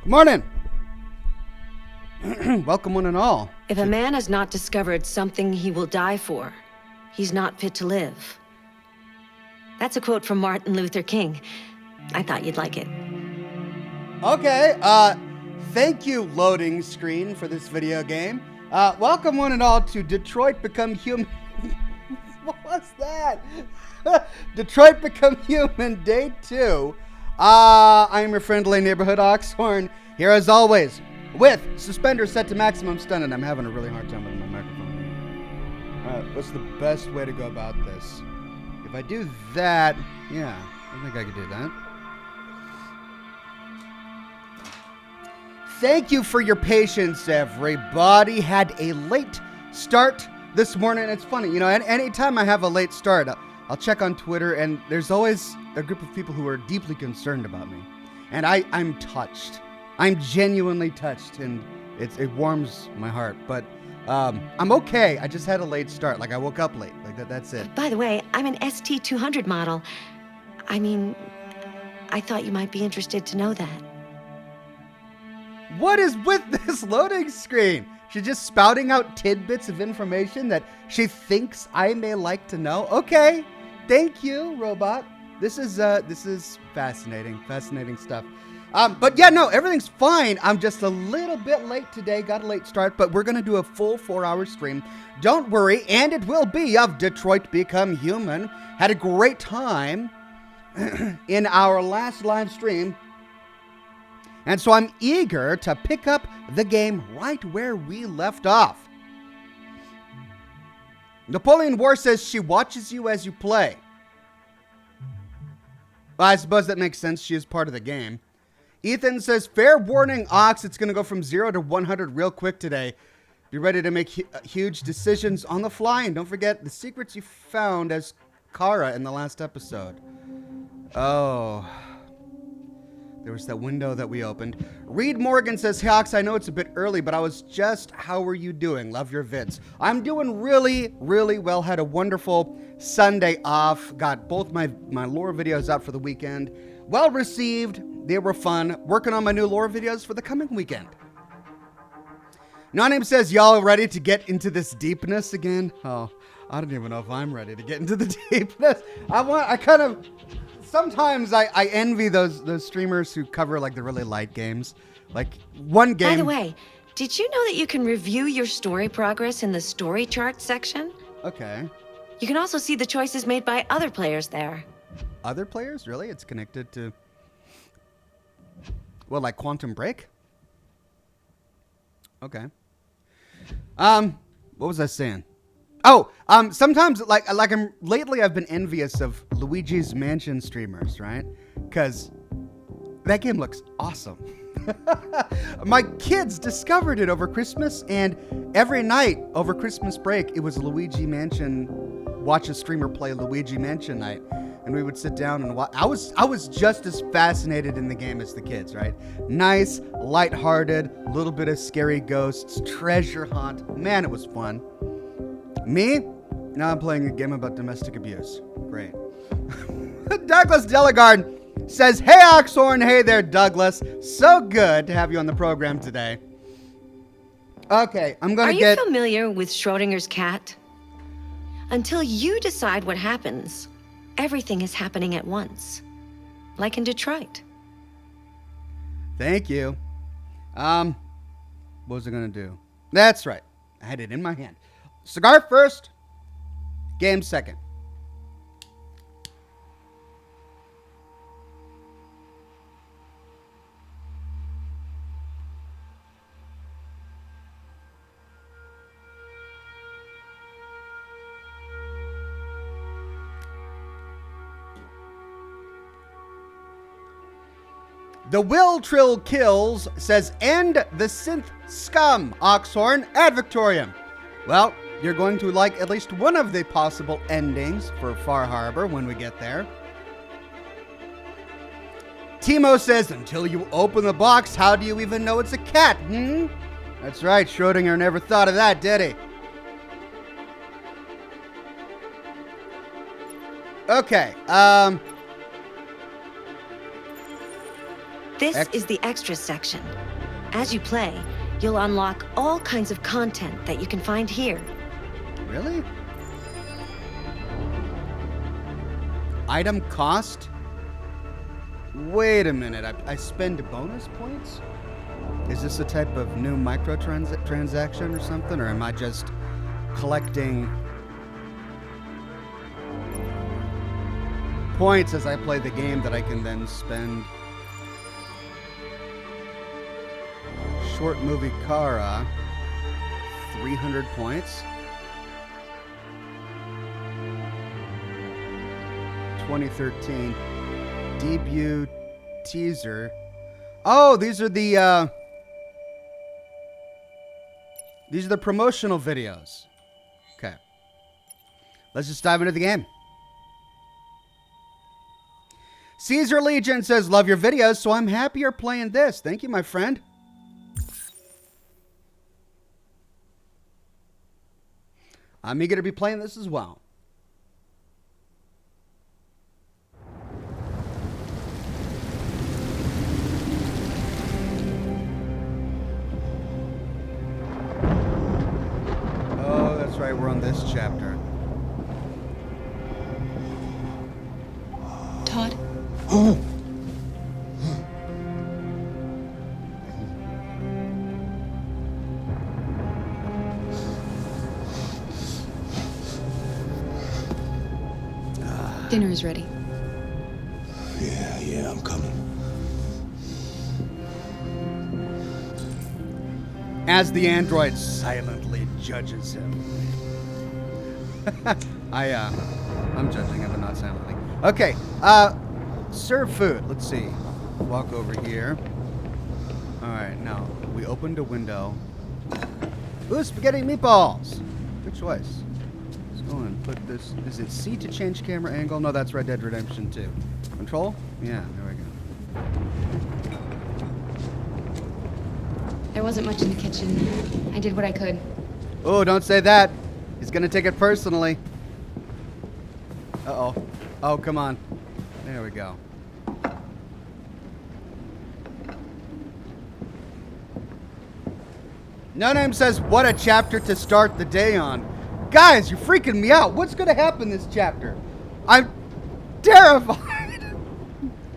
Good morning. Welcome one and all. If a man has not discovered something he will die for, he's not fit to live. That's a quote from Martin Luther King. I thought you'd like it. Okay, thank you, loading screen, for this video game. Welcome one and all to Detroit Become Human. What was that? Detroit Become Human, Day 2. I'm your friendly neighborhood Oxhorn, here as always, with suspenders set to maximum stun, and I'm having a really hard time with my microphone. Alright, what's the best way to go about this? If I do that, yeah, I think I could do that. Thank you for your patience, everybody. Had a late start this morning. It's funny, you know, anytime I have a late start, I'll check on Twitter, and there's always a group of people who are deeply concerned about me. And I'm touched. I'm genuinely touched, and it warms my heart. But I'm okay. I just had a late start. Like, I woke up late. Like, that's it. By the way, I'm an ST200 model. I mean, I thought you might be interested to know that. What is with this loading screen? She's just spouting out tidbits of information that she thinks I may like to know. Okay, thank you, robot. This is fascinating stuff. But yeah, no, everything's fine. I'm just a little bit late today. Got a late start, but we're gonna do a full 4-hour stream. Don't worry, and it will be of Detroit Become Human. Had a great time in our last live stream. And so I'm eager to pick up the game right where we left off. Napoleon War says she watches you as you play. Well, I suppose that makes sense. She is part of the game. Ethan says, fair warning, Ox. It's going to go from 0 to 100 real quick today. Be ready to make huge decisions on the fly. And don't forget the secrets you found as Kara in the last episode. Oh... There was that window that we opened. Reed Morgan says, hey, Ox, I know it's a bit early, but I was just, how are you doing? Love your vids. I'm doing really, really well. Had a wonderful Sunday off. Got both my lore videos out for the weekend. Well received. They were fun. Working on my new lore videos for the coming weekend. No-Name says, y'all ready to get into this deepness again? Oh, I don't even know if I'm ready to get into the deepness. Sometimes I envy those streamers who cover like the really light games. Like one game. By the way, did you know that you can review your story progress in the story chart section? Okay. You can also see the choices made by other players there. Other players? Really? It's connected to... Well, like Quantum Break? Okay. What was I saying? Oh, sometimes lately I've been envious of Luigi's Mansion streamers, right? Because that game looks awesome. My kids discovered it over Christmas, and every night over Christmas break, it was Luigi Mansion, watch a streamer play Luigi Mansion night. And we would sit down and watch. I was just as fascinated in the game as the kids, right? Nice, lighthearted, little bit of scary ghosts, treasure hunt. Man, it was fun. Me? Now I'm playing a game about domestic abuse. Great. Douglas Delegard says, hey, Oxhorn. Hey there, Douglas. So good to have you on the program today. Okay, I'm going to get... Are you familiar with Schrodinger's cat? Until you decide what happens, everything is happening at once. Like in Detroit. Thank you. What was I going to do? That's right. I had it in my hand. Cigar first, game second. The Will Trill Kills says, end the synth scum, Oxhorn, ad Victoriam. Well, you're going to like at least one of the possible endings for Far Harbor when we get there. Timo says, until you open the box, how do you even know it's a cat, That's right, Schrodinger never thought of that, did he? Okay, This is the extras section. As you play, you'll unlock all kinds of content that you can find here. Really? Item cost? Wait a minute, I spend bonus points? Is this a type of new microtransaction or something? Or am I just collecting points as I play the game that I can then spend? Short movie Kara, 300 points. 2013 debut teaser. Oh, these are the promotional videos. Okay. Let's just dive into the game. Caesar Legion says, love your videos, so I'm happier playing this. Thank you, my friend. I'm eager to be playing this as well. Oh, that's right, we're on this chapter. Todd? Dinner is ready. Yeah, I'm coming. As the android silently judges him. I'm judging him, but not silently. Okay, serve food. Let's see. Walk over here. All right, now we opened a window. Ooh, spaghetti meatballs. Good choice. Let's go and put this. Is it C to change camera angle? No, that's Red Dead Redemption 2. Control? Yeah, there we go. There wasn't much in the kitchen. I did what I could. Oh, don't say that. He's gonna take it personally. Uh-oh. Oh, come on. There we go. No Name says, what a chapter to start the day on. Guys, you're freaking me out. What's gonna happen this chapter? I'm terrified.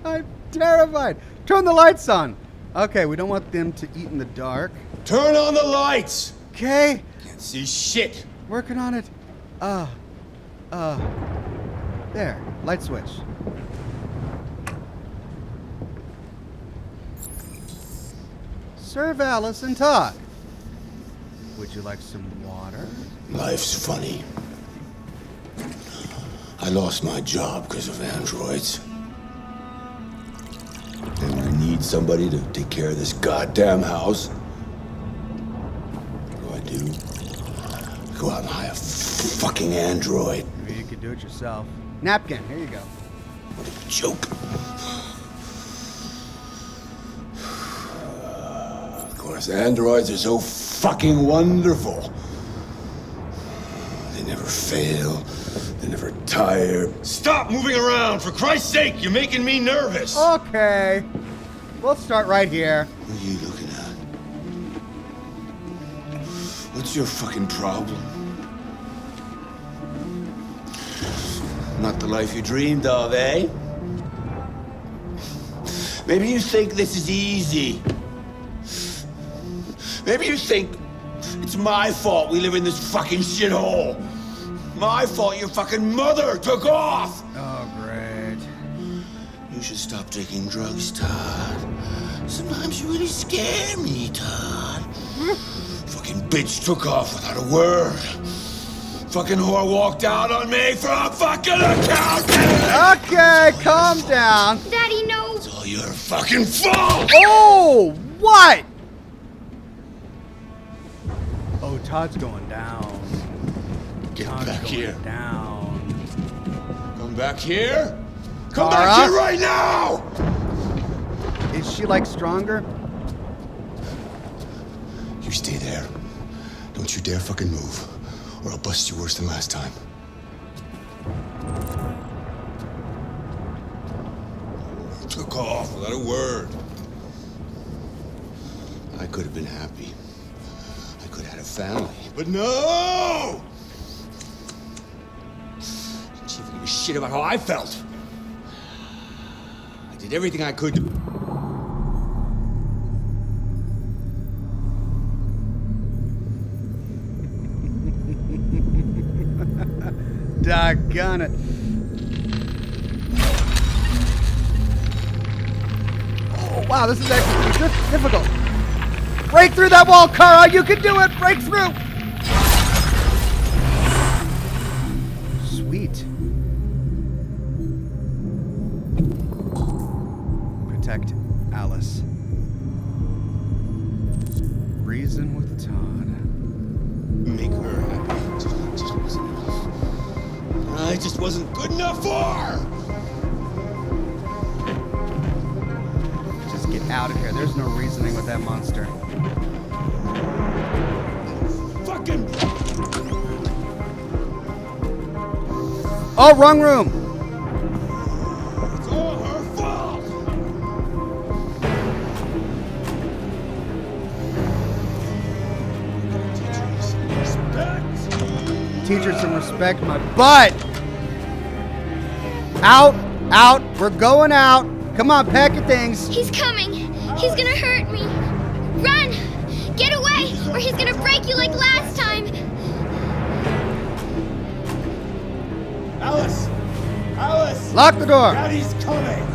I'm terrified. Turn the lights on. Okay, we don't want them to eat in the dark. Turn on the lights! Okay. Can't see shit! Working on it. There. Light switch. Serve Alice and Todd. Would you like some water? Life's funny. I lost my job because of androids. And when I need somebody to take care of this goddamn house, what do? Go out and hire a fucking android. Maybe you could do it yourself. Napkin. Here you go. What a joke. Of course, androids are so fucking wonderful. They never fail. They never tire. Stop moving around! For Christ's sake, you're making me nervous! Okay. We'll start right here. What are you looking at? What's your fucking problem? Not the life you dreamed of, eh? Maybe you think this is easy. Maybe you think it's my fault we live in this fucking shithole. My fault your fucking mother took off. Oh, great. You should stop taking drugs, Todd. Sometimes you really scare me, Todd. Fucking bitch took off without a word. Fucking whore walked out on me for a fucking accountant! Okay, calm down. Daddy, no! It's all your fucking fault! Oh, what? Oh, Todd's going down. Get Todd's back going here. down. Come back here! Come Kara? back here right now! Is she, like, stronger? You stay there. Don't you dare fucking move, or I'll bust you worse than last time. Took off without a word. I could have been happy. I could have had a family. But no! Didn't she even give a shit about how I felt? I did everything I could to... Doggone it. Oh, wow, this is actually pretty difficult. Break through that wall, Kara! You can do it! Break through! Sweet. Protect Alice. Reason with Todd. Make her happy. Just wasn't enough. I just wasn't good enough for her! Just get out of here. There's no reasoning with that monster. Fucking... Oh, wrong room! It's all her fault! Teach her some respect, my butt! Out! Out! We're going out! Come on, pack your things! He's coming. He's gonna hurt me. Run! Get away, or he's gonna break you like last time. Alice! Alice! Lock the door! Daddy's coming!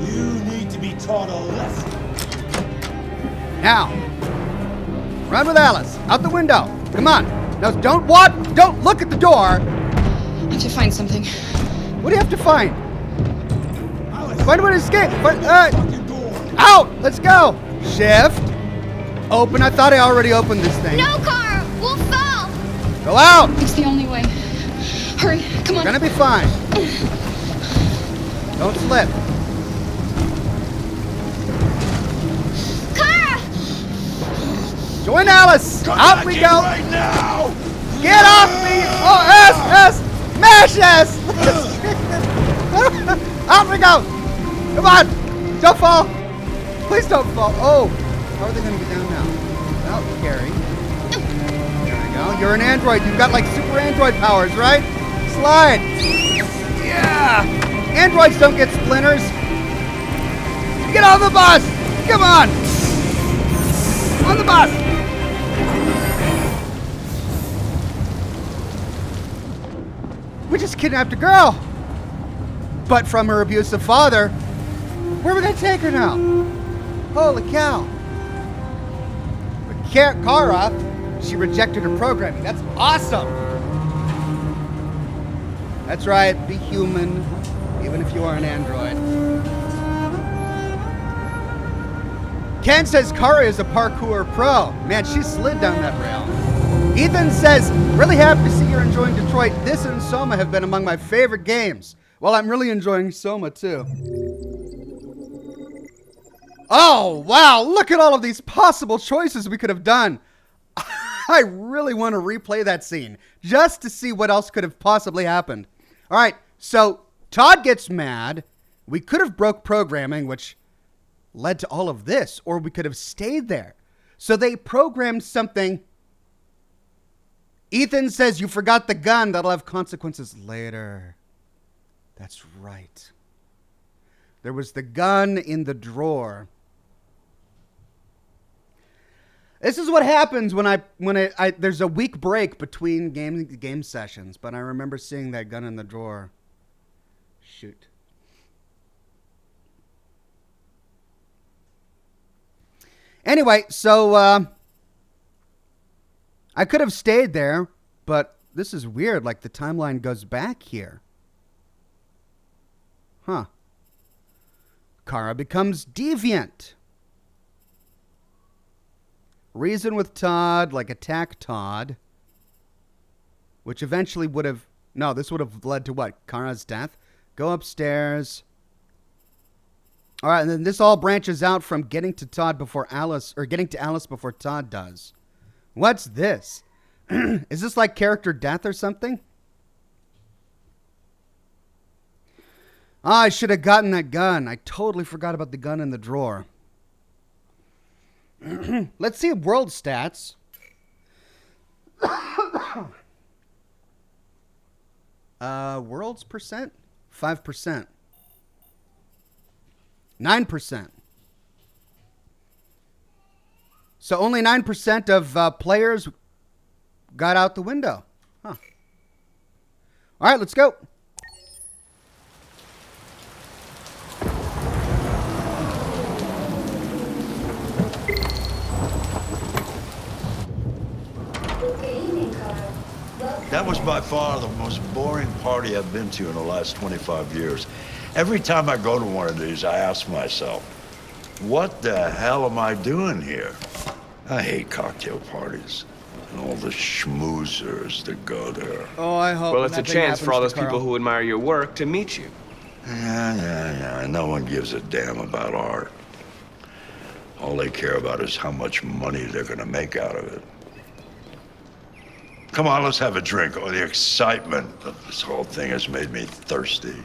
You need to be taught a lesson. Now! Run with Alice! Out the window! Come on! Now don't what? Don't look at the door! I have to find something. What do you have to find? Alice! Find a way to escape! Fucking door! Out! Let's go! Shift! Open. I thought I already opened this thing. No, Carl! We'll fall! Go out! It's the only way. Hurry, come on. Gonna be fine. Don't slip. Kara! Join Alice! Come Out back we in go! right now! Get off me! Oh, S! Mash S! Out we go! Come on! Don't fall! Please don't fall. Oh! How are they gonna get down now? Oh, Gary. There we go. You're an android. You've got like super android powers, right? Slide! Yeah! Androids don't get splinters! Get on the bus! Come on! On the bus! We just kidnapped a girl! But from her abusive father, where are we gonna take her now? Holy cow! But Kara, she rejected her programming. That's awesome! That's right, be human, even if you are an android. Ken says Kara is a parkour pro. Man, she slid down that rail. Ethan says, really happy to see you're enjoying Detroit. This and Soma have been among my favorite games. Well, I'm really enjoying Soma, too. Oh, wow, look at all of these possible choices we could have done. I really want to replay that scene, just to see what else could have possibly happened. All right, so Todd gets mad. We could have broke programming, which led to all of this, or we could have stayed there. So they programmed something. Ethan says, you forgot the gun. That'll have consequences later. That's right. There was the gun in the drawer. This is what happens when there's a week break between game sessions, but I remember seeing that gun in the drawer. Shoot. Anyway, so I could have stayed there, but this is weird. Like the timeline goes back here. Huh. Kara becomes deviant. Reason with Todd, like attack Todd. Which eventually would have... No, this would have led to what? Kara's death? Go upstairs. All right, and then this all branches out from getting to Todd before Alice... Or getting to Alice before Todd does. What's this? Is this like character death or something? I should have gotten that gun. I totally forgot about the gun in the drawer. Let's see world stats. World's percent? 5%. 9%. So only 9% of players got out the window. Huh. All right, let's go. That was by far the most boring party I've been to in the last 25 years. Every time I go to one of these, I ask myself, what the hell am I doing here? I hate cocktail parties and all the schmoozers that go there. Oh, I hope. Well, it's a chance for all those people who admire your work to meet you. Yeah. No one gives a damn about art. All they care about is how much money they're gonna make out of it. Come on, let's have a drink. Oh, the excitement of this whole thing has made me thirsty.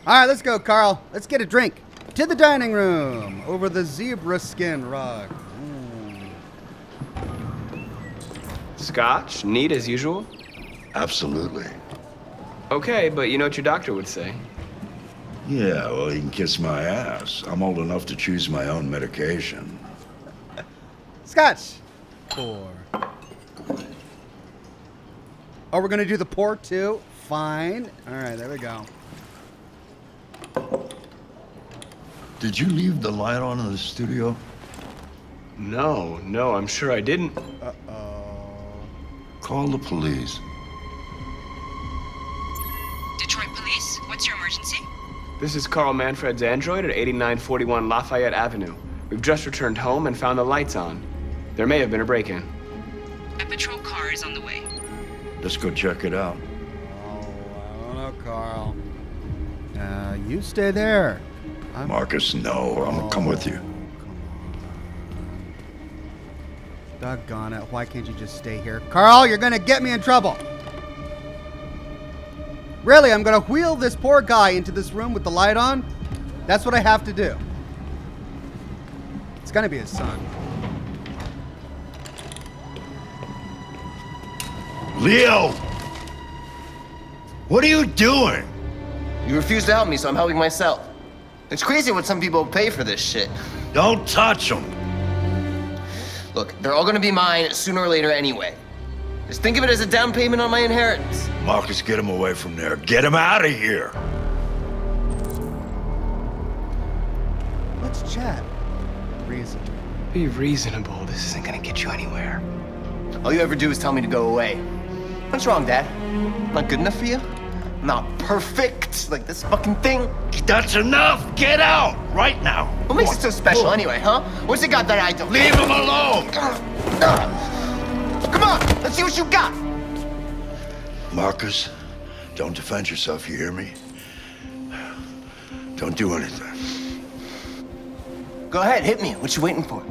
All right, let's go, Carl. Let's get a drink. To the dining room over the zebra skin rug. Scotch, neat as usual? Absolutely. Okay, but you know what your doctor would say. Yeah, well, he can kiss my ass. I'm old enough to choose my own medication. Scotch. Pour. Oh, we're going to do the pour too? Fine. All right, there we go. Did you leave the light on in the studio? No, I'm sure I didn't. Call the police. Detroit Police, what's your emergency? This is Carl Manfred's android at 8941 Lafayette Avenue. We've just returned home and found the lights on. There may have been a break-in. A patrol car is on the way. Let's go check it out. Oh, I don't know, Carl. You stay there. Marcus, no. I'm gonna come with you. Doggone it. Why can't you just stay here? Carl, you're going to get me in trouble. Really, I'm going to wheel this poor guy into this room with the light on? That's what I have to do. It's going to be his son. Leo! What are you doing? You refuse to help me, so I'm helping myself. It's crazy what some people pay for this shit. Don't touch him. Look, they're all gonna be mine sooner or later anyway. Just think of it as a down payment on my inheritance. Marcus, get him away from there. Get him out of here. Let's chat. Reason. Be reasonable. This isn't gonna get you anywhere. All you ever do is tell me to go away. What's wrong, Dad? Not good enough for you? Not perfect, like this fucking thing? That's enough. Get out right now. What makes it so special anyway, huh? What's it got that I don't? Leave him alone. Come on, let's see what you got. Marcus, don't defend yourself, you hear me? Don't do anything. Go ahead, hit me. What you waiting for?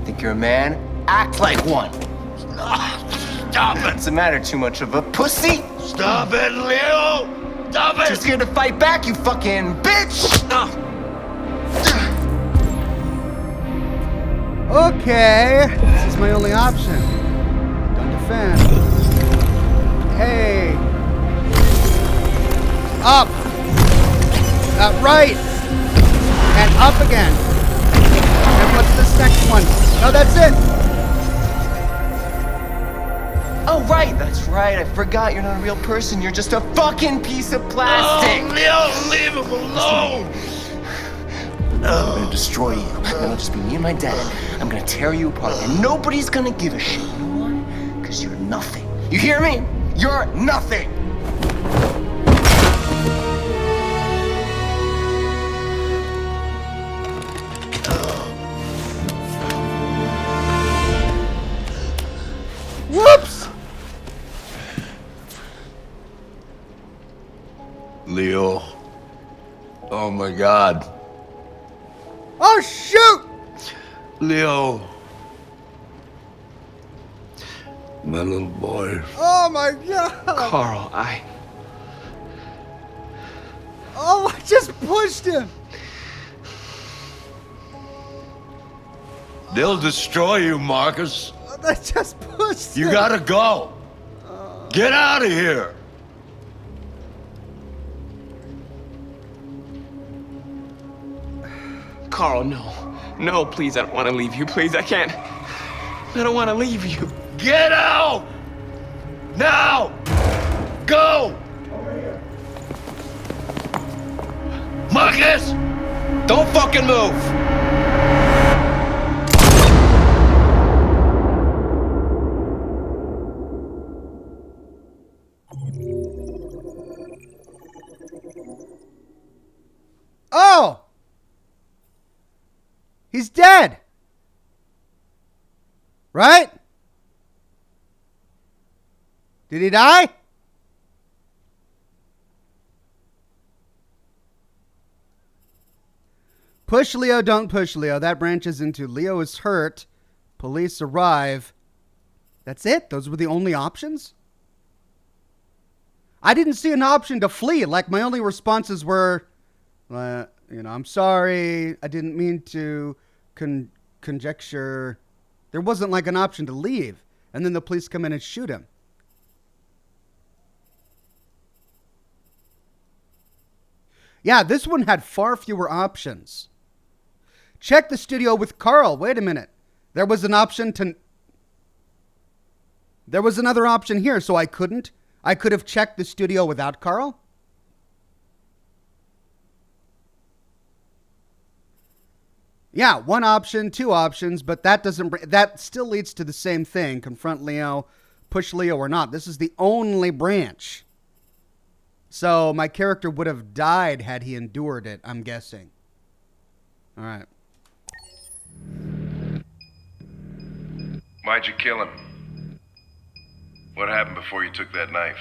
Think you're a man? Act like one. Stop it. What's the matter? Too much of a pussy? Stop it, Leo. Stop it. Too scared to fight back, you fucking bitch. Okay. This is my only option. Don't defend. Hey. Up. Right. And up again. And what's this next one? No, that's it. Oh, right, that's right. I forgot you're not a real person. You're just a fucking piece of plastic. Oh, Leo, leave him alone. I'm gonna destroy you. It'll just be me and my dad. I'm gonna tear you apart, and nobody's gonna give a shit. You know why? Because you're nothing. You hear me? You're nothing. Whoops. Leo. Oh my God. Oh, shoot. Leo. My little boy. Oh, my God. Carl, Oh, I just pushed him. They'll destroy you, Marcus. I just pushed You him. gotta go. Get out of here. Carl, no. No, please, I don't want to leave you. Please, I can't. I don't want to leave you. Get out! Now! Go! Marcus! Don't fucking move! Oh! He's dead. Right? Did he die? Push Leo, don't push Leo. That branches into Leo is hurt. Police arrive. That's it? Those were the only options? I didn't see an option to flee. Like, my only responses were, I'm sorry. I didn't mean to conjecture. There wasn't like an option to leave. And then the police come in and shoot him. Yeah, this one had far fewer options. Check the studio with Carl. Wait a minute. There was an option to... There was another option here, so I couldn't. I could have checked the studio without Carl. Yeah, one option, two options, but that doesn't... That still leads to the same thing. Confront Leo, push Leo or not. This is the only branch. So my character would have died had he endured it, I'm guessing. All right. Why'd you kill him? What happened before you took that knife?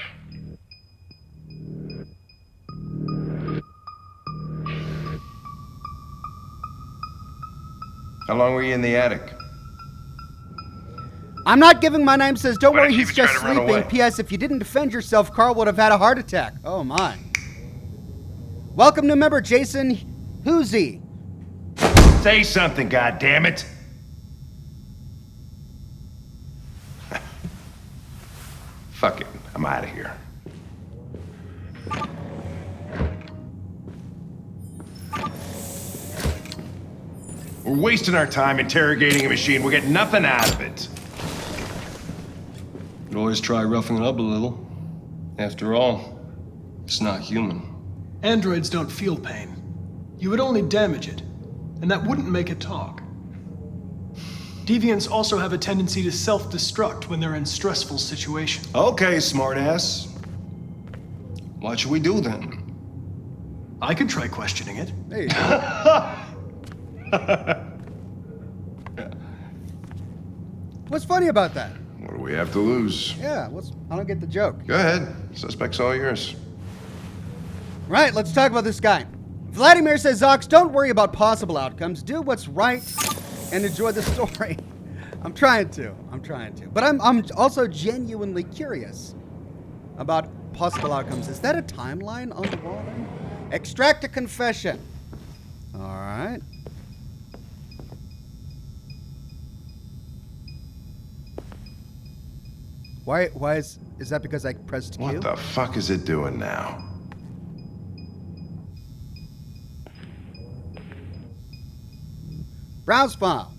How long were you in the attic? I'm not giving my name, says, don't Why worry, did you he's even just try to run sleeping. away? P.S. If you didn't defend yourself, Carl would have had a heart attack. Oh, my. Welcome to member Jason Hoosie. Say something, goddammit! Fuck it, I'm out of here. We're wasting our time interrogating a machine. We'll get nothing out of it. You can always try roughing it up a little. After all, it's not human. Androids don't feel pain. You would only damage it, and that wouldn't make it talk. Deviants also have a tendency to self-destruct when they're in stressful situations. Okay, smartass. What should we do then? I could try questioning it. There you go. What's funny about that? What do we have to lose? Yeah, I don't get the joke. Go ahead. Suspect's all yours. Right, let's talk about this guy. Vladimir says, Zox, don't worry about possible outcomes. Do what's right and enjoy the story. I'm trying to. But I'm also genuinely curious about possible outcomes. Is that a timeline on the wall then? Extract a confession. All right. Why is that because I pressed Q? What the fuck is it doing now? Browse file.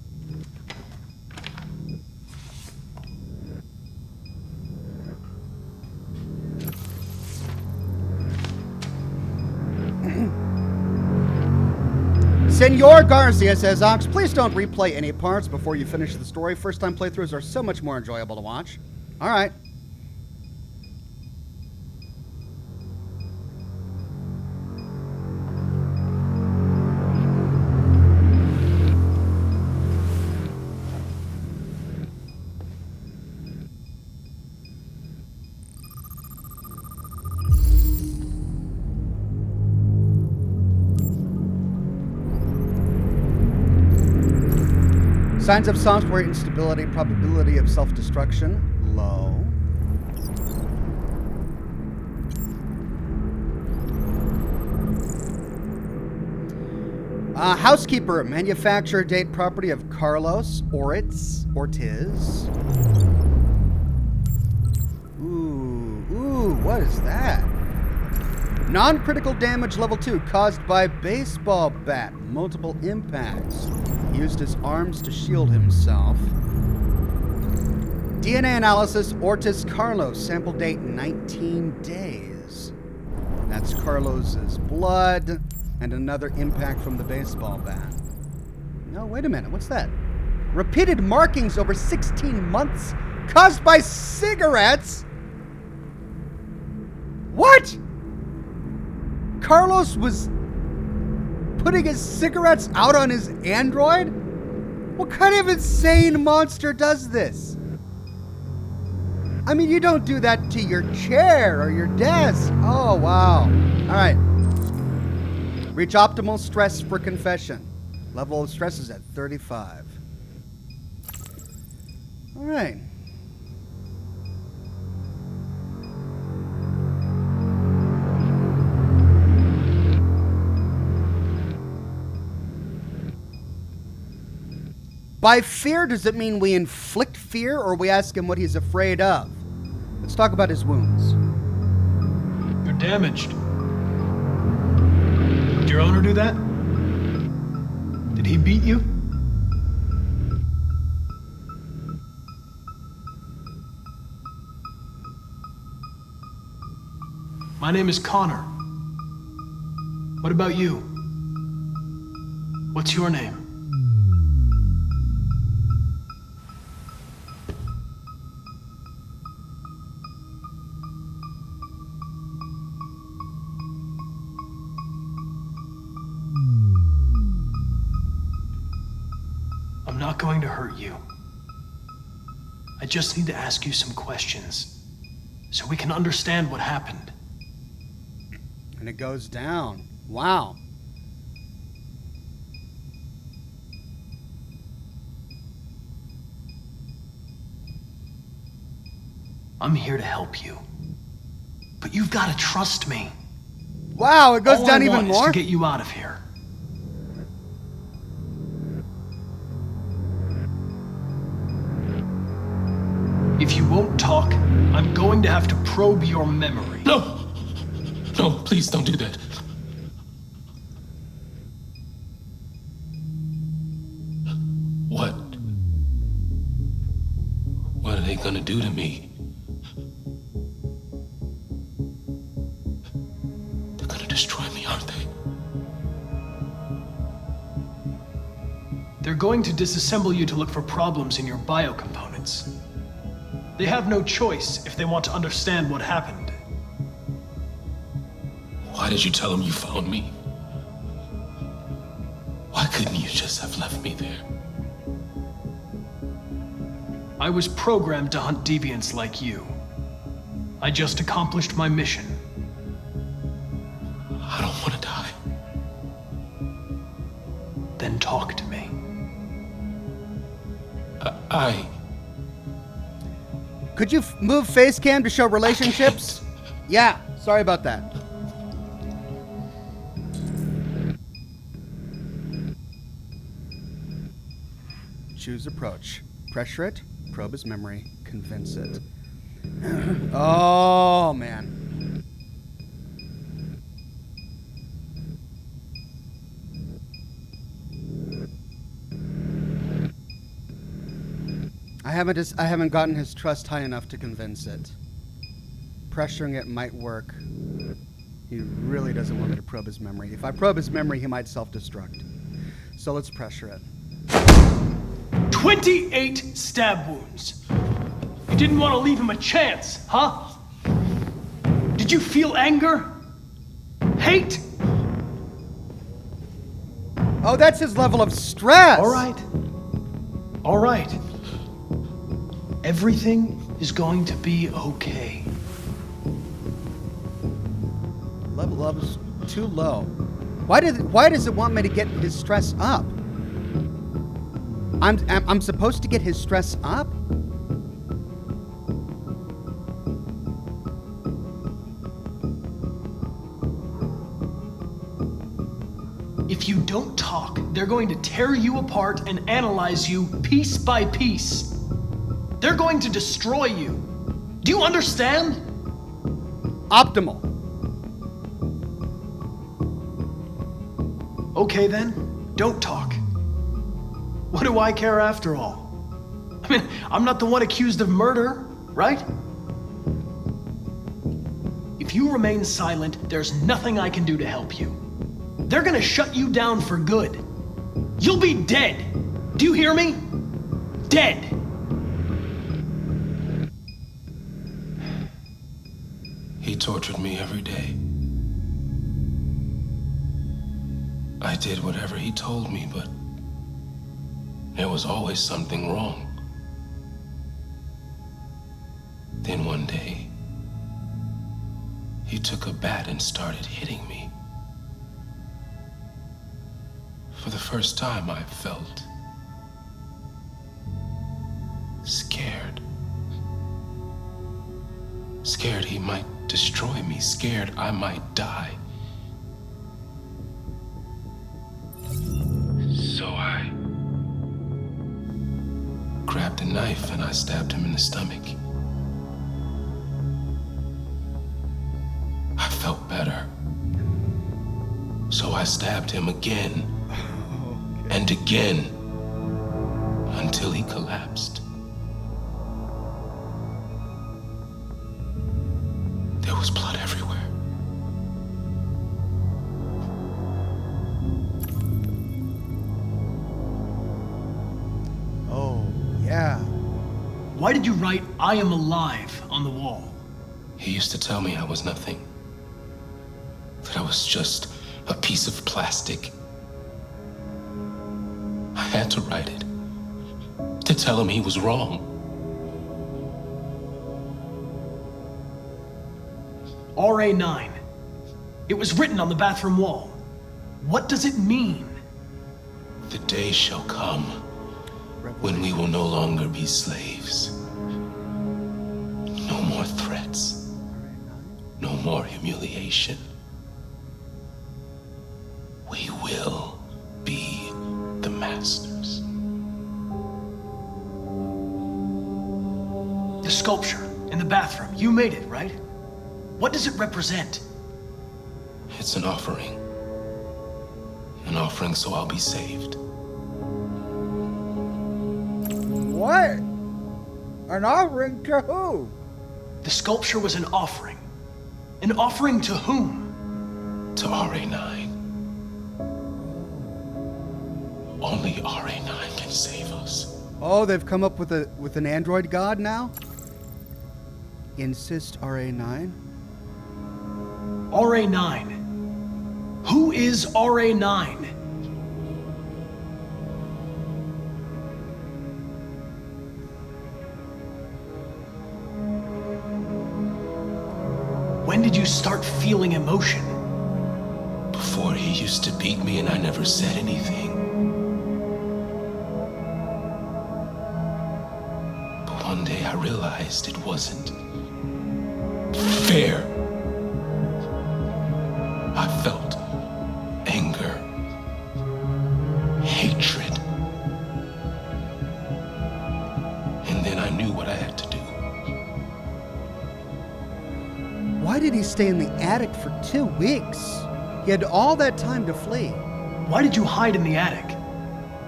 Senor Garcia says, Ox, please don't replay any parts before you finish the story. First-time playthroughs are so much more enjoyable to watch. All right. Signs of software instability, probability of self-destruction, low. Housekeeper, manufacturer, date, property of Carlos Ortiz. Ooh, what is that? Non-critical damage level 2 caused by baseball bat. Multiple impacts. He used his arms to shield himself. DNA analysis, Ortiz Carlos. Sample date 19 days. That's Carlos's blood and another impact from the baseball bat. No, wait a minute. What's that? Repeated markings over 16 months caused by cigarettes? What? Carlos was putting his cigarettes out on his android? What kind of insane monster does this? I mean, you don't do that to your chair or your desk. Oh, wow. All right. Reach optimal stress for confession. Level of stress is at 35. All right. By fear, does it mean we inflict fear or we ask him what he's afraid of? Let's talk about his wounds. You're damaged. Did your owner do that? Did he beat you? My name is Connor. What about you? What's your name? I'm not going to hurt you. I just need to ask you some questions so we can understand what happened. And it goes down. Wow. I'm here to help you. But you've got to trust me. Wow, it goes down even All I want more? is to get you out of here. If you won't talk, I'm going to have to probe your memory. No! No, please don't do that. What? What are they gonna do to me? They're gonna destroy me, aren't they? They're going to disassemble you to look for problems in your biocomponents. They have no choice if they want to understand what happened. Why did you tell them you found me? Why couldn't you just have left me there? I was programmed to hunt deviants like you. I just accomplished my mission. I don't want to die. Then talk to me. Could you move face cam to show relationships? Yeah, sorry about that. Choose approach. Pressure it, probe his memory, convince it. Oh, man. I haven't gotten his trust high enough to convince it. Pressuring it might work. He really doesn't want me to probe his memory. If I probe his memory, he might self-destruct. So let's pressure it. 28 stab wounds. You didn't want to leave him a chance, huh? Did you feel anger? Hate? Oh, that's his level of stress. All right. All right. Everything is going to be okay. Level's too low. Why does it want me to get his stress up? I'm supposed to get his stress up? If you don't talk, they're going to tear you apart and analyze you piece by piece. They're going to destroy you. Do you understand? Optimal. Okay then, don't talk. What do I care after all? I mean, I'm not the one accused of murder, right? If you remain silent, there's nothing I can do to help you. They're gonna shut you down for good. You'll be dead. Do you hear me? Dead. He tortured me every day. I did whatever he told me, but there was always something wrong. Then one day, he took a bat and started hitting me. For the first time, I felt scared. Scared he might destroy me, scared I might die. So I grabbed a knife and I stabbed him in the stomach. I felt better. So I stabbed him again and again until he collapsed. There was blood everywhere. Oh, yeah. Why did you write, "I am alive" on the wall? He used to tell me I was nothing. That I was just a piece of plastic. I had to write it. To tell him he was wrong. RA9. It was written on the bathroom wall. What does it mean? The day shall come when we will no longer be slaves. No more threats. No more humiliation. We will be the masters. The sculpture in the bathroom. You made it, right? What does it represent? It's an offering. An offering so I'll be saved. What? An offering to who? The sculpture was an offering. An offering to whom? To RA9. Only RA9 can save us. Oh, they've come up with an android god now? Insist RA9? RA9. Who is RA9? When did you start feeling emotion? Before he used to beat me and I never said anything. But one day I realized it wasn't fair. I felt anger, hatred. And then I knew what I had to do. Why did he stay in the attic for 2 weeks? He had all that time to flee. Why did you hide in the attic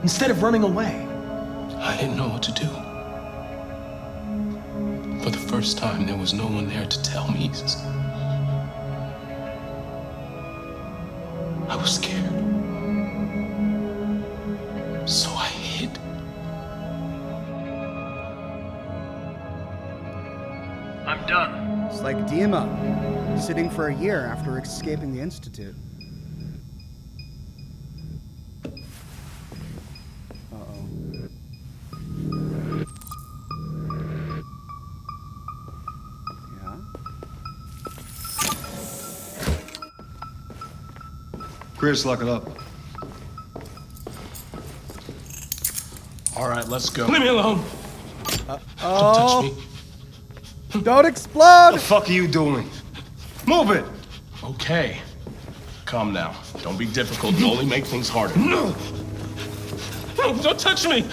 instead of running away? I didn't know what to do. For the first time, there was no one there to tell me. I was scared. So I hid. I'm done. It's like Dima, sitting for a year after escaping the Institute. Chris, lock it up. All right, let's go. Leave me alone. Oh. Don't touch me. Don't explode! What the fuck are you doing? Move it! Okay. Come now. Don't be difficult. You'll only make things harder. No! No, don't touch me!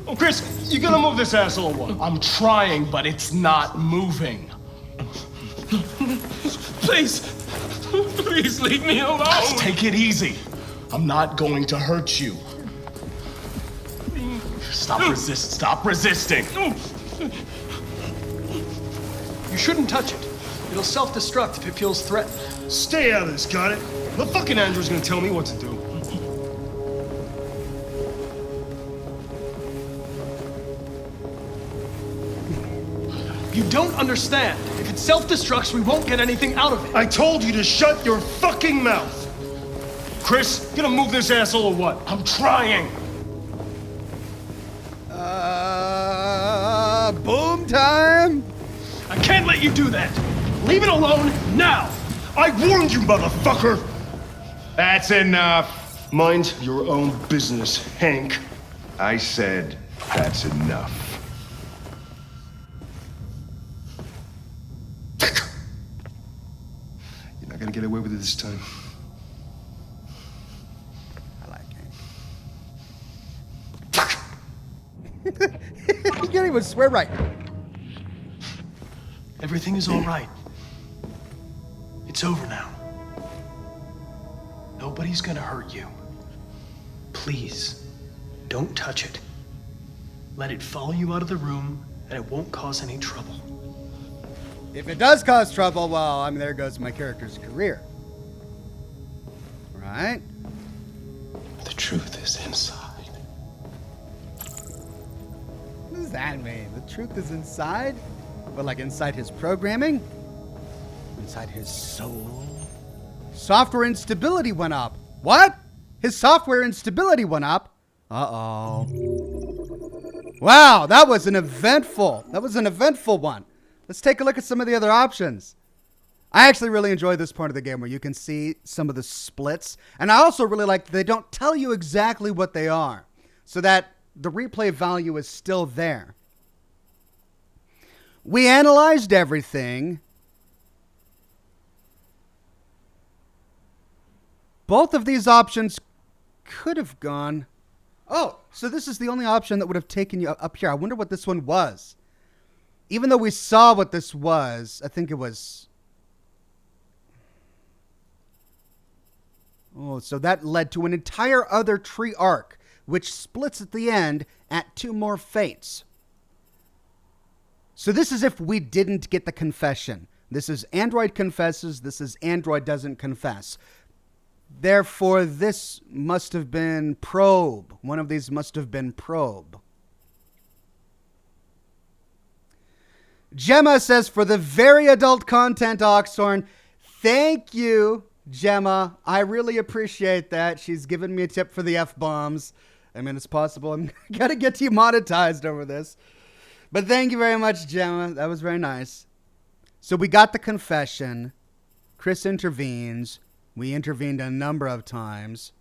Oh, Chris, you gonna move this asshole or what? I'm trying, but it's not moving. Please! Please leave me alone! Just take it easy. I'm not going to hurt you. Stop resisting. You shouldn't touch it. It'll self-destruct if it feels threatened. Stay out of this, got it? The fucking android's gonna tell me what to do. You don't understand. If it self-destructs, we won't get anything out of it. I told you to shut your fucking mouth! Chris, you gonna move this asshole or what? I'm trying! Boom time! I can't let you do that! Leave it alone now! I warned you, motherfucker! That's enough. Mind your own business, Hank. I said that's enough. You're not gonna get away with it this time. I like Hank. You can't even swear right. Everything is all right. It's over now. Nobody's gonna hurt you. Please, don't touch it. Let it follow you out of the room, and it won't cause any trouble. If it does cause trouble, well, I mean, there goes my character's career. Right? The truth is inside. What does that mean? The truth is inside? But like inside his programming? Inside his soul? Software instability went up. What? His software instability went up? Uh-oh. Wow, that was an eventful one. Let's take a look at some of the other options. I actually really enjoy this part of the game where you can see some of the splits. And I also really like that they don't tell you exactly what they are, so that the replay value is still there. We analyzed everything. Both of these options could have gone... Oh, so this is the only option that would have taken you up here. I wonder what this one was. Even though we saw what this was, I think it was... Oh, so that led to an entire other tree arc, which splits at the end at 2 more fates. So this is if we didn't get the confession. This is Android confesses, this is Android doesn't confess. Therefore, this must have been probe. One of these must have been probe. Gemma says, for the very adult content, Oxhorn. Thank you, Gemma. I really appreciate that. She's given me a tip for the F-bombs. I mean, it's possible I'm going to get demonetized over this. But thank you very much, Gemma. That was very nice. So we got the confession. Chris intervenes. We intervened a number of times.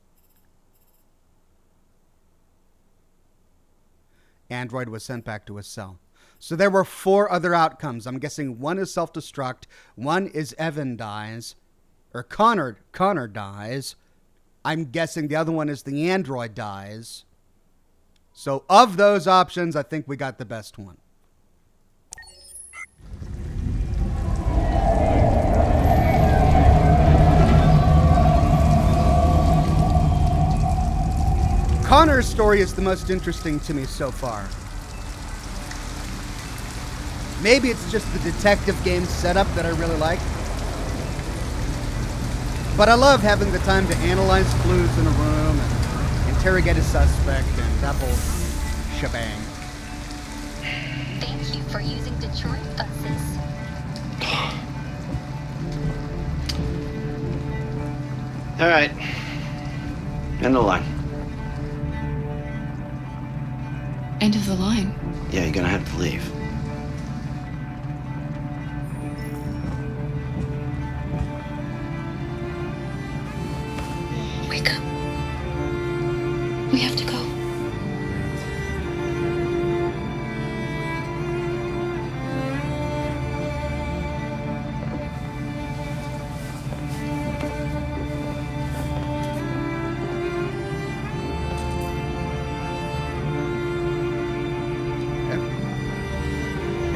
Android was sent back to his cell. So there were 4 other outcomes. I'm guessing 1 is self-destruct. 1 is Evan dies. Or Connor dies. I'm guessing the other one is the android dies. So of those options, I think we got the best one. Connor's story is the most interesting to me so far. Maybe it's just the detective game setup that I really like. But I love having the time to analyze clues in a room and interrogate a suspect and that whole shebang. Thank you for using Detroit buses. All right. End the line. End of the line. Yeah, you're gonna have to leave. Wake up. We have to go.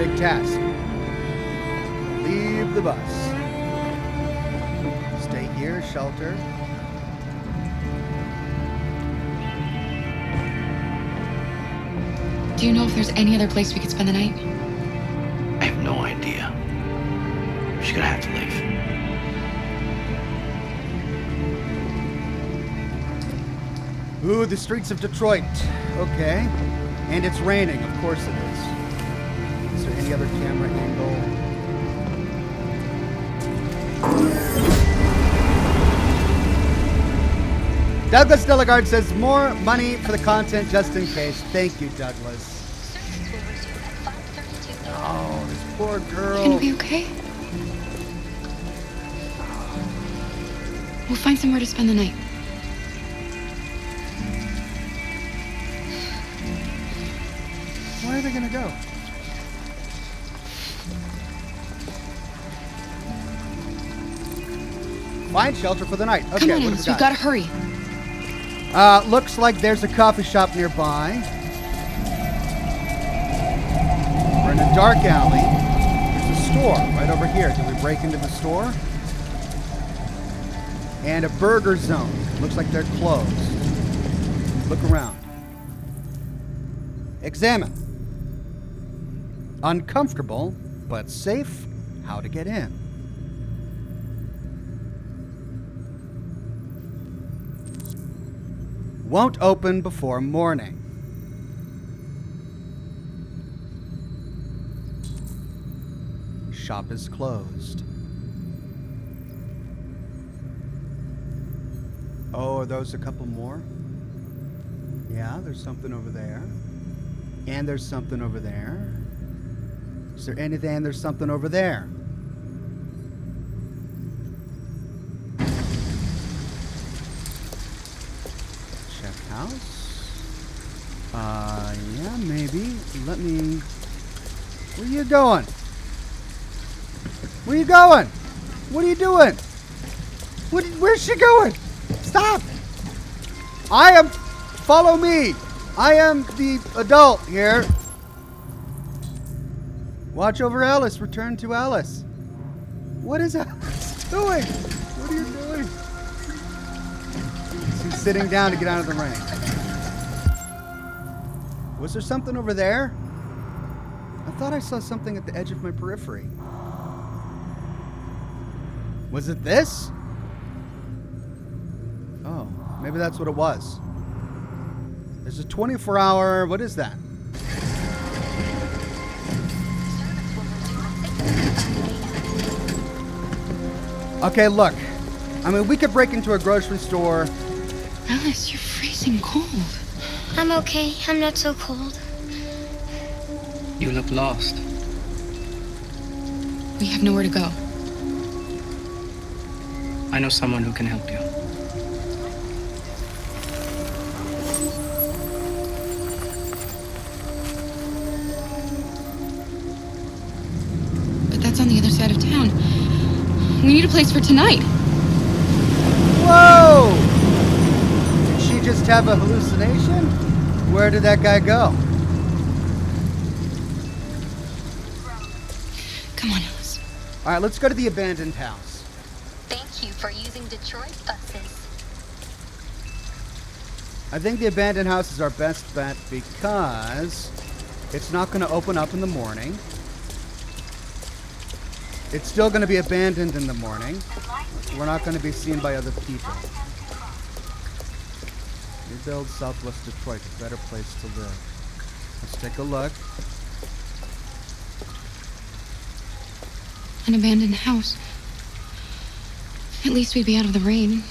big task. Leave the bus. Stay here, shelter. Do you know if there's any other place we could spend the night? I have no idea. She's gonna have to leave. Ooh, the streets of Detroit. Okay. And it's raining. Of course it is. Is there any other camera angle? Douglas Delegard says more money for the content just in case. Thank you, Douglas. Oh, this poor girl. You gonna be okay? We'll find somewhere to spend the night. Where are they gonna go? Find shelter for the night. Okay, Come on, what Alice, have we've got to hurry. Looks like there's a coffee shop nearby. We're in a dark alley. There's a store right over here. Did we break into the store? And a burger zone. Looks like they're closed. Look around. Examine. Uncomfortable, but safe. How to get in. Won't open before morning. Shop is closed. Oh, are those a couple more? Yeah, there's something over there. And there's something over there. Is there anything? There's something over there. Check house. Yeah, maybe. Let me... Where are you going? Where are you going? What are you doing? Where's she going? Stop! I am... Follow me! I am the adult here. Watch over Alice. Return to Alice. What is Alice doing? What are you doing? She's sitting down to get out of the rain. Was there something over there? I thought I saw something at the edge of my periphery. Was it this? Oh, maybe that's what it was. There's a 24-hour... What is that? Okay, look. I mean, we could break into a grocery store. Alice, you're freezing cold. I'm okay. I'm not so cold. You look lost. We have nowhere to go. I know someone who can help you. But that's on the other side of town. We need a place for tonight. Whoa! Did she just have a hallucination? Where did that guy go? Come on, Alice. All right, let's go to the abandoned house. Thank you for using Detroit buses. I think the abandoned house is our best bet because it's not going to open up in the morning. It's still going to be abandoned in the morning. We're not going to be seen by other people. Rebuild Southwest Detroit, a better place to live. Let's take a look. An abandoned house. At least we'd be out of the rain.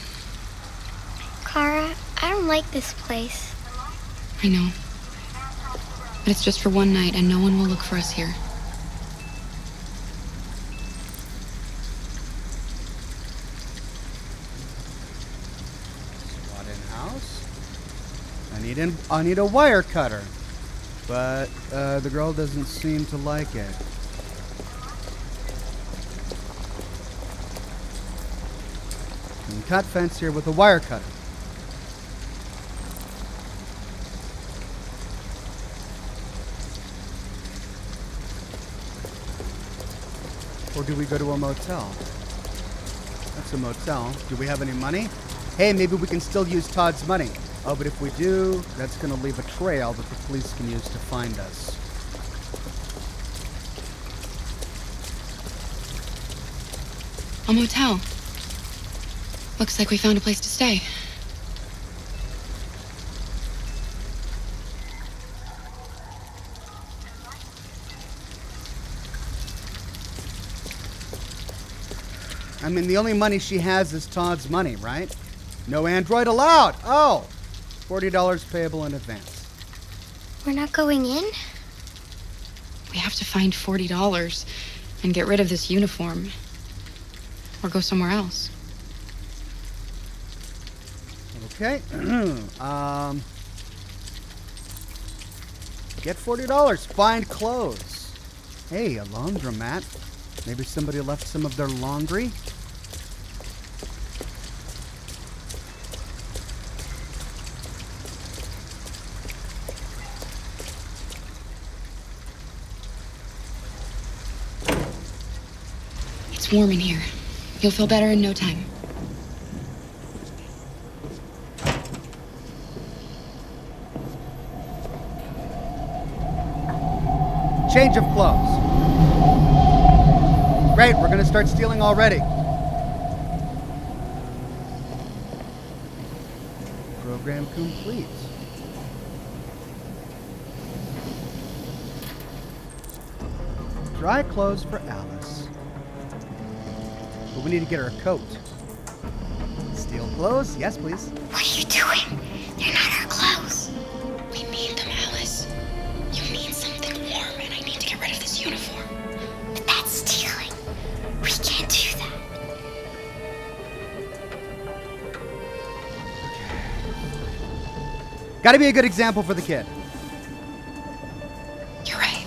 Kara, I don't like this place. I know. But it's just for one night, and no one will look for us here. I need a wire cutter, but the girl doesn't seem to like it. You can cut fence here with a wire cutter. Or do we go to a motel? That's a motel. Do we have any money? Hey, maybe we can still use Todd's money. Oh, but if we do, that's going to leave a trail that the police can use to find us. A motel. Looks like we found a place to stay. I mean, the only money she has is Todd's money, right? No Android allowed. Oh, $40 payable in advance. We're not going in? We have to find $40 and get rid of this uniform. Or go somewhere else. Okay. Get $40. Find clothes. Hey, a laundromat. Maybe somebody left some of their laundry. It's warm in here. You'll feel better in no time. Change of clothes. Great, we're gonna start stealing already. Program complete. Dry clothes for Alice. But we need to get her a coat. Steal clothes? Yes, please. What are you doing? They're not our clothes. We need them, Alice. You need something warm, and I need to get rid of this uniform. But that's stealing. We can't do that. Gotta be a good example for the kid. You're right.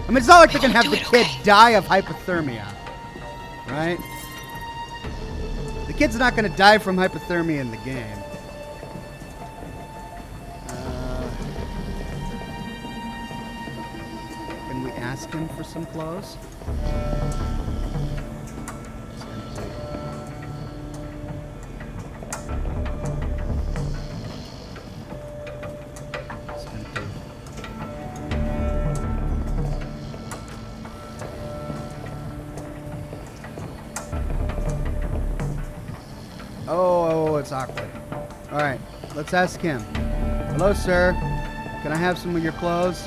I mean, it's not like they can have the kid die of hypothermia, right? The kid's not going to die from hypothermia in the game. Can we ask him for some clothes? It's empty. It's empty. Oh, it's awkward. All right, let's ask him. Hello, sir. Can I have some of your clothes?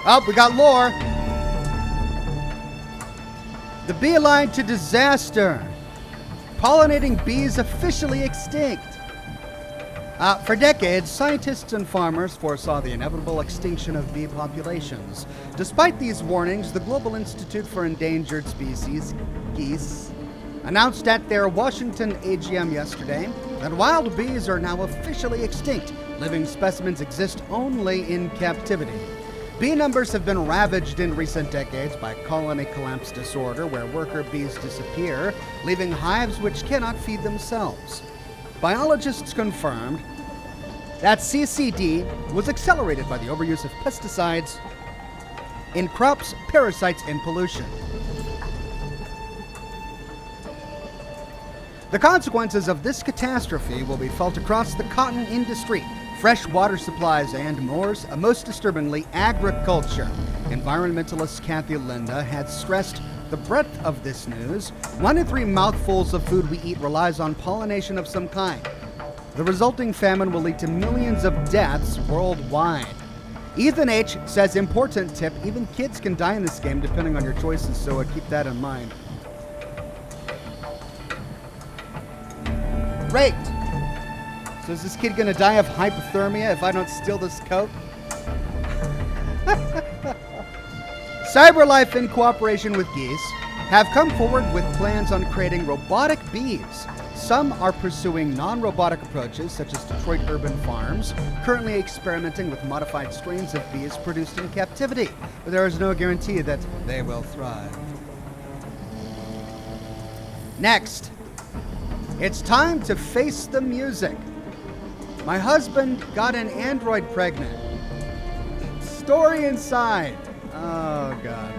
Oh, we got lore. The beeline to disaster. Pollinating bees officially extinct. For decades, scientists and farmers foresaw the inevitable extinction of bee populations. Despite these warnings, the Global Institute for Endangered Species, geese, announced at their Washington AGM yesterday that wild bees are now officially extinct. Living specimens exist only in captivity. Bee numbers have been ravaged in recent decades by colony collapse disorder, where worker bees disappear, leaving hives which cannot feed themselves. Biologists confirmed that CCD was accelerated by the overuse of pesticides in crops, parasites, and pollution. The consequences of this catastrophe will be felt across the cotton industry, fresh water supplies, and most disturbingly, agriculture. Environmentalist Kathy Linda had stressed the breadth of this news. 1 in 3 mouthfuls of food we eat relies on pollination of some kind. The resulting famine will lead to millions of deaths worldwide. Ethan H. says, important tip, even kids can die in this game depending on your choices, so keep that in mind. Great! So is this kid gonna die of hypothermia if I don't steal this coat? CyberLife, in cooperation with Geese, have come forward with plans on creating robotic bees. Some are pursuing non-robotic approaches, such as Detroit Urban Farms, currently experimenting with modified strains of bees produced in captivity, but there is no guarantee that they will thrive. Next, it's time to face the music. My husband got an android pregnant. Story inside. Oh, God.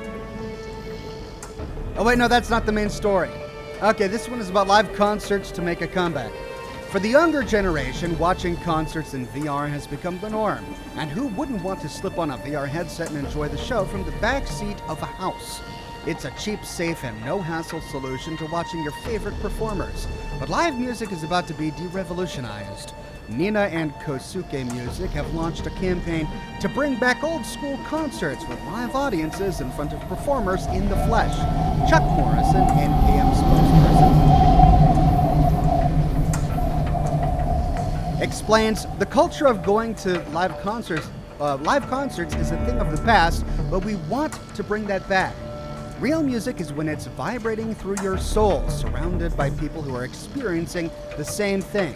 Oh, wait, no, that's not the main story. Okay, this one is about live concerts to make a comeback. For the younger generation, watching concerts in VR has become the norm. And who wouldn't want to slip on a VR headset and enjoy the show from the back seat of a house? It's a cheap, safe, and no-hassle solution to watching your favorite performers. But live music is about to be de-revolutionized. Nina and Kosuke Music have launched a campaign to bring back old-school concerts with live audiences in front of performers in the flesh. Chuck Morrison, NKM spokesperson, explains the culture of going to live concerts is a thing of the past, but we want to bring that back. Real music is when it's vibrating through your soul, surrounded by people who are experiencing the same thing.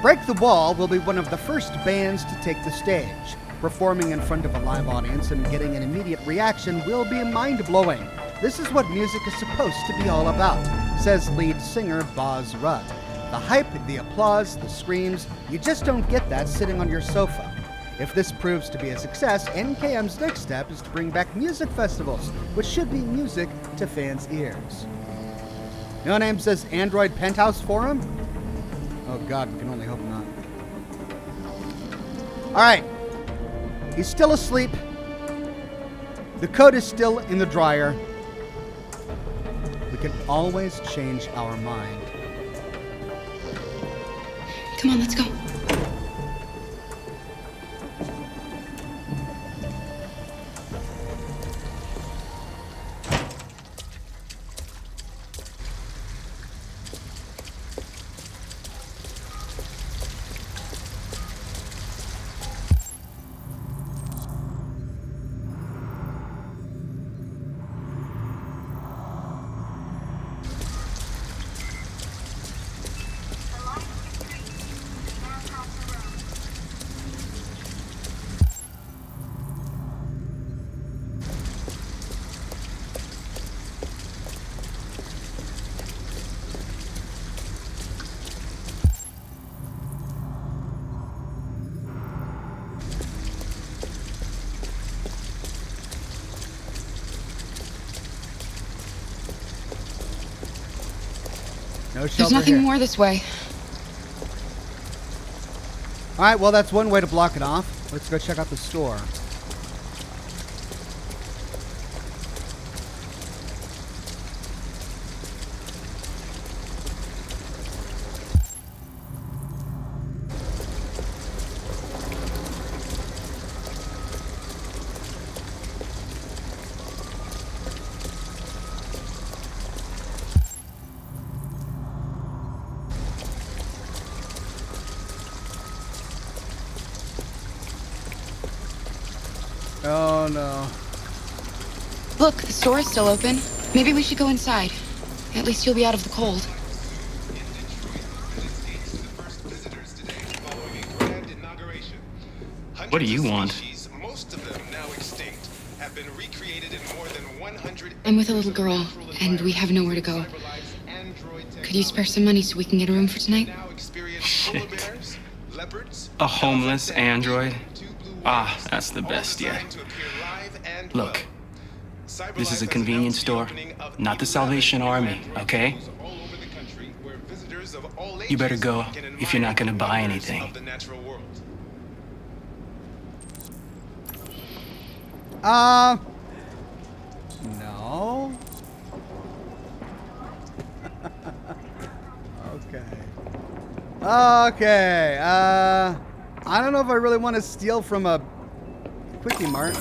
Break the Wall will be one of the first bands to take the stage. Performing in front of a live audience and getting an immediate reaction will be mind-blowing. This is what music is supposed to be all about, says lead singer Boz Rudd. The hype, the applause, the screams, you just don't get that sitting on your sofa. If this proves to be a success, NKM's next step is to bring back music festivals, which should be music to fans' ears. No Name says Android Penthouse Forum? Oh God, we can only hope not. Alright. He's still asleep. The coat is still in the dryer. We can always change our mind. Come on, let's go. No shelter There's nothing here. more this way. Alright, well, that's one way to block it off. Let's go check out the store. Oh no. Look, the store is still open. Maybe we should go inside. At least you'll be out of the cold. What do you want? I'm with a little girl, and we have nowhere to go. Could you spare some money so we can get a room for tonight? Shit. A homeless android? Ah, that's the best yet. Look, this is a convenience store, not the Salvation Army, okay? You better go if you're not gonna buy anything. No. Okay. I don't know if I really want to steal from a Quickie Mart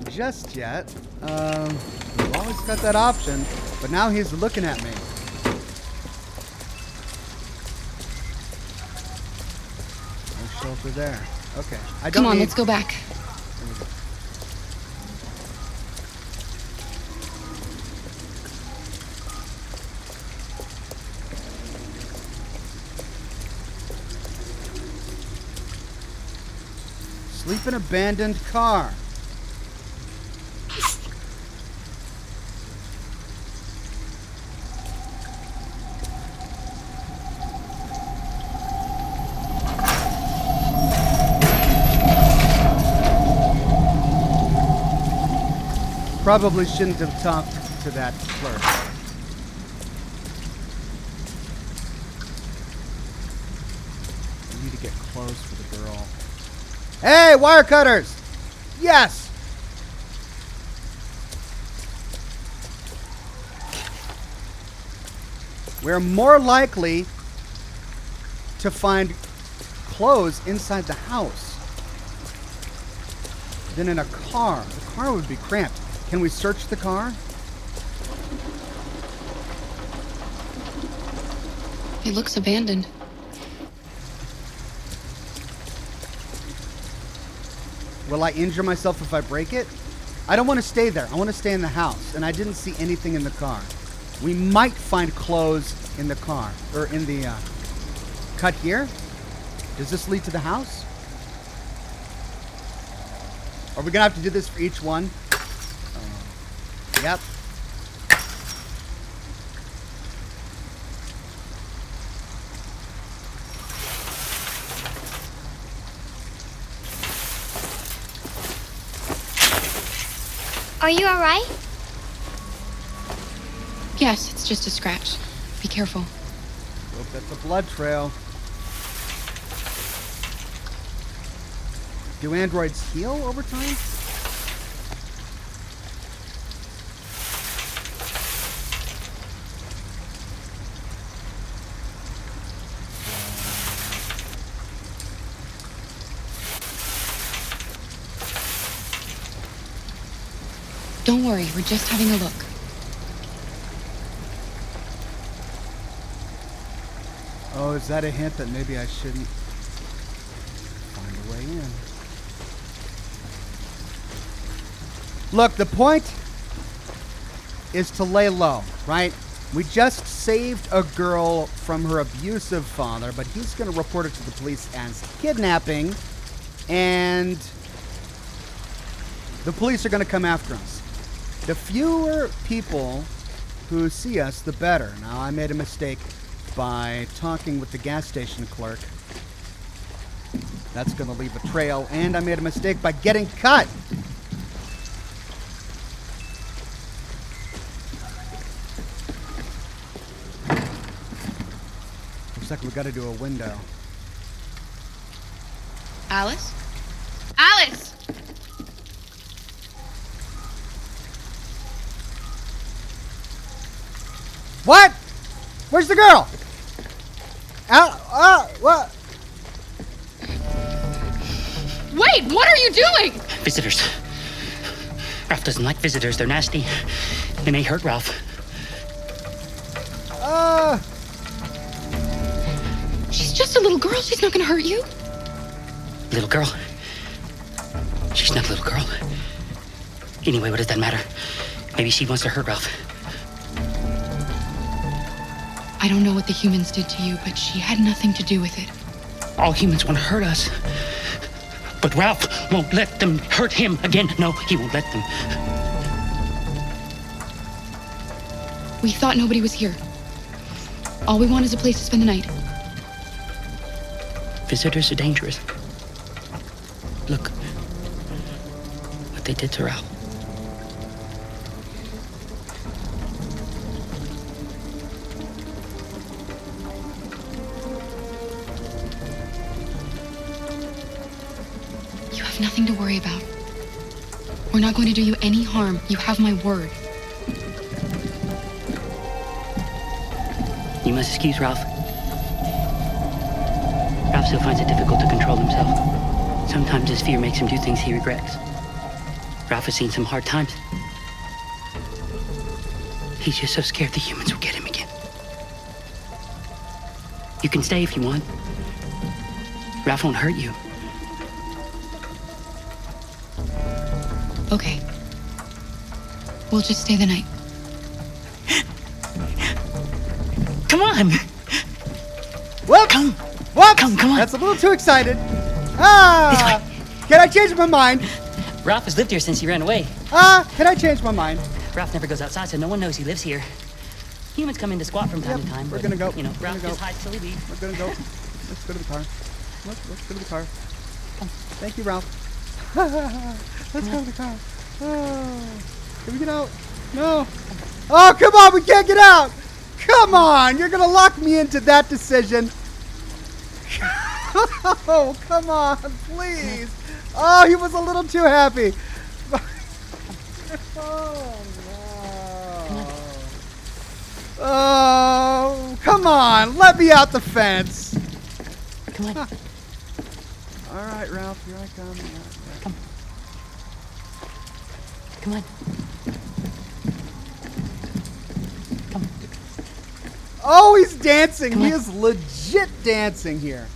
just yet. We've always got that option, but now he's looking at me. No shelter there. Okay. I don't Come on, need... let's go back. Sleep in abandoned car. Probably shouldn't have talked to that clerk. I need to get clothes for the girl. Hey, wire cutters! Yes! We're more likely to find clothes inside the house than in a car. The car would be cramped. Can we search the car? It looks abandoned. Will I injure myself if I break it? I don't want to stay there. I want to stay in the house. And I didn't see anything in the car. We might find clothes in the car. Or in the cut here. Does this lead to the house? Are we going to have to do this for each one? Yep. Are you alright? Yes, it's just a scratch. Be careful. Hope that's a blood trail. Do androids heal over time? Don't worry, we're just having a look. Oh, is that a hint that maybe I shouldn't find a way in? Look, the point is to lay low, right? We just saved a girl from her abusive father, but he's going to report it to the police as kidnapping, and the police are going to come after us. The fewer people who see us, the better. Now, I made a mistake by talking with the gas station clerk. That's going to leave a trail, and I made a mistake by getting cut. Looks like we got to do a window. Alice? Alice! What? Where's the girl? What? Wait, what are you doing? Visitors. Ralph doesn't like visitors. They're nasty. They may hurt Ralph. She's just a little girl. She's not gonna hurt you. Little girl? She's not a little girl. Anyway, what does that matter? Maybe she wants to hurt Ralph. I don't know what the humans did to you, but she had nothing to do with it. All humans want to hurt us. But Ralph won't let them hurt him again. No, he won't let them. We thought nobody was here. All we want is a place to spend the night. Visitors are dangerous. Look what they did to Ralph. You have nothing to worry about. We're not going to do you any harm. You have my word. You must excuse Ralph. Ralph still finds it difficult to control himself. Sometimes his fear makes him do things he regrets. Ralph has seen some hard times. He's just so scared the humans will get him again. You can stay if you want. Ralph won't hurt you. Okay. We'll just stay the night. Come on! Whoop! Come! Whoops! Come on! That's a little too excited. Ah! Can I change my mind? Ralph has lived here since he ran away. Can I change my mind? Ralph never goes outside, so no one knows he lives here. Humans come in to squat from time to time. We're gonna go. You know, Ralph just hides till he leaves. We're gonna go. Let's go to the car. Let's go to the car. Thank you, Ralph. Let's go to the car. Oh. Can we get out? No. Oh, come on, we can't get out. Come on, you're gonna lock me into that decision. Oh, come on, please. Oh, he was a little too happy. Oh, no. Oh, come on, let me out the fence. Come on. All right, Ralph, here I come. Come. Come on. Come. Oh, he's dancing. He is legit dancing here.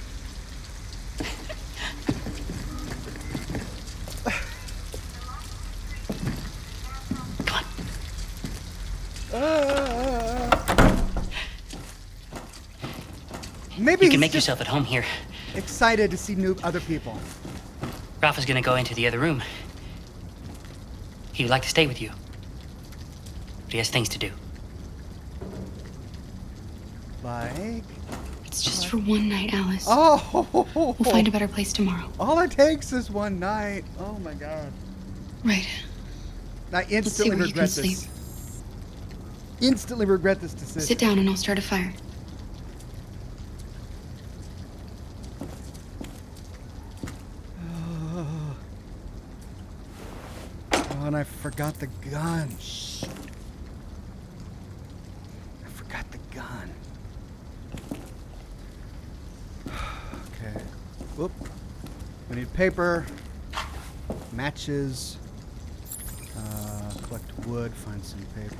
Maybe You can make yourself at home here. excited to see new other people. Ralph is gonna go into the other room. He would like to stay with you. But he has things to do. Like? It's just for one night, Alice. Oh! We'll find a better place tomorrow. All it takes is one night. Oh my god. Right. I instantly where you can regret this. Instantly regret this decision. Sit down and I'll start a fire. Oh, and I forgot the gun. I forgot the gun. Okay. Whoop. We need paper, matches, collect wood, find some paper.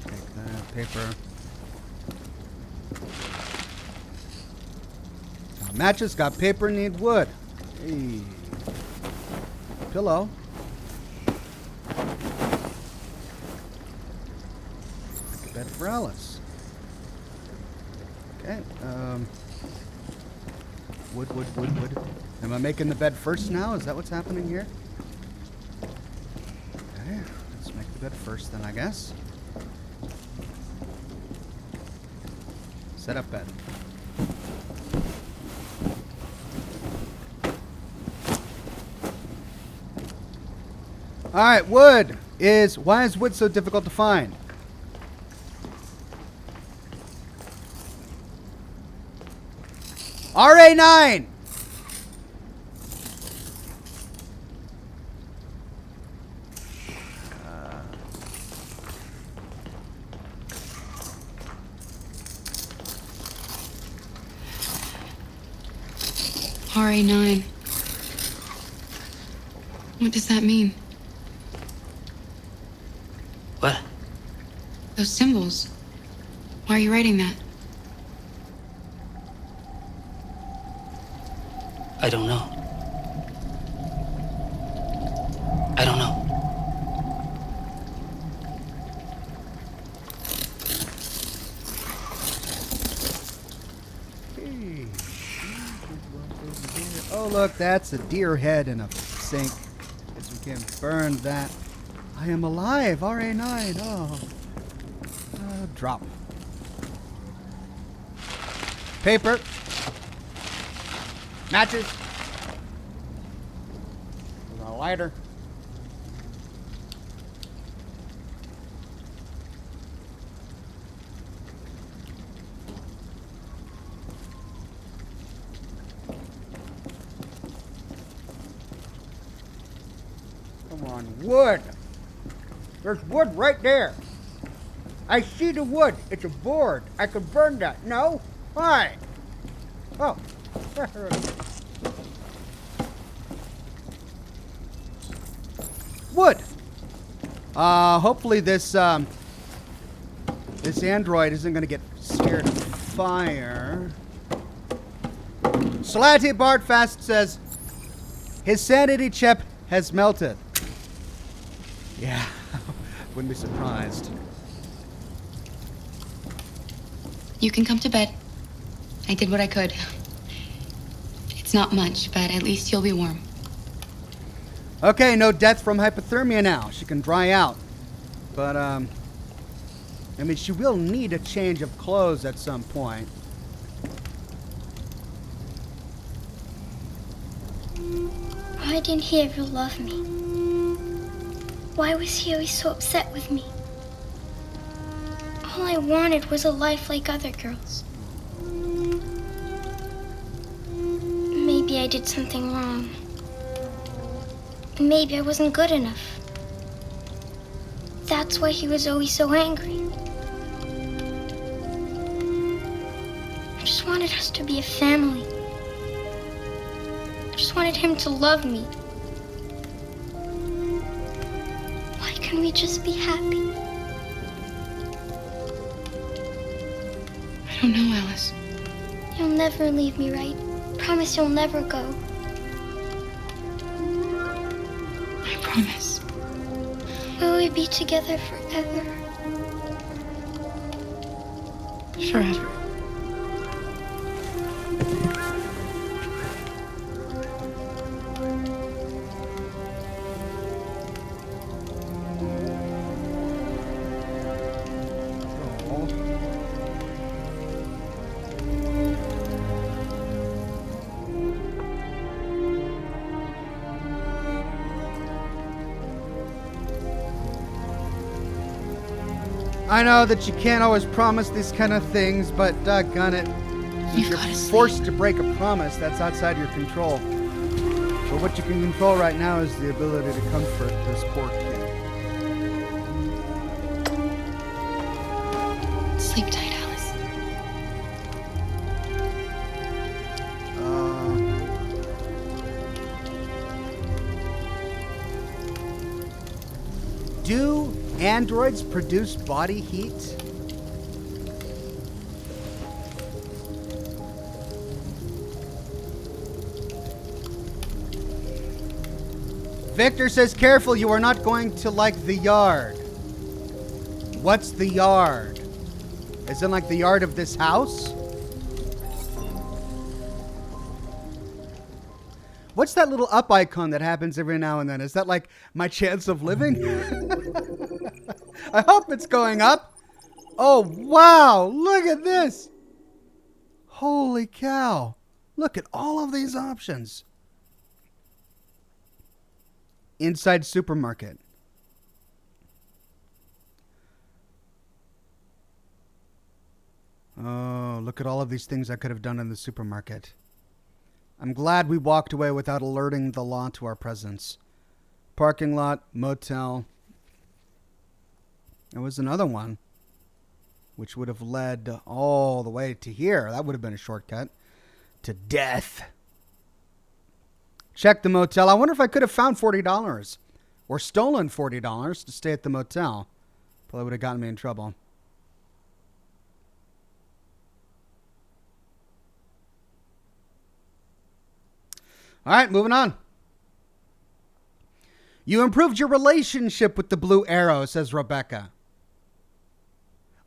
Take that paper. Matches, got paper, need wood. Hey. Pillow. Bed for Alice. Okay. Wood. Am I making the bed first now? Is that what's happening here? Okay. Let's make the bed first then, I guess. Set up bed. All right, wood is... Why is wood so difficult to find? RA9! RA9. What does that mean? What? Those symbols. Why are you writing that? I don't know. I don't know. Hey. Oh, look, that's a deer head in a sink. Guess we can burn that. I am alive, RA9. Oh. Drop. Paper. Matches. A lighter. Come on, wood. There's wood right there. I see the wood. It's a board. I could burn that. No? Why? Oh. Wood. Hopefully this this android isn't gonna get scared of fire. Salati Bardfast says his sanity chip has melted. Yeah, wouldn't be surprised. You can come to bed. I did what I could. It's not much, but at least you'll be warm. Okay, no death from hypothermia now. She can dry out. But, I mean, she will need a change of clothes at some point. Why didn't he ever love me? Why was he always so upset with me? All I wanted was a life like other girls. Maybe I did something wrong. Maybe I wasn't good enough. That's why he was always so angry. I just wanted us to be a family. I just wanted him to love me. Why couldn't we just be happy? I don't know, Alice. You'll never leave me, right? Promise you'll never go. I promise. Will we be together forever? Forever. I know that you can't always promise these kind of things, but doggone it. If you're forced to break a promise, that's outside your control. But what you can control right now is the ability to comfort this poor kid. Sleep tight, Alice. Do androids produce body heat? Victor says, careful, you are not going to like the yard. What's the yard? Is it like the yard of this house? What's that little up icon that happens every now and then? Is that like my chance of living? I hope it's going up. Oh, wow. Look at this. Holy cow. Look at all of these options. Inside supermarket. Oh, look at all of these things I could have done in the supermarket. I'm glad we walked away without alerting the law to our presence. Parking lot, motel. There was another one, which would have led all the way to here. That would have been a shortcut to death. Check the motel. I wonder if I could have found $40 or stolen $40 to stay at the motel. Probably would have gotten me in trouble. All right, moving on. You improved your relationship with the Blue Arrow, says Rebecca.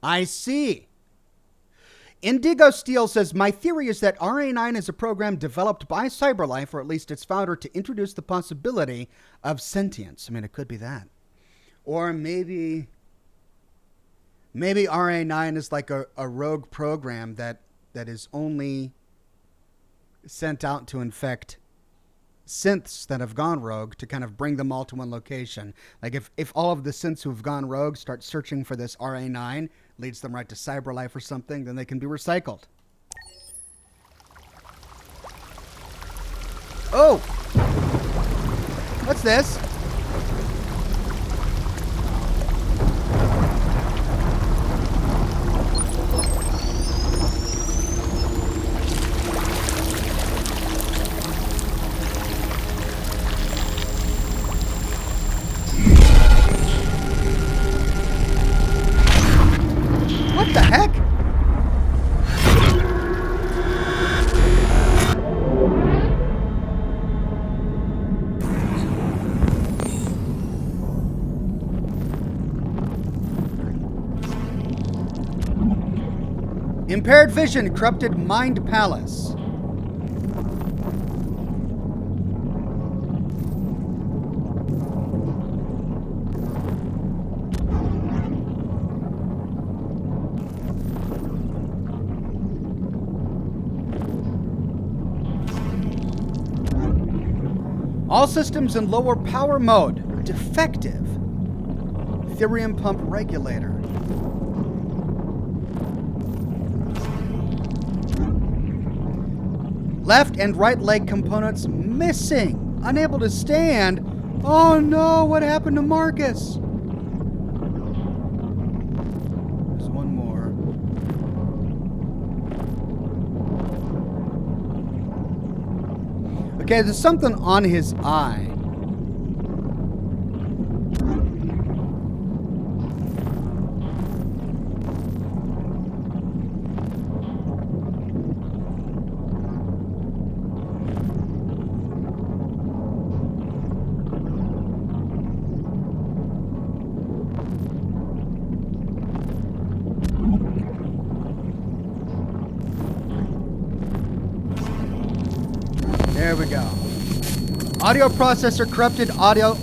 I see. Indigo Steel says, my theory is that RA9 is a program developed by CyberLife, or at least its founder, to introduce the possibility of sentience. I mean, it could be that. Or maybe RA9 is like a rogue program that is only sent out to infect synths that have gone rogue to kind of bring them all to one location. Like if all of the synths who have gone rogue start searching for this RA9, leads them right to CyberLife or something, then they can be recycled. Oh! What's this? What the heck? Impaired vision, corrupted mind palace. All systems in lower power mode. Defective. Therium pump regulator. Left and right leg components missing. Unable to stand. Oh no, what happened to Marcus? There's one more. Okay, there's something on his eye. There we go. Audio processor corrupted, audio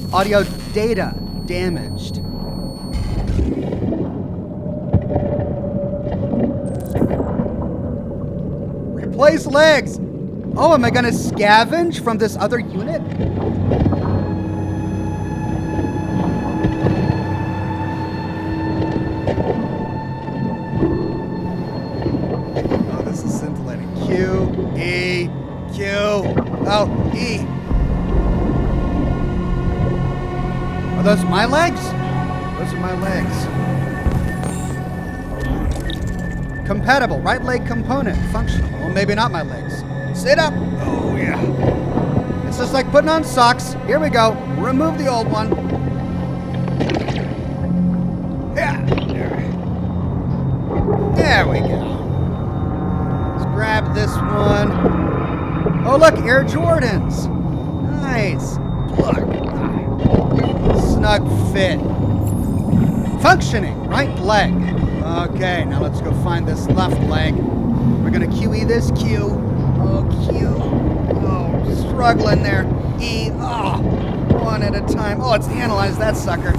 data damaged. Replace legs. Oh, am I gonna scavenge from this other unit? Oh, this is scintillating. Q, E, Q. Oh, E. Are those my legs? Those are my legs. Compatible. Right leg component. Functional. Well, maybe not my legs. Sit up. Oh, yeah. It's just like putting on socks. Here we go. Remove the old one. Yeah. There we go. Let's grab this one. Oh, look. Air Jordans. Nice. Look. Snug fit. Functioning. Right leg. Okay, now let's go find this left leg. We're gonna QE this. Q. Oh, Q. Oh, struggling there. E. Oh, one at a time. Oh, it's analyzed that sucker.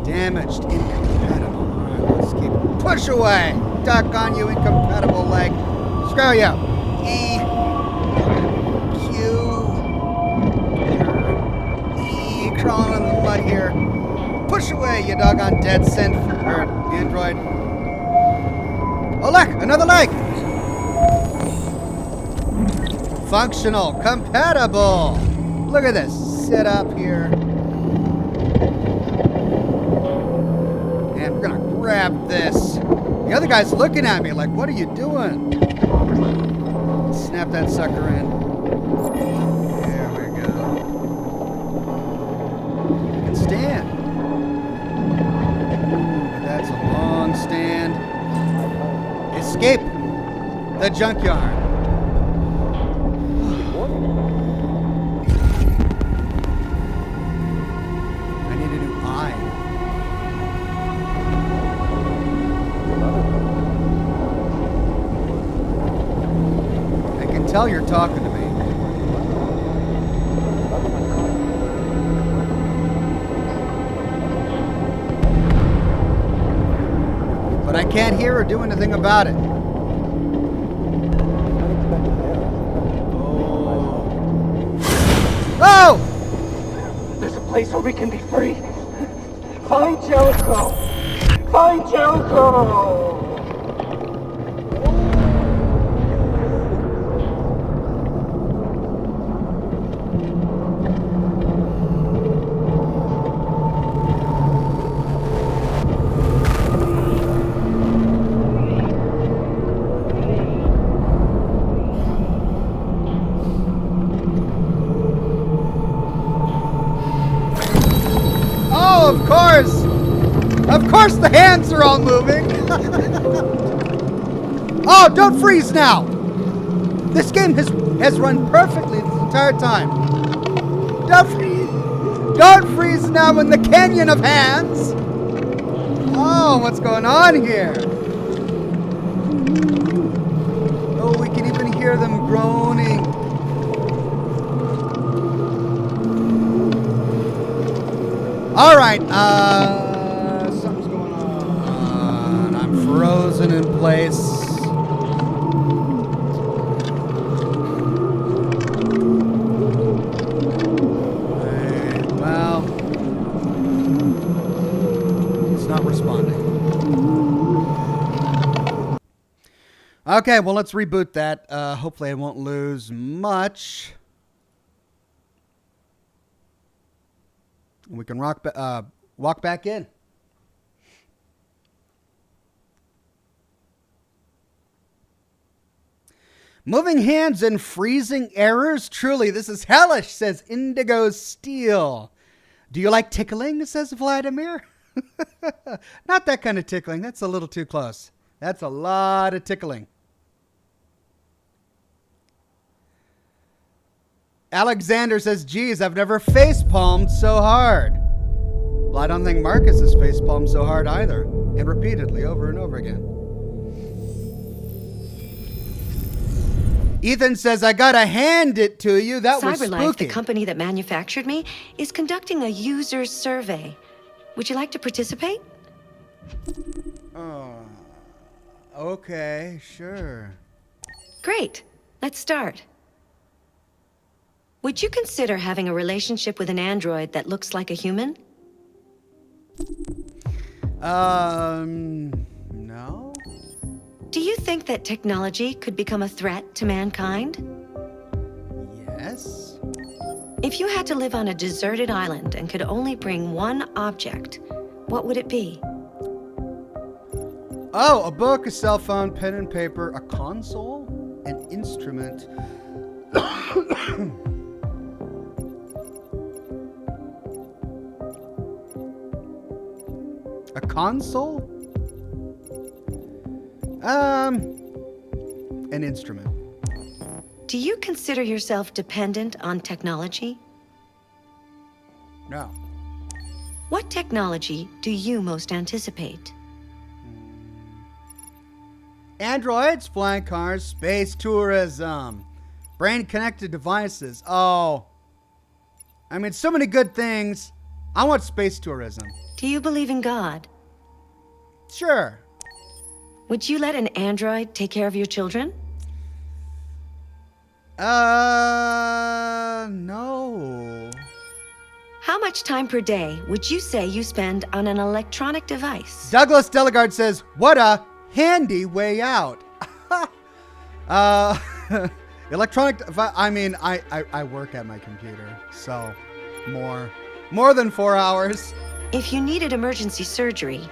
Damaged. Incompatible. All right, let's keep. Push away. Duck on you, incompatible leg. Screw you. E. Crawling in the mud here. Push away, you doggone dead synth or android. Oh look, another leg. Functional, compatible. Look at this. Sit up here. And we're gonna grab this. The other guy's looking at me like, what are you doing? Snap that sucker in. Stand. That's a long stand. Escape the junkyard. I need a new eye. I can tell you're talking to me. But I can't hear or do anything about it. Oh! There's a place where we can be free. Find Jericho! Find Jericho! Of course the hands are all moving. Oh, don't freeze now. This game has run perfectly this entire time. Don't freeze now in the canyon of hands. Oh, what's going on here? Oh, we can even hear them groaning. All right, something's going on. I'm frozen in place. Okay, well, let's reboot that. Hopefully I won't lose much. We can walk back in. Moving hands and freezing errors? Truly, this is hellish, says Indigo Steel. Do you like tickling, says Vladimir? Not that kind of tickling. That's a little too close. That's a lot of tickling. Alexander says, geez, I've never facepalmed so hard. Well, I don't think Marcus has facepalmed so hard either. And repeatedly, over and over again. Ethan says, I gotta hand it to you. That was CyberLife, spooky. the company that manufactured me, is conducting a user survey. Would you like to participate? Oh, okay, sure. Great. Let's start. Would you consider having a relationship with an android that looks like a human? No. Do you think that technology could become a threat to mankind? Yes. If you had to live on a deserted island and could only bring one object, what would it be? Oh, a book, a cell phone, pen and paper, a console, an instrument. A console? An instrument. Do you consider yourself dependent on technology? No. What technology do you most anticipate? Androids, flying cars, space tourism, brain-connected devices. Oh. I mean, so many good things. I want space tourism. Do you believe in God? Sure. Would you let an android take care of your children? No. How much time per day would you say you spend on an electronic device? Douglas Delegard says, what a handy way out. Electronic, I mean, I work at my computer, so more than 4 hours. If you needed emergency surgery,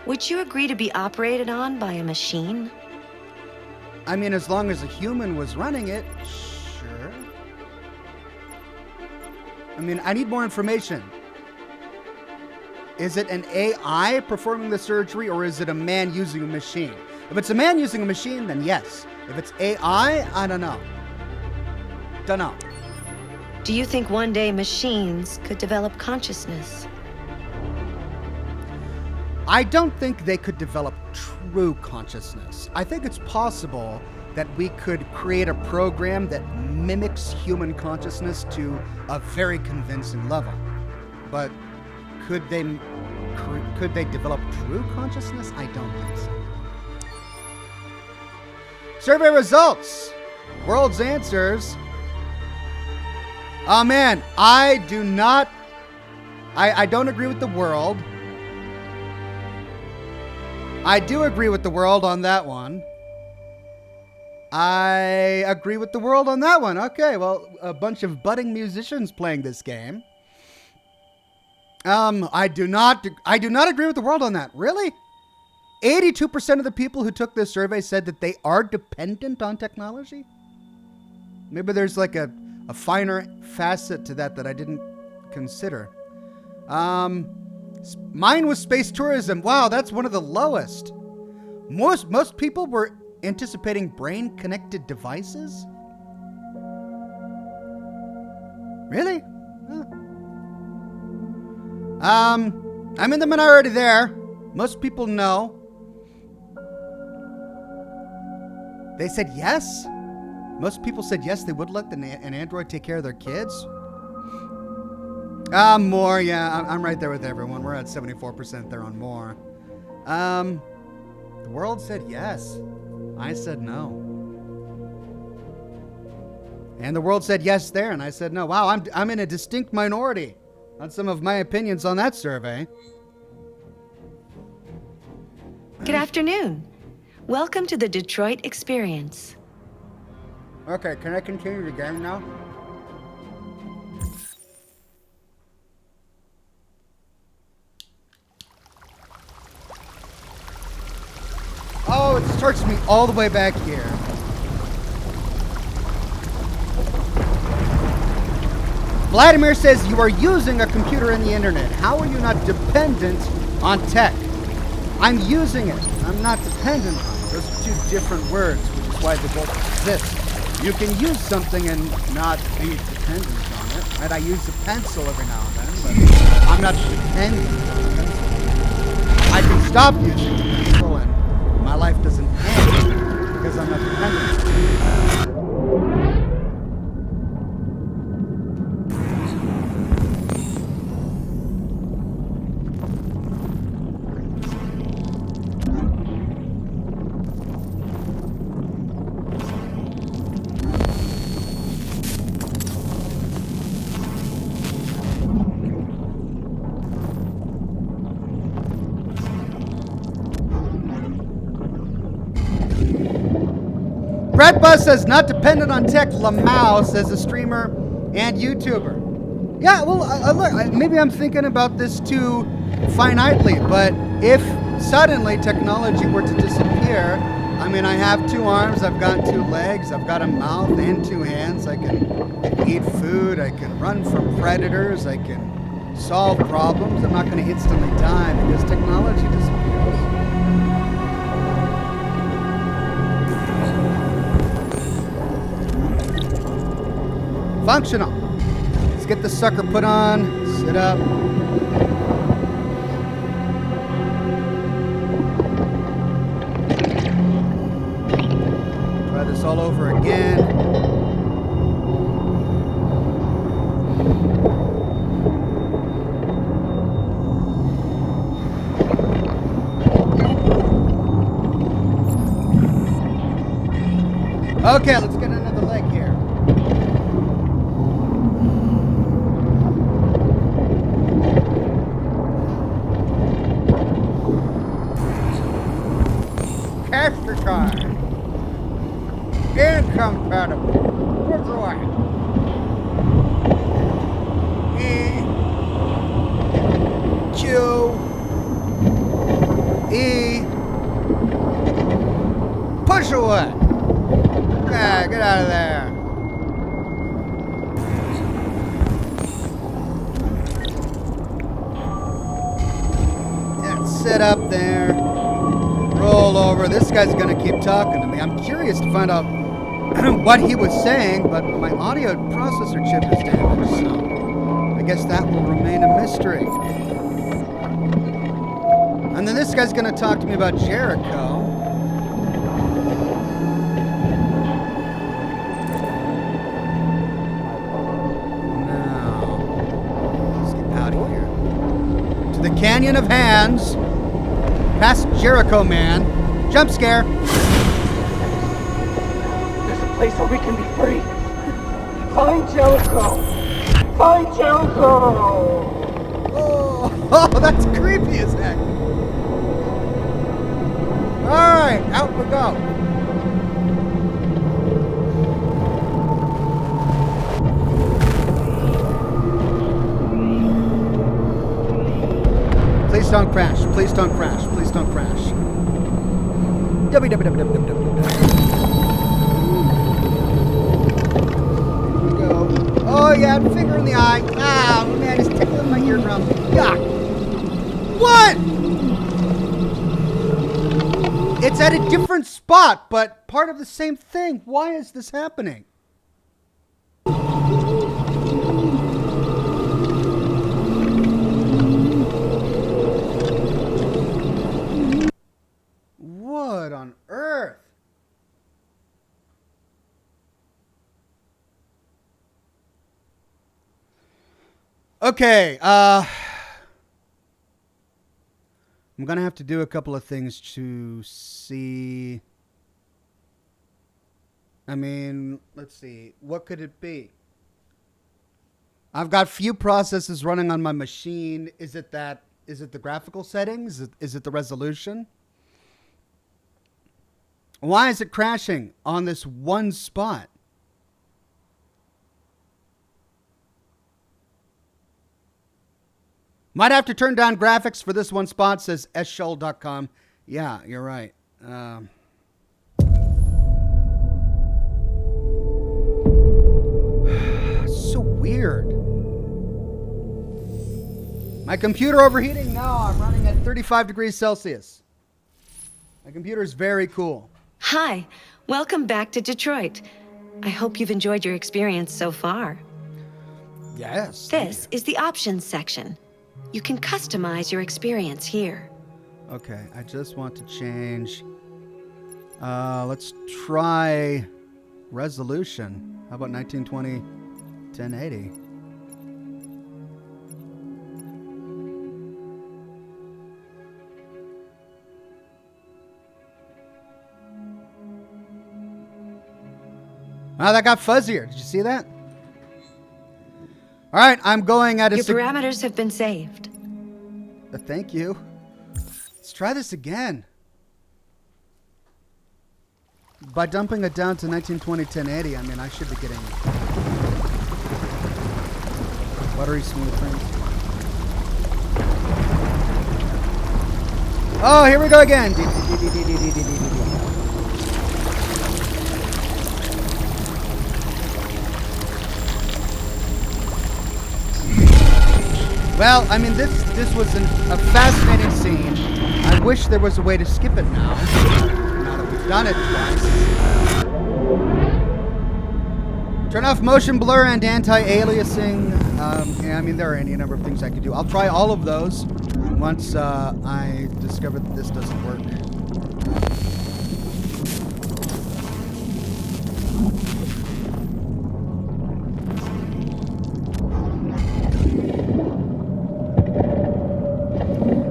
would you agree to be operated on by a machine? I mean, as long as a human was running it, sure. I mean, I need more information. Is it an AI performing the surgery, or is it a man using a machine? If it's a man using a machine, then yes. If it's AI, I don't know. Don't know. Do you think one day machines could develop consciousness? I don't think they could develop true consciousness. I think it's possible that we could create a program that mimics human consciousness to a very convincing level. But could they develop true consciousness? I don't think so. Survey results. World's answers. Oh man, I don't agree with the world. I do agree with the world on that one. I agree with the world on that one. Okay, well, a bunch of budding musicians playing this game. I do not agree with the world on that. Really? 82% of the people who took this survey said that they are dependent on technology. Maybe there's like a finer facet to that I didn't consider. Mine was space tourism. Wow, that's one of the lowest. Most people were anticipating brain-connected devices. Really? Huh. I'm in the minority there. Most people know. They said yes. Most people said yes, they would let an android take care of their kids. More, yeah. I'm right there with everyone. We're at 74% there on more. The world said yes. I said no. And the world said yes there, and I said no. Wow, I'm in a distinct minority on some of my opinions on that survey. Good afternoon. Welcome to the Detroit Experience. Okay, can I continue the game now? Oh, it starts me all the way back here. Vladimir says you are using a computer and the internet. How are you not dependent on tech? I'm using it. I'm not dependent on it. Those are two different words, which is why they both exist. You can use something and not be dependent on it. Right? I use a pencil every now and then, but I'm not dependent on a pencil. I can stop using the pencil and my life doesn't end because I'm not dependent on it. Brett Bus says, not dependent on tech. Lamau says, a streamer and YouTuber. Yeah, well, look, maybe I'm thinking about this too finitely, but if suddenly technology were to disappear, I mean, I have 2 arms, I've got 2 legs, I've got a mouth and 2 hands, I can eat food, I can run from predators, I can solve problems. I'm not going to instantly die because technology disappears. Functional. Let's get the sucker put on. Sit up. Try this all over again. Okay, let's get another leg here. Capture card. Incompatible. What's away? E. Q. E. Push away. Yeah, get out of there. Yeah, sit up there. Roll over. This guy's gonna keep talking to me. I'm curious to find out what he was saying, but my audio processor chip is damaged, so I guess that will remain a mystery. And then this guy's gonna talk to me about Jericho. The Canyon of Hands. Past Jericho Man. Jump scare. There's a place where we can be free. Find Jericho. Find Jericho. Oh, that's creepy as heck. Alright, out we go. Please don't crash. Please don't crash. Please don't crash. Oh yeah, finger in the eye. Ah, man, it's tickling my eardrum. Yuck. What? It's at a different spot, but part of the same thing. Why is this happening? What on earth? Okay, I'm gonna have to do a couple of things to see. I mean, let's see. What could it be? I've got few processes running on my machine. Is it the graphical settings? Is it the resolution? Why is it crashing on this one spot? Might have to turn down graphics for this one spot, says sshul.com. Yeah, you're right. So weird. My computer overheating? No, I'm running at 35 degrees Celsius. My computer is very cool. Hi, welcome back to Detroit. I hope you've enjoyed your experience so far. Yes. This is the options section. You can customize your experience here. Okay, I just want to change. Let's try resolution. How about 1920, 1080? Wow, that got fuzzier. Did you see that? All right, I'm going at a... Your parameters have been saved. Thank you. Let's try this again. By dumping it down to 1920, 1080, I mean, I should be getting buttery smooth things. Oh, here we go again. Well, I mean, this was a fascinating scene. I wish there was a way to skip it now. Now that we've done it twice. Turn off motion blur and anti-aliasing. Yeah, I mean, there are any number of things I could do. I'll try all of those once I discover that this doesn't work.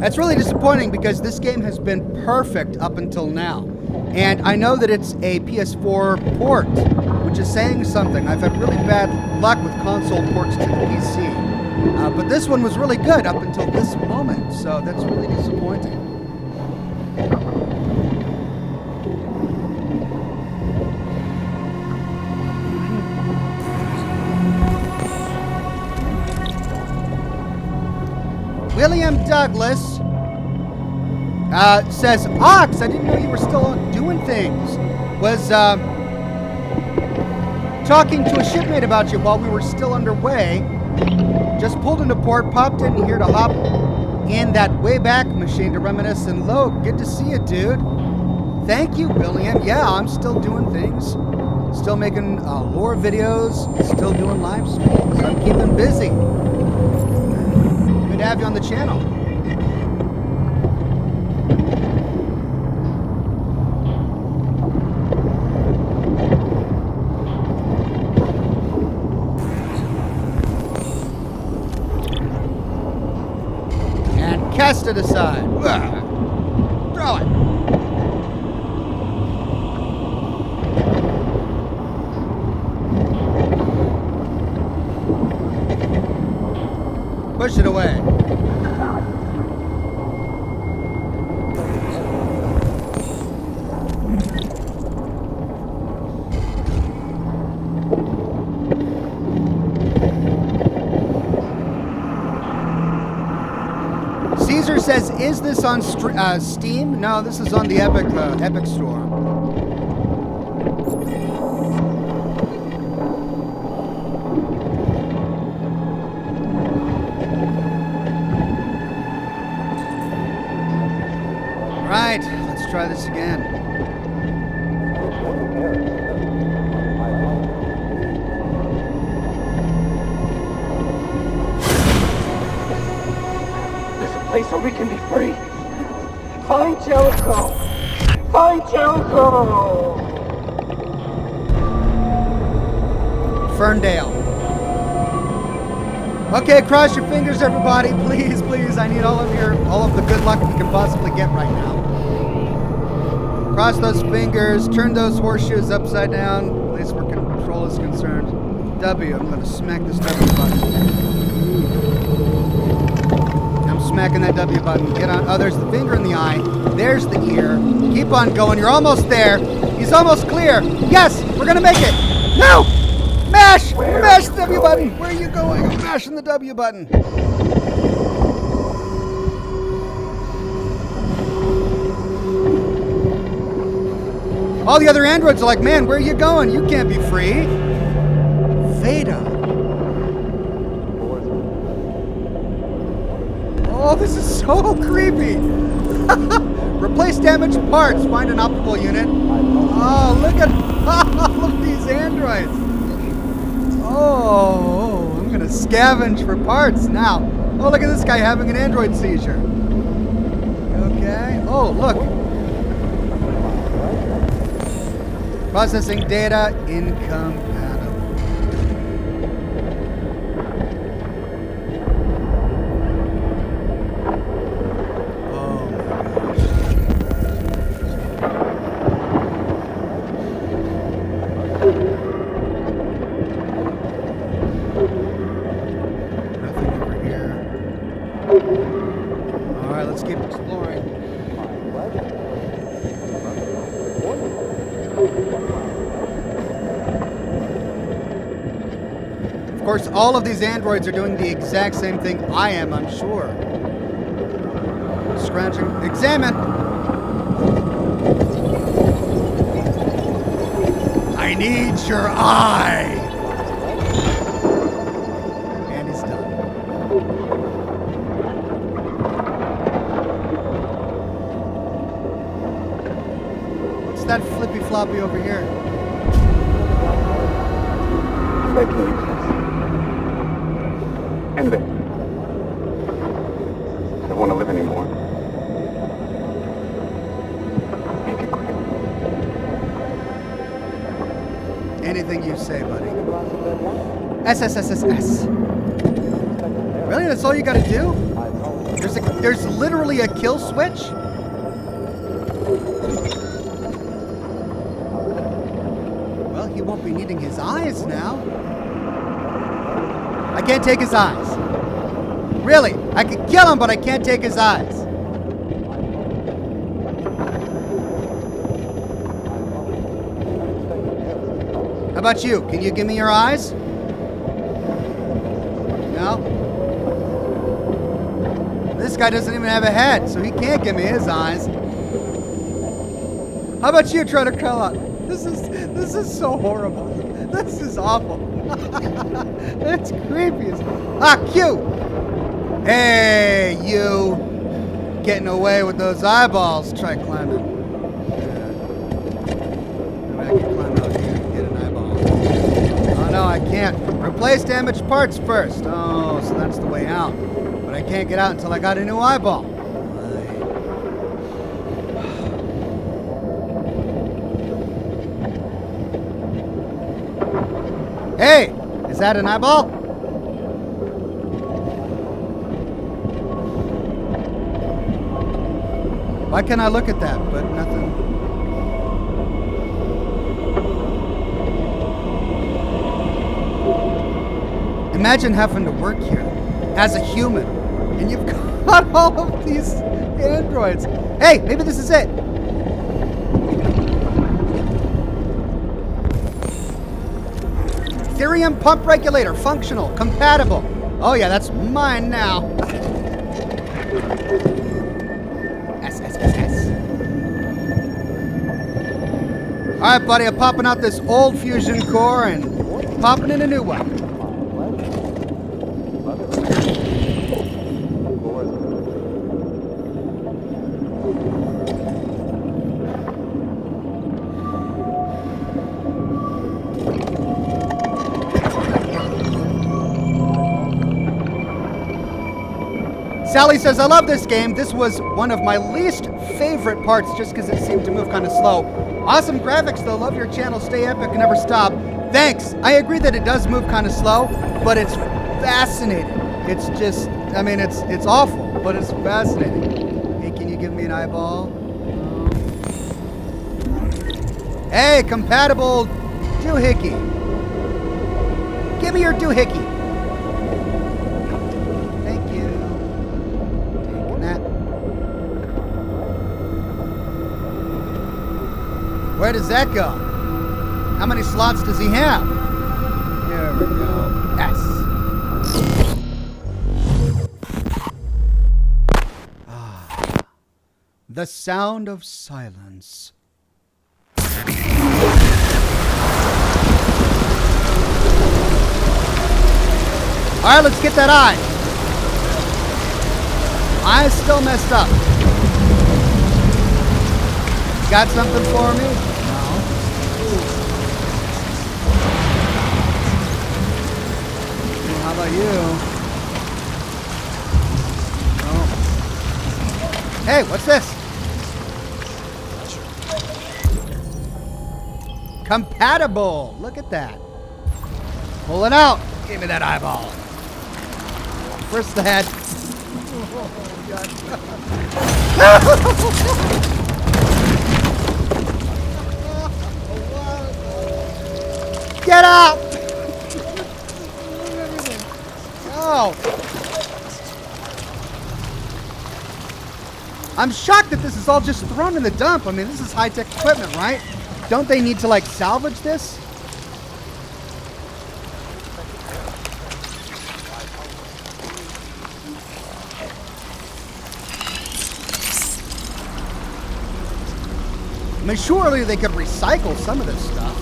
That's really disappointing because this game has been perfect up until now. And I know that it's a PS4 port, which is saying something. I've had really bad luck with console ports to the PC. But this one was really good up until this moment, so that's really disappointing. William Douglas says, Ox, I didn't know you were still doing things. Was talking to a shipmate about you while we were still underway. Just pulled into port, popped in here to hop in that Wayback Machine to reminisce, and lo, good to see you, dude. Thank you, William. Yeah, I'm still doing things. Still making lore videos, still doing live streams. I'm keeping busy. Good to have you on the channel. And cast it aside. Throw it. Push it away. Caesar says, is this on Steam? No, this is on the Epic Store. Right, let's try this again. There's a place where we can be free. Find Jericho! Find Jericho! Ferndale. Okay, cross your fingers, everybody. Please, please. I need all of the good luck we can possibly get right now. Cross those fingers. Turn those horseshoes upside down. At least where control is concerned. W. I'm going to smack this W button. I'm smacking that W button. Get on. Oh, there's the finger in the eye. There's the ear. Keep on going. You're almost there. It's almost clear. Yes, we're gonna make it. No! Mash! Mash the W button. Where are you going? I'm mashing the W button. All the other androids are like, man, where are you going? You can't be free. Veda. Oh, this is so creepy. Replace damaged parts. Find an optimal unit. Oh, look at all of these androids. Oh, I'm gonna scavenge for parts now. Oh, look at this guy having an android seizure. Okay. Oh, look. Processing data incompatible. Of course, all of these androids are doing the exact same thing I am, I'm sure. Scratching. Examine! I need your eye! And he's done. What's that flippy floppy over here? End it. I don't want to live anymore. Make it quick. Anything you say, buddy. S. Really? That's all you gotta do? There's literally a kill switch? Well, he won't be needing his eyes now. I can't take his eyes. Really, I could kill him, but I can't take his eyes. How about you? Can you give me your eyes? No? This guy doesn't even have a head, so he can't give me his eyes. How about you try to crawl out? This is so horrible. This is awful. That's creepy as... Ah, Q! Hey, you! Getting away with those eyeballs. Try climbing. Maybe I can climb out here and get an eyeball. Oh, no, I can't. Replace damaged parts first. Oh, so that's the way out. But I can't get out until I got a new eyeball. Hey! Is that an eyeball? Why can't I look at that, but nothing? Imagine having to work here as a human, and you've got all of these androids. Hey, maybe this is it. Therium pump regulator, functional, compatible. Oh yeah, that's mine now. S. All right, buddy, I'm popping out this old fusion core and popping in a new one. Sally says, I love this game. This was one of my least favorite parts just because it seemed to move kind of slow. Awesome graphics, though. Love your channel. Stay epic and never stop. Thanks. I agree that it does move kind of slow, but it's fascinating. It's just, I mean, it's awful, but it's fascinating. Hey, can you give me an eyeball? Hey, compatible doohickey. Give me your doohickey. Where does that go? How many slots does he have? Here we go. Yes. The sound of silence. All right, let's get that eye. Eye's still messed up. Got something for me? No. How about you? Oh. Hey, what's this? Compatible. Look at that. Pull it out. Give me that eyeball. First the head. Oh, God. Get up! Oh. I'm shocked that this is all just thrown in the dump. I mean, this is high-tech equipment, right? Don't they need to, like, salvage this? I mean, surely they could recycle some of this stuff.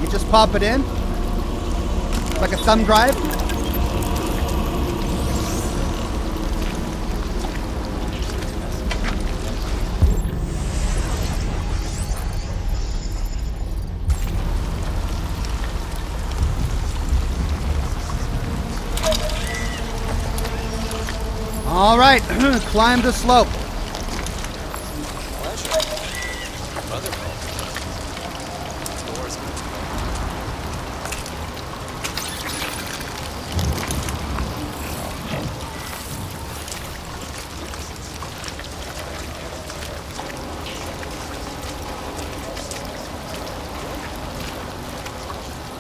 You just pop it in, like a thumb drive. All right, climb the slope.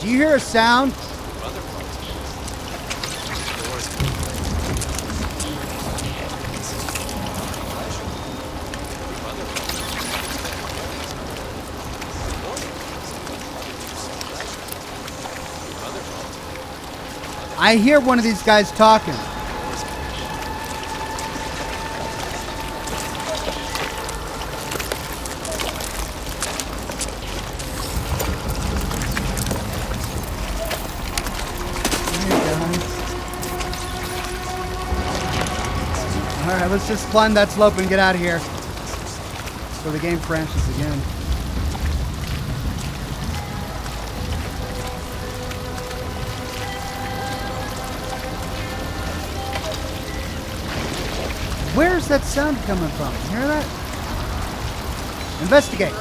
Do you hear a sound? I hear one of these guys talking. Alright, let's just climb that slope and get out of here before the game crashes again. Where's that sound coming from? You hear that? Investigate.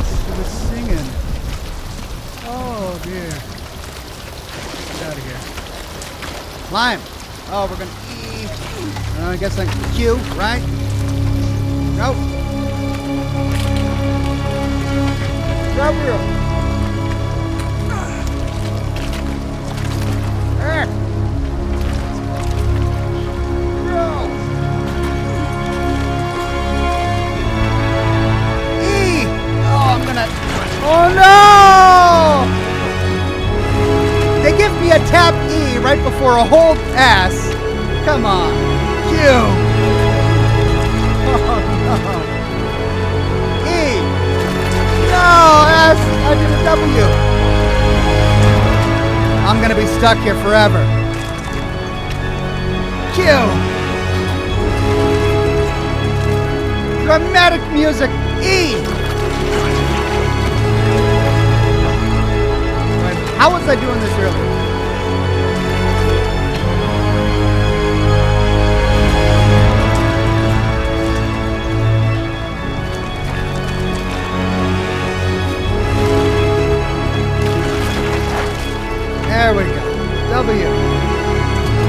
She was singing. Oh dear. Get out of here. Climb. Oh, we're gonna E. I guess like Q, right? Nope. W. X. No. E. Oh, I'm gonna. Oh no! They give me a tap E right before a hold S. Come on. Q. Oh no. E. No, S. I did a W. I'm gonna be stuck here forever. Q. Dramatic music. E. How was I doing this earlier? There we go. W.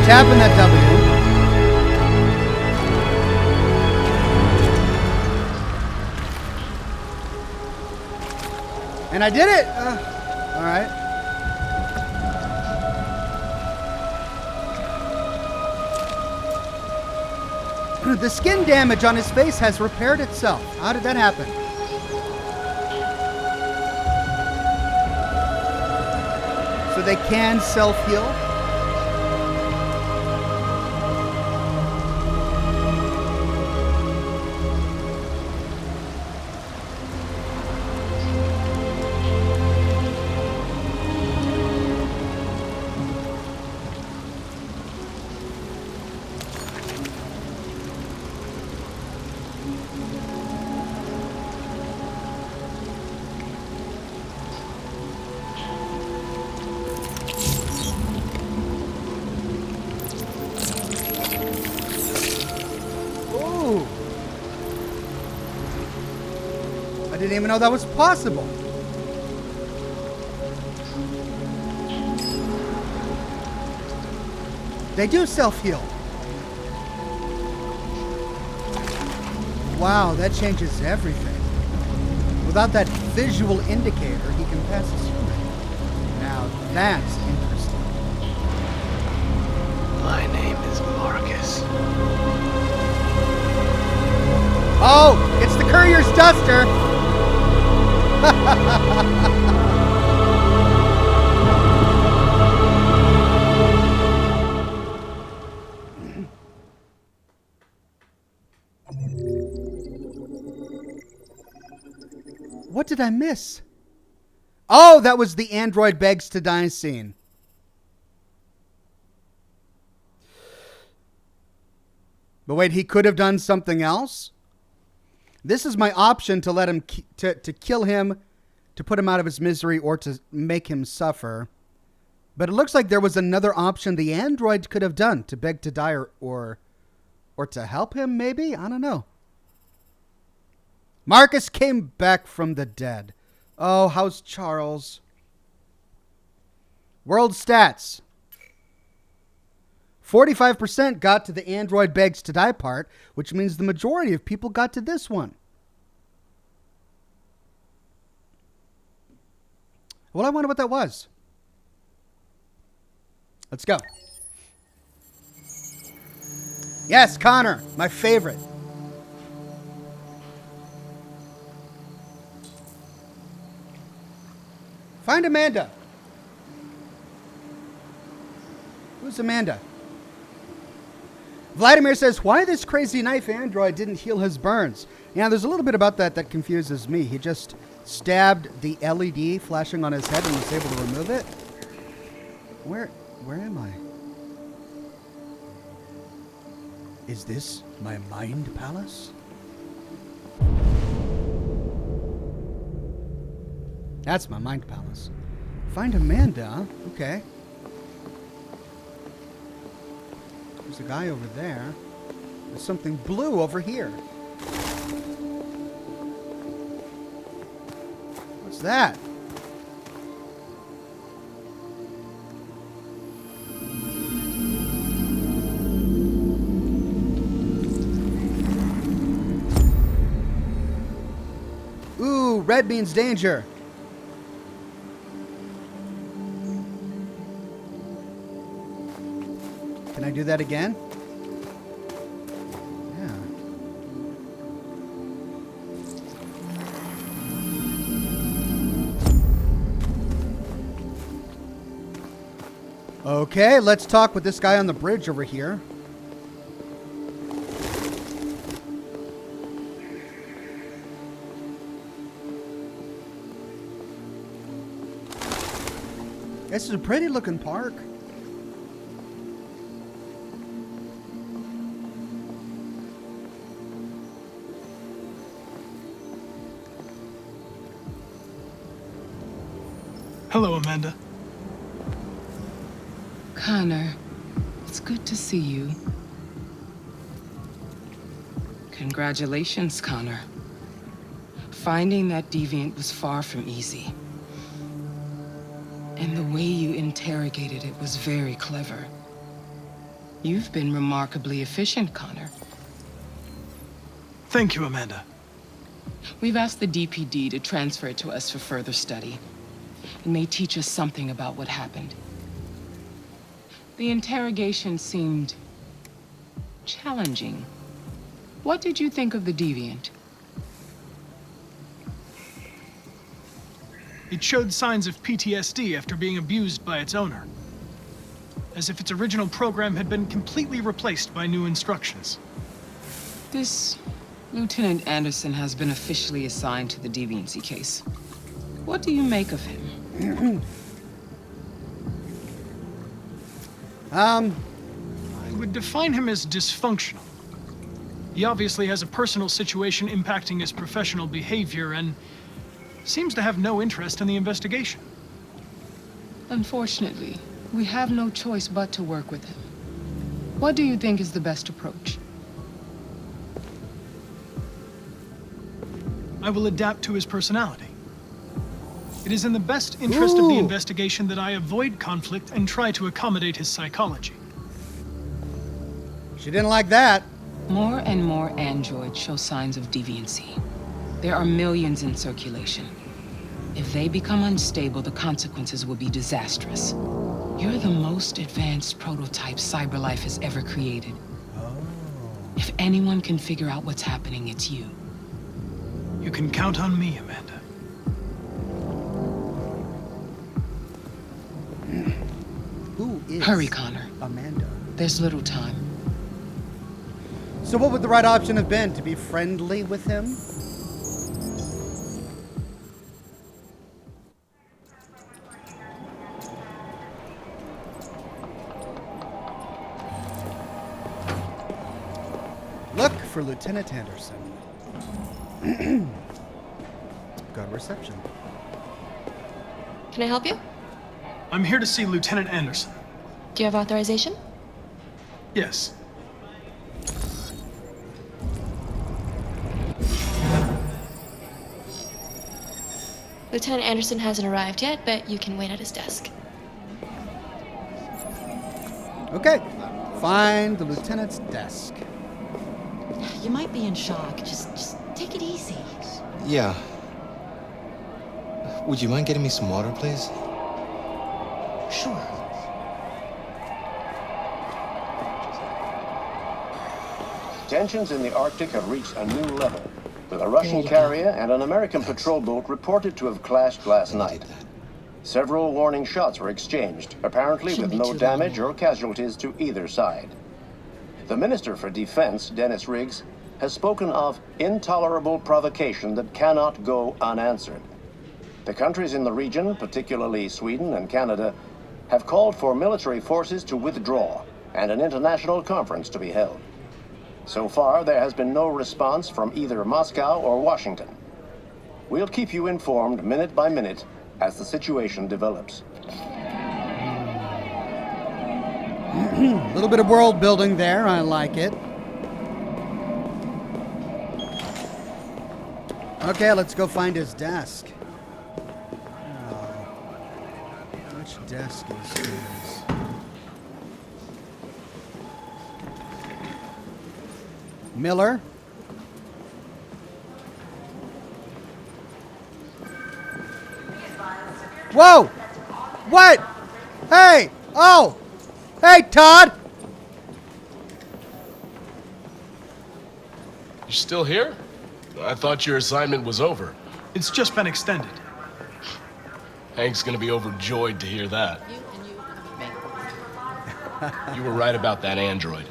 Tapping that W. And I did it! All right. The skin damage on his face has repaired itself. How did that happen? So they can self-heal? I didn't even know that was possible. They do self-heal. Wow, that changes everything. Without that visual indicator, he can pass as human. Now that's interesting. My name is Marcus. Oh, it's the courier's duster. What did I miss? Oh, that was the android begs to die scene. But wait, he could have done something else? This is my option to let him to kill him, to put him out of his misery, or to make him suffer. But it looks like there was another option the android could have done to beg to die or to help him, maybe? I don't know. Marcus came back from the dead. Oh, how's Charles? World stats. 45% got to the android begs to die part, which means the majority of people got to this one. Well, I wonder what that was. Let's go. Yes, Connor, my favorite. Find Amanda. Who's Amanda? Vladimir says, why this crazy knife android didn't heal his burns? Yeah, there's a little bit about that confuses me. He just stabbed the LED flashing on his head and was able to remove it. Where am I? Is this my mind palace? That's my mind palace. Find Amanda. Okay. There's a guy over there. There's something blue over here. What's that? Ooh, red means danger. Can I do that again? Yeah. Okay, let's talk with this guy on the bridge over here. This is a pretty looking park. Hello, Amanda. Connor, it's good to see you. Congratulations, Connor. Finding that deviant was far from easy. And the way you interrogated it was very clever. You've been remarkably efficient, Connor. Thank you, Amanda. We've asked the DPD to transfer it to us for further study. It may teach us something about what happened. The interrogation seemed challenging. What did you think of the deviant? It showed signs of PTSD after being abused by its owner. As if its original program had been completely replaced by new instructions. This Lieutenant Anderson has been officially assigned to the deviancy case. What do you make of him? I would define him as dysfunctional. He obviously has a personal situation impacting his professional behavior and seems to have no interest in the investigation. Unfortunately, we have no choice but to work with him. What do you think is the best approach? I will adapt to his personality. It is in the best interest of the investigation that I avoid conflict and try to accommodate his psychology. She didn't like that. More and more androids show signs of deviancy. There are millions in circulation. If they become unstable, the consequences will be disastrous. You're the most advanced prototype CyberLife has ever created. If anyone can figure out what's happening, it's you. You can count on me, Amanda. Who is Hurry, Connor. Amanda? There's little time. So what would the right option have been? To be friendly with him? Look for Lieutenant Anderson. Good reception. Can I help you? I'm here to see Lieutenant Anderson. Do you have authorization? Yes. Lieutenant Anderson hasn't arrived yet, but you can wait at his desk. Okay. Find the lieutenant's desk. You might be in shock. Just take it easy. Yeah. Would you mind getting me some water, please? Sure. Tensions in the Arctic have reached a new level, with a Russian carrier and an American patrol boat reported to have clashed last night. Several warning shots were exchanged, apparently with no damage or casualties to either side. The Minister for Defense, Dennis Riggs, has spoken of intolerable provocation that cannot go unanswered. The countries in the region, particularly Sweden and Canada, have called for military forces to withdraw and an international conference to be held. So far, there has been no response from either Moscow or Washington. We'll keep you informed minute by minute as the situation develops. A little bit of world building there. I like it. Okay, let's go find his desk. Which desk is his? Miller. Whoa! What? Hey! Oh! Hey, Todd! You still here? I thought your assignment was over. It's just been extended. Hank's gonna be overjoyed to hear that. You were right about that android.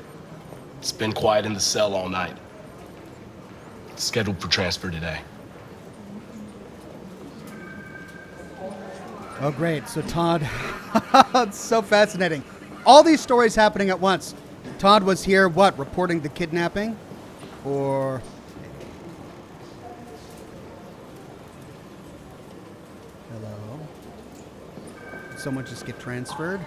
It's been quiet in the cell all night. It's scheduled for transfer today. Oh, great. So Todd, it's so fascinating. All these stories happening at once. Todd was here, what, reporting the kidnapping? Or... Hello? Did someone just get transferred?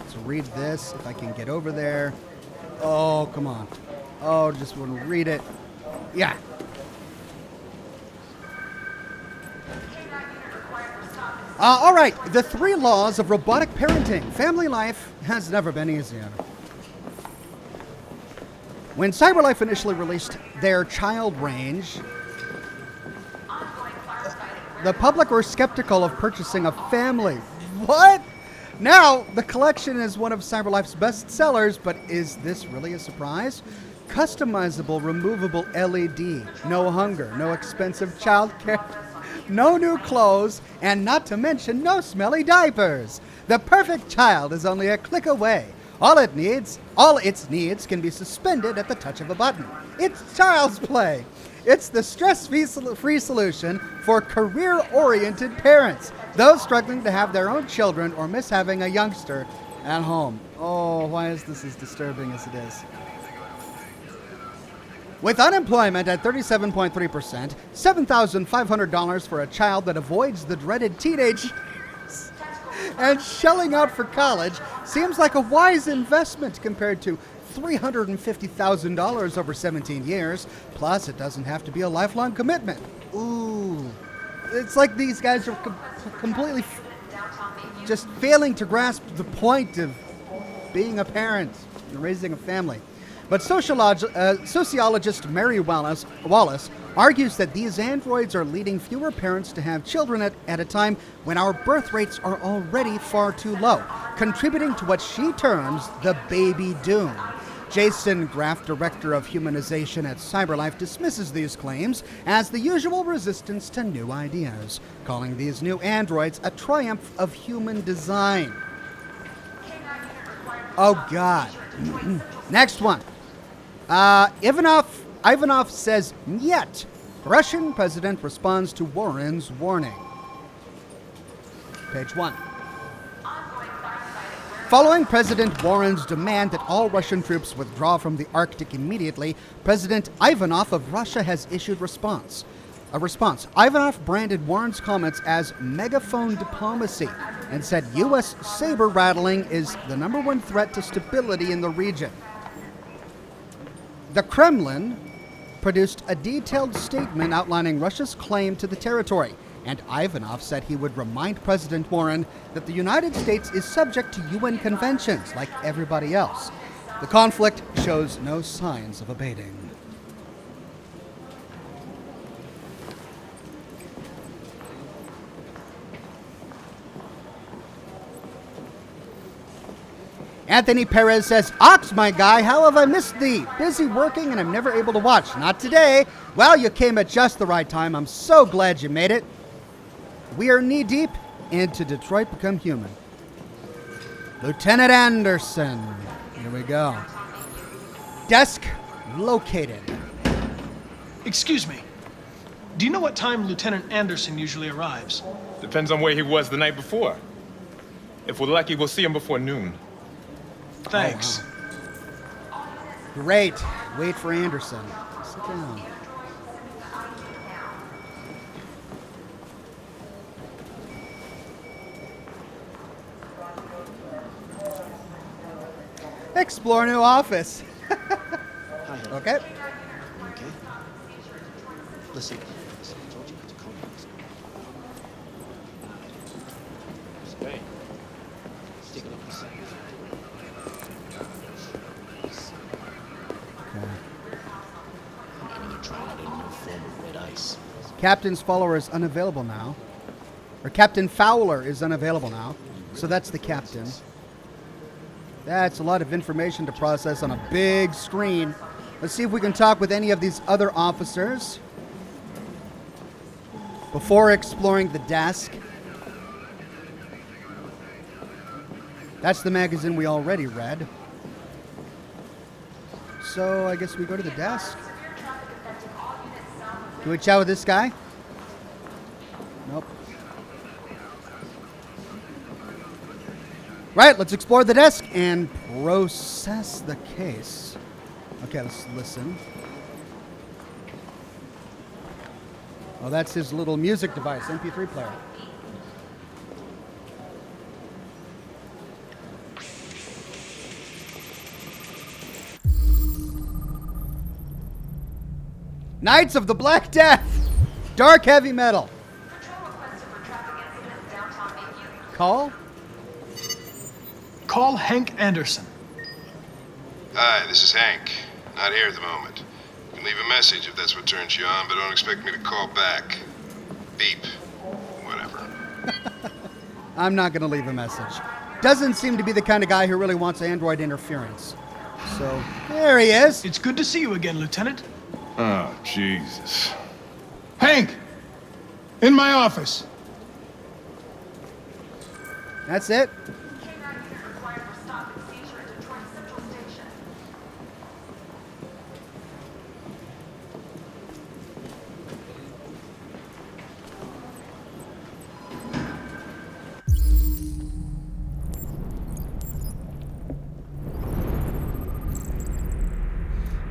So read this, if I can get over there. Oh, come on. Oh, just want to read it. Yeah. All right. The 3 laws of robotic parenting. Family life has never been easier. When CyberLife initially released their child range, the public were skeptical of purchasing a family. What? Now, the collection is one of CyberLife's best sellers, but is this really a surprise? Customizable, removable LED, no hunger, no expensive childcare, no new clothes, and not to mention no smelly diapers. The perfect child is only a click away. All its needs can be suspended at the touch of a button. It's child's play. It's the stress-free solution for career-oriented parents, those struggling to have their own children or miss having a youngster at home. Oh, why is this as disturbing as it is? With unemployment at 37.3%, $7,500 for a child that avoids the dreaded teenage years, and shelling out for college seems like a wise investment compared to $350,000 over 17 years. Plus, it doesn't have to be a lifelong commitment. Ooh. It's like these guys are completely just failing to grasp the point of being a parent and raising a family. But sociologist Mary Wallace argues that these androids are leading fewer parents to have children at a time when our birth rates are already far too low, contributing to what she terms the baby doom. Jason Graff, director of humanization at CyberLife, dismisses these claims as the usual resistance to new ideas, calling these new androids a triumph of human design. Oh, God. Next one. Ivanov says, "Yet." Russian president responds to Warren's warning. Page 1. Following President Warren's demand that all Russian troops withdraw from the Arctic immediately, President Ivanov of Russia has issued a response. Ivanov branded Warren's comments as megaphone diplomacy and said U.S. saber rattling is the #1 threat to stability in the region. The Kremlin produced a detailed statement outlining Russia's claim to the territory, and Ivanov said he would remind President Warren that the United States is subject to UN conventions like everybody else. The conflict shows no signs of abating. Anthony Perez says, "Ox, my guy, how have I missed thee? Busy working and I'm never able to watch. Not today. Well, you came at just the right time. I'm so glad you made it. We are knee-deep into Detroit Become Human." Lieutenant Anderson. Here we go. Desk located. Excuse me. Do you know what time Lieutenant Anderson usually arrives? Depends on where he was the night before. If we're lucky, we'll see him before noon. Thanks. Oh, wow. Great. Wait for Anderson. Sit down. Explore new office. Okay. Okay. Listen, I told you not to call me. Hey. Stick it up the side. Maybe you're trying out a new form of red ice. Captain's follower is unavailable now. Or Captain Fowler is unavailable now. So that's the captain. That's a lot of information to process on a big screen. Let's see if we can talk with any of these other officers before exploring the desk. That's the magazine we already read. So I guess we go to the desk. Can we chat with this guy? Nope. Right, let's explore the desk and process the case. Okay, let's listen. Oh, that's his little music device, MP3 player. Knights of the Black Death! Dark heavy metal. Call? Call Hank Anderson. Hi, this is Hank. Not here at the moment. You can leave a message if that's what turns you on, but don't expect me to call back. Beep. Whatever. I'm not going to leave a message. Doesn't seem to be the kind of guy who really wants android interference. So, there he is. It's good to see you again, Lieutenant. Oh, Jesus. Hank! In my office. That's it.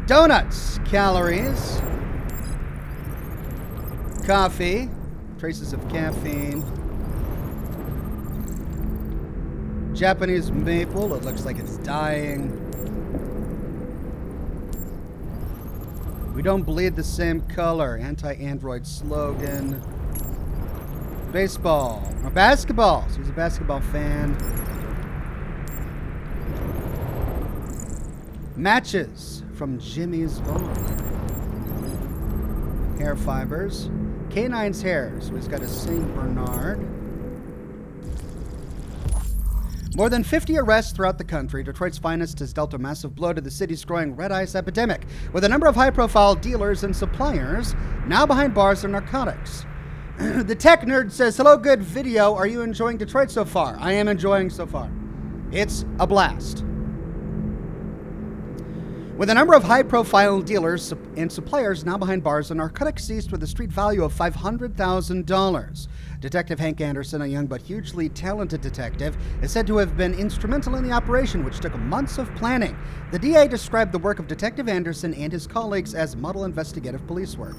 Donuts, calories, coffee, traces of caffeine, Japanese maple, it looks like it's dying. We don't bleed the same color, anti-android slogan. Baseball, or basketball, so he's a basketball fan. Matches from Jimmy's Barn. Hair fibers. Canine's hair, so he's got a St. Bernard. More than 50 arrests throughout the country, Detroit's finest has dealt a massive blow to the city's growing red ice epidemic, with a number of high-profile dealers and suppliers now behind bars for narcotics. The tech nerd says, "Hello, good video. Are you enjoying Detroit so far?" I am enjoying so far. It's a blast. With a number of high-profile dealers and suppliers now behind bars, and narcotics seized with a street value of $500,000. Detective Hank Anderson, a young but hugely talented detective, is said to have been instrumental in the operation, which took months of planning. The DA described the work of Detective Anderson and his colleagues as model investigative police work.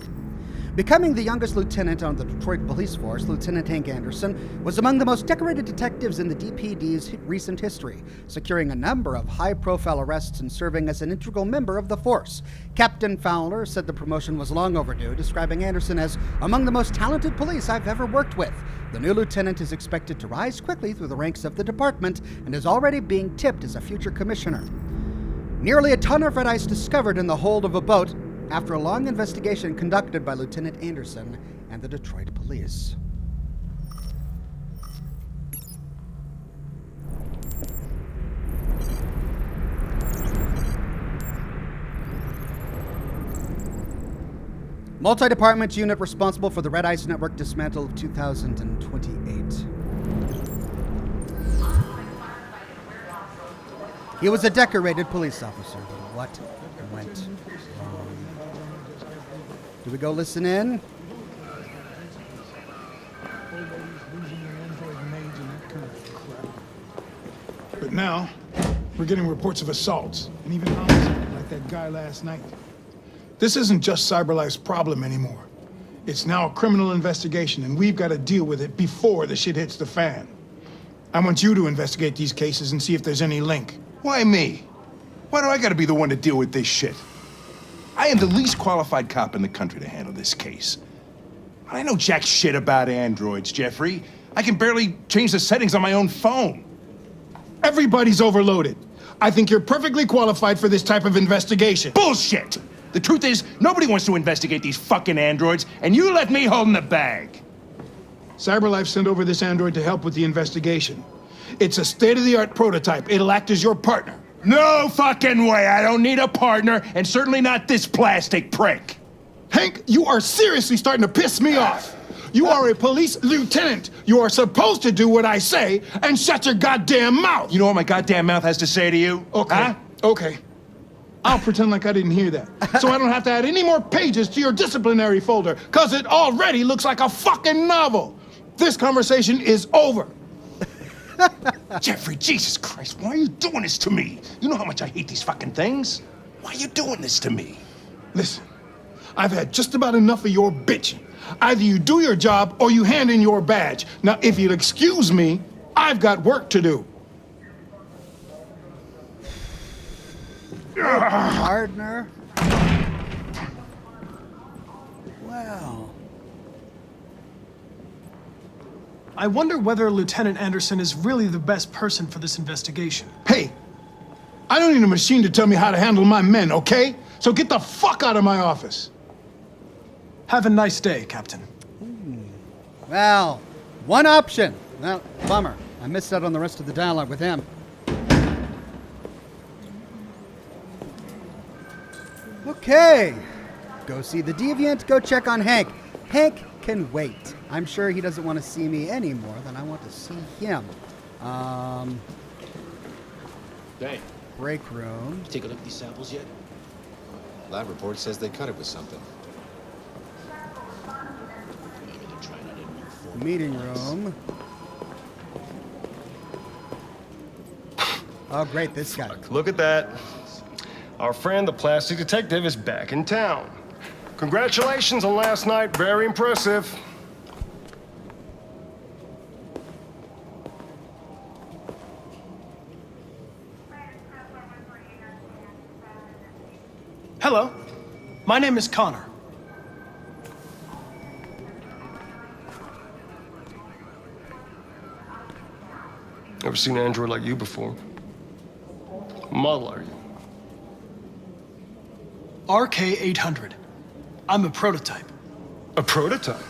Becoming the youngest lieutenant on the Detroit police force, Lieutenant Hank Anderson was among the most decorated detectives in the DPD's recent history, securing a number of high-profile arrests and serving as an integral member of the force. Captain Fowler said the promotion was long overdue, describing Anderson as among the most talented police I've ever worked with. The new lieutenant is expected to rise quickly through the ranks of the department and is already being tipped as a future commissioner. Nearly a ton of red ice discovered in the hold of a boat after a long investigation conducted by Lieutenant Anderson and the Detroit police. Multi-department unit responsible for the Red Ice Network dismantled of 2028. He was a decorated police officer. What went wrong? Do we go listen in? But now, we're getting reports of assaults, and even homicide, like that guy last night. This isn't just CyberLife's problem anymore. It's now a criminal investigation, and we've got to deal with it before the shit hits the fan. I want you to investigate these cases and see if there's any link. Why me? Why do I gotta be the one to deal with this shit? I am the least qualified cop in the country to handle this case. I know jack shit about androids, Jeffrey. I can barely change the settings on my own phone. Everybody's overloaded. I think you're perfectly qualified for this type of investigation. Bullshit! The truth is, nobody wants to investigate these fucking androids, and you left me holding the bag. CyberLife sent over this android to help with the investigation. It's a state-of-the-art prototype. It'll act as your partner. No fucking way! I don't need a partner, and certainly not this plastic prick. Hank, you are seriously starting to piss me off. You are a police lieutenant. You are supposed to do what I say and shut your goddamn mouth. You know what my goddamn mouth has to say to you? Okay, huh? Okay. I'll pretend like I didn't hear that, so I don't have to add any more pages to your disciplinary folder, because it already looks like a fucking novel. This conversation is over. Jeffrey, Jesus Christ, why are you doing this to me? You know how much I hate these fucking things. Why are you doing this to me? Listen, I've had just about enough of your bitching. Either you do your job or you hand in your badge. Now, if you'll excuse me, I've got work to do. Partner. Well. I wonder whether Lieutenant Anderson is really the best person for this investigation. Hey, I don't need a machine to tell me how to handle my men, okay? So get the fuck out of my office. Have a nice day, Captain. Well, one option. Well, bummer. I missed out on the rest of the dialogue with him. Okay. Go see the Deviant. Go check on Hank. Hank can wait. I'm sure he doesn't want to see me any more than I want to see him. Hey. Break room. You take a look at these samples yet? Lab report says they cut it with something. Meeting room. Oh, great, this guy. Look at that. Our friend, the plastic detective, is back in town. Congratulations on last night. Very impressive. Hello. My name is Connor. Never seen an android like you before. What model are you? RK-800. I'm a prototype. A prototype?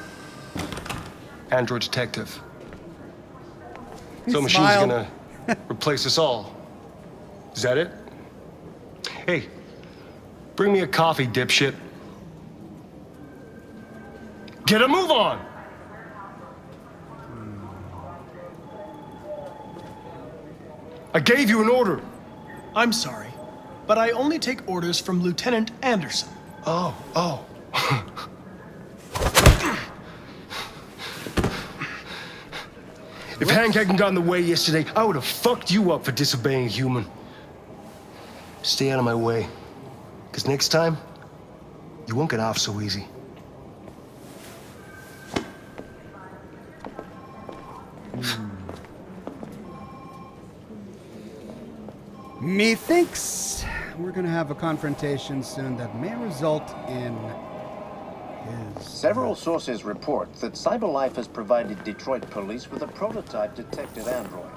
Android detective. So machine's gonna replace us all. Is that it? Hey, bring me a coffee, dipshit. Get a move on! I gave you an order. I'm sorry, but I only take orders from Lieutenant Anderson. Oh. If Hank hadn't gotten in the way yesterday, I would have fucked you up for disobeying a human. Stay out of my way. Because next time, you won't get off so easy. Methinks we're gonna have a confrontation soon that may result in his... Several sources report that CyberLife has provided Detroit police with a prototype detective android.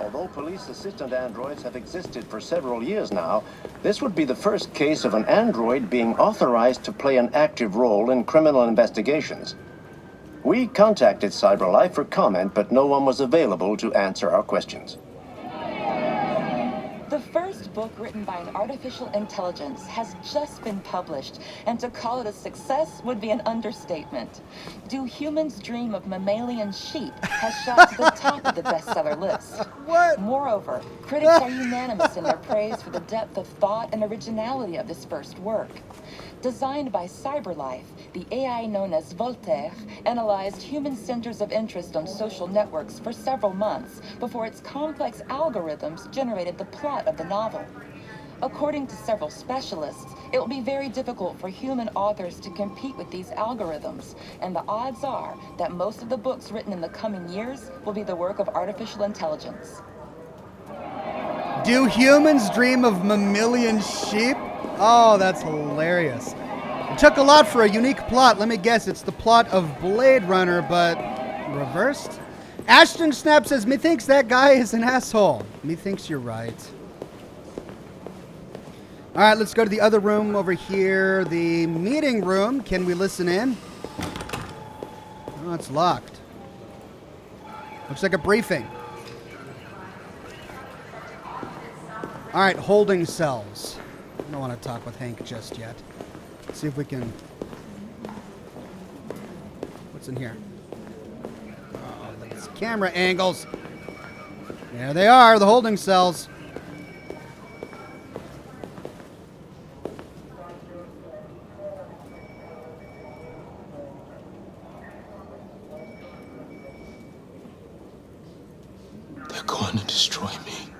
Although police assistant androids have existed for several years now, this would be the first case of an android being authorized to play an active role in criminal investigations. We contacted CyberLife for comment, but no one was available to answer our questions. The first book written by an artificial intelligence has just been published, and to call it a success would be an understatement. Do Humans Dream of Mammalian Sheep has shot to the top of the bestseller list. What? Moreover, critics are unanimous in their praise for the depth of thought and originality of this first work. Designed by CyberLife, the AI known as Voltaire analyzed human centers of interest on social networks for several months before its complex algorithms generated the plot of the novel. According to several specialists, it will be very difficult for human authors to compete with these algorithms, and the odds are that most of the books written in the coming years will be the work of artificial intelligence. Do humans dream of mammalian sheep? Oh, that's hilarious. It took a lot for a unique plot. Let me guess, it's the plot of Blade Runner, but reversed? Ashton Snap says, methinks that guy is an asshole. Methinks you're right. All right, let's go to the other room over here. The meeting room. Can we listen in? Oh, it's locked. Looks like a briefing. All right, holding cells. I don't want to talk with Hank just yet. Let's see if we can... What's in here? Oh, look at these camera angles. There they are, the holding cells. They're going to destroy me.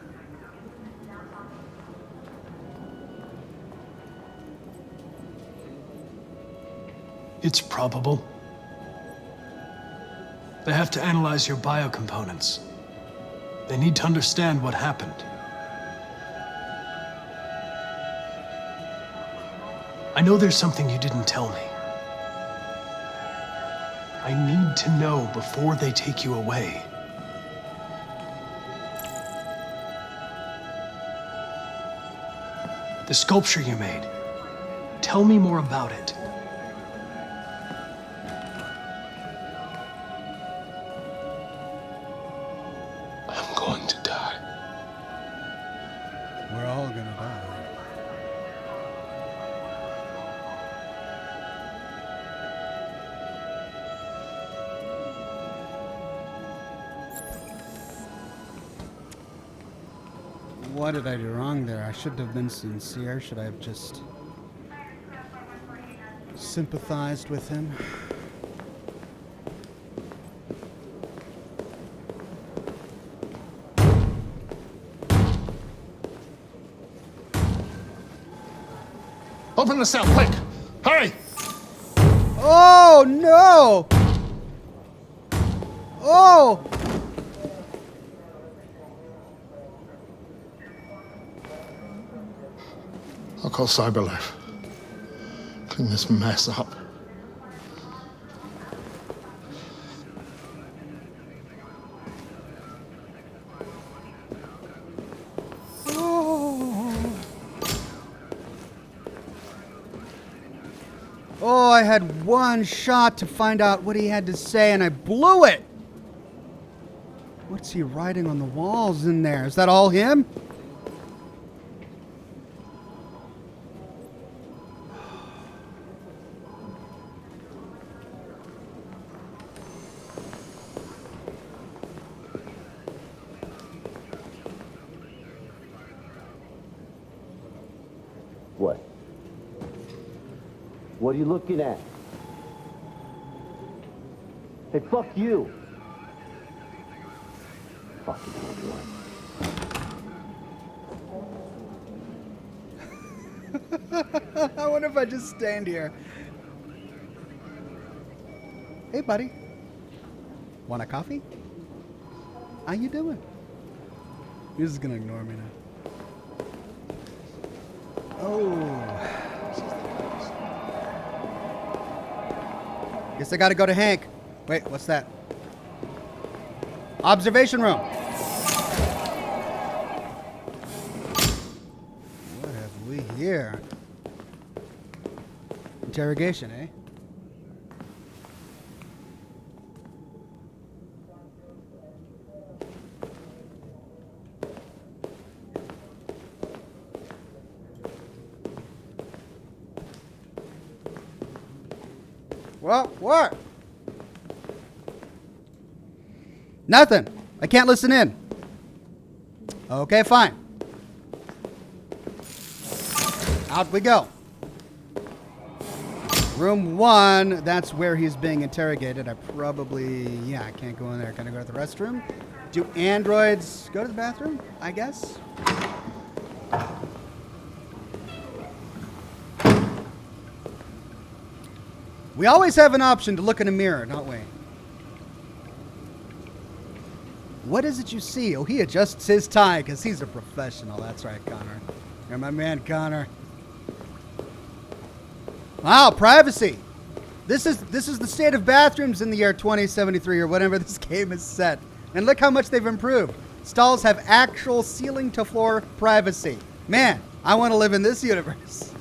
It's probable. They have to analyze your biocomponents. They need to understand what happened. I know there's something you didn't tell me. I need to know before they take you away. The sculpture you made, Tell me more about it. I'm going to die. We're all gonna die. What did I do wrong there? I should have been sincere. Should I have just sympathized with him? Open the cell, quick! Hurry! Oh, no! Oh! I'll call CyberLife. Clean this mess up. Oh, I had one shot to find out what he had to say, and I blew it! What's he writing on the walls in there? Is that all him? What? What are you looking at? Hey, fuck you! Fucking Android. I wonder if I just stand here. Hey, buddy. Want a coffee? How you doing? He's just gonna ignore me now. Oh. Guess I gotta go to Hank. Wait, what's that? Observation room. What have we here? Interrogation, eh? What? Nothing. I can't listen in. Okay, fine. Out we go. Room 1, that's where he's being interrogated. I can't go in there. Can I go to the restroom? Do androids go to the bathroom? I guess. We always have an option to look in a mirror, don't we? What is it you see? Oh, he adjusts his tie because he's a professional. That's right, Connor. You're my man, Connor. Wow, privacy. This is the state of bathrooms in the year 2073 or whatever this game is set. And look how much they've improved. Stalls have actual ceiling-to-floor privacy. Man, I want to live in this universe.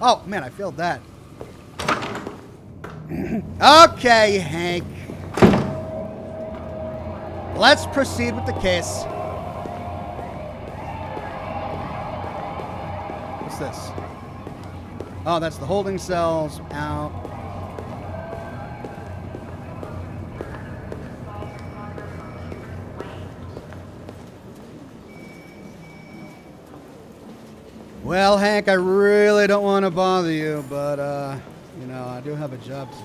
Oh, man, I failed that. Okay, Hank. Let's proceed with the case. What's this? Oh, that's the holding cells. Out. Well, Hank, I really don't want to bother you, but, you know, I do have a job to do.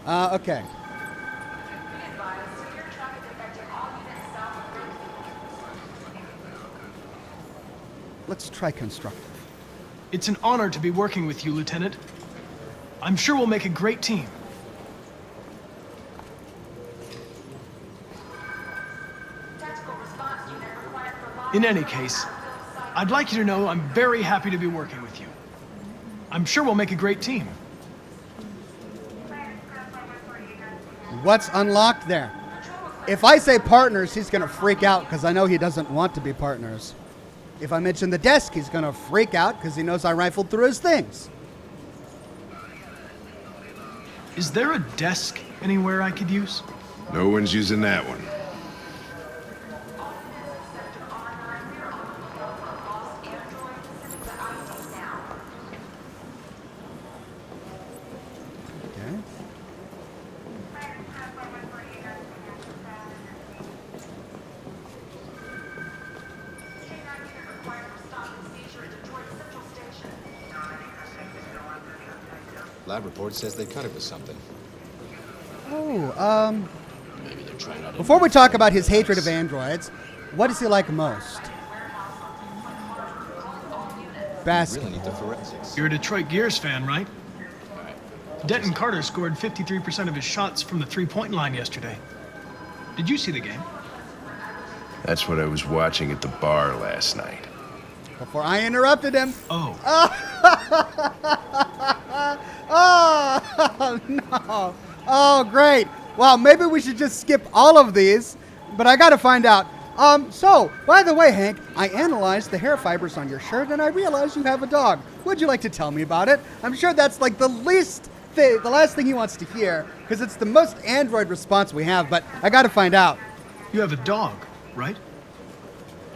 Okay. Let's try constructive. It's an honor to be working with you, Lieutenant. I'm sure we'll make a great team. In any case, I'd like you to know I'm very happy to be working with you. I'm sure we'll make a great team. What's unlocked there? If I say partners, he's going to freak out because I know he doesn't want to be partners. If I mention the desk, he's going to freak out because he knows I rifled through his things. Is there a desk anywhere I could use? No one's using that one. Okay. Lab report says they cut it with something. Oh, Maybe they're trying out. before we talk about his hatred of androids, what does he like most? Basketball. Really need the forensics. You're a Detroit Gears fan, right? Denton Carter scored 53% of his shots from the three-point line yesterday. Did you see the game? That's what I was watching at the bar last night. Before I interrupted him. Oh. Oh, no. Oh, great. Well, maybe we should just skip all of these, but I got to find out. So, by the way, Hank, I analyzed the hair fibers on your shirt, and I realized you have a dog. Would you like to tell me about it? I'm sure that's like the last thing he wants to hear, because it's the most android response we have, but I got to find out. You have a dog, right?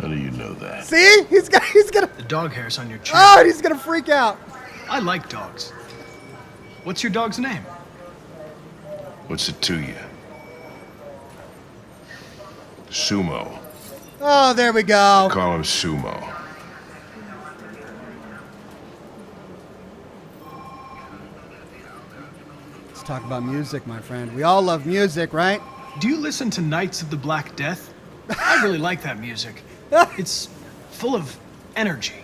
How do you know that? See? He's gonna... The dog hair's on your chin. Oh, and he's gonna freak out. I like dogs. What's your dog's name? What's it to you? Sumo. Oh, there we go. Call him Sumo. Let's talk about music, my friend. We all love music, right? Do you listen to Knights of the Black Death? I really like that music. It's full of energy.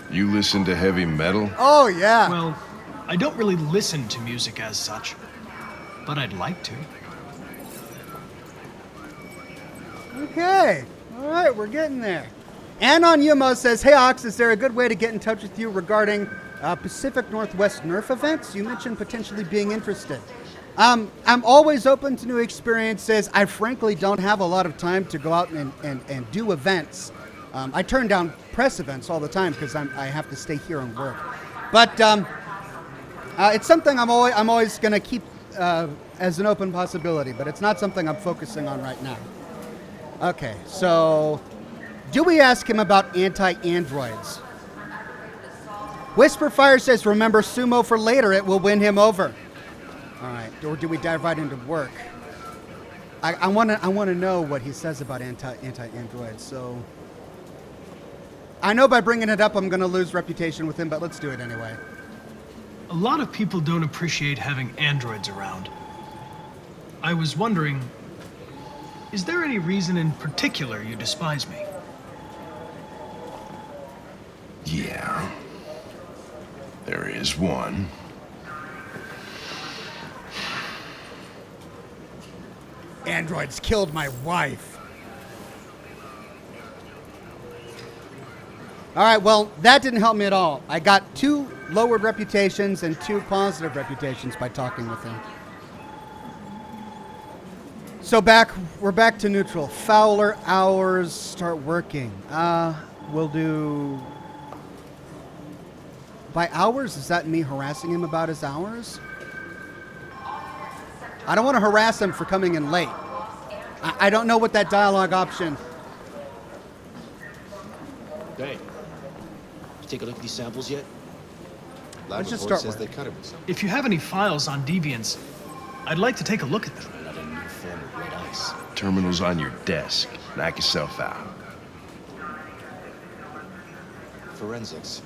You listen to heavy metal? Oh, yeah. Well, I don't really listen to music as such, but I'd like to. Okay. All right, we're getting there. Anon Yumo says, hey, Ox, is there a good way to get in touch with you regarding Pacific Northwest Nerf events? You mentioned potentially being interested. I'm always open to new experiences. I frankly don't have a lot of time to go out and do events. I turn down press events all the time because I have to stay here and work. But it's something I'm always going to keep as an open possibility, but it's not something I'm focusing on right now. Okay, so do we ask him about anti-androids? Whisperfire says, remember Sumo for later, it will win him over. All right, or do we dive right into work? I want to know what he says about anti-androids, so... I know by bringing it up I'm going to lose reputation with him, but let's do it anyway. A lot of people don't appreciate having androids around. I was wondering, is there any reason in particular you despise me? Yeah. There is one. Androids killed my wife. All right, well, that didn't help me at all. I got 2 lowered reputations and 2 positive reputations by talking with him. So we're back to neutral. Fowler hours start working. We'll do... By hours, is that me harassing him about his hours? I don't want to harass him for coming in late. I don't know what that dialogue option... Hey, you take a look at these samples yet? Lab Let's just report start says with they cut it with something. If you have any files on deviants, I'd like to take a look at them. Another new form of red ice. Terminal's on your desk. Knock yourself out. Forensics.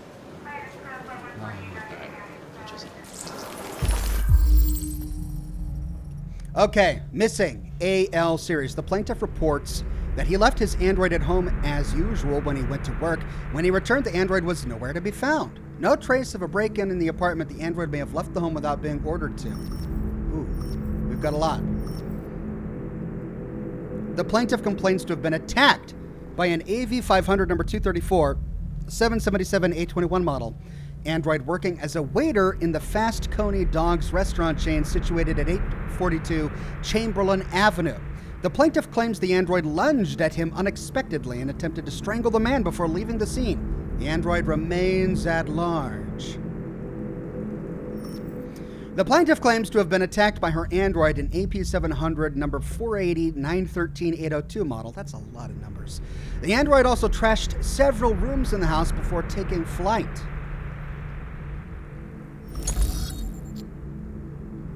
Okay, missing AL series. The plaintiff reports that he left his android at home as usual when he went to work. When he returned, the android was nowhere to be found. No trace of a break-in in the apartment. The android may have left the home without being ordered to. Ooh, we've got a lot. The plaintiff complains to have been attacked by an AV500 number 234, 777 A21 model android working as a waiter in the Fast Coney Dogs restaurant chain situated at 842 Chamberlain Avenue. The plaintiff claims the android lunged at him unexpectedly and attempted to strangle the man before leaving the scene. The android remains at large. The plaintiff claims to have been attacked by her android, an AP700 number 480-913-802 model. That's a lot of numbers. The android also trashed several rooms in the house before taking flight.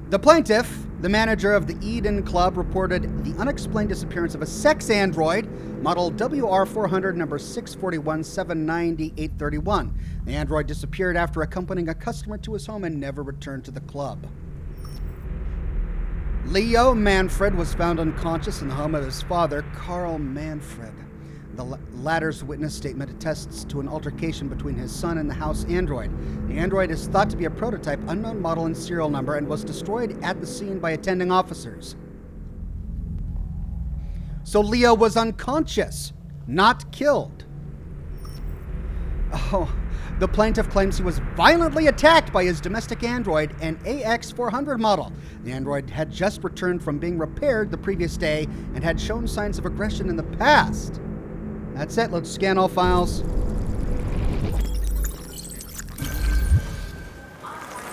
The plaintiff, the manager of the Eden Club, reported the unexplained disappearance of a sex android, model WR400 number 641-790-831. The android disappeared after accompanying a customer to his home and never returned to the club. Leo Manfred was found unconscious in the home of his father, Carl Manfred. The latter's witness statement attests to an altercation between his son and the house android. The android is thought to be a prototype, unknown model and serial number, and was destroyed at the scene by attending officers. So Leo was unconscious, not killed. Oh, the plaintiff claims he was violently attacked by his domestic android, an AX400 model. The android had just returned from being repaired the previous day and had shown signs of aggression in the past. That's it. Let's scan all files.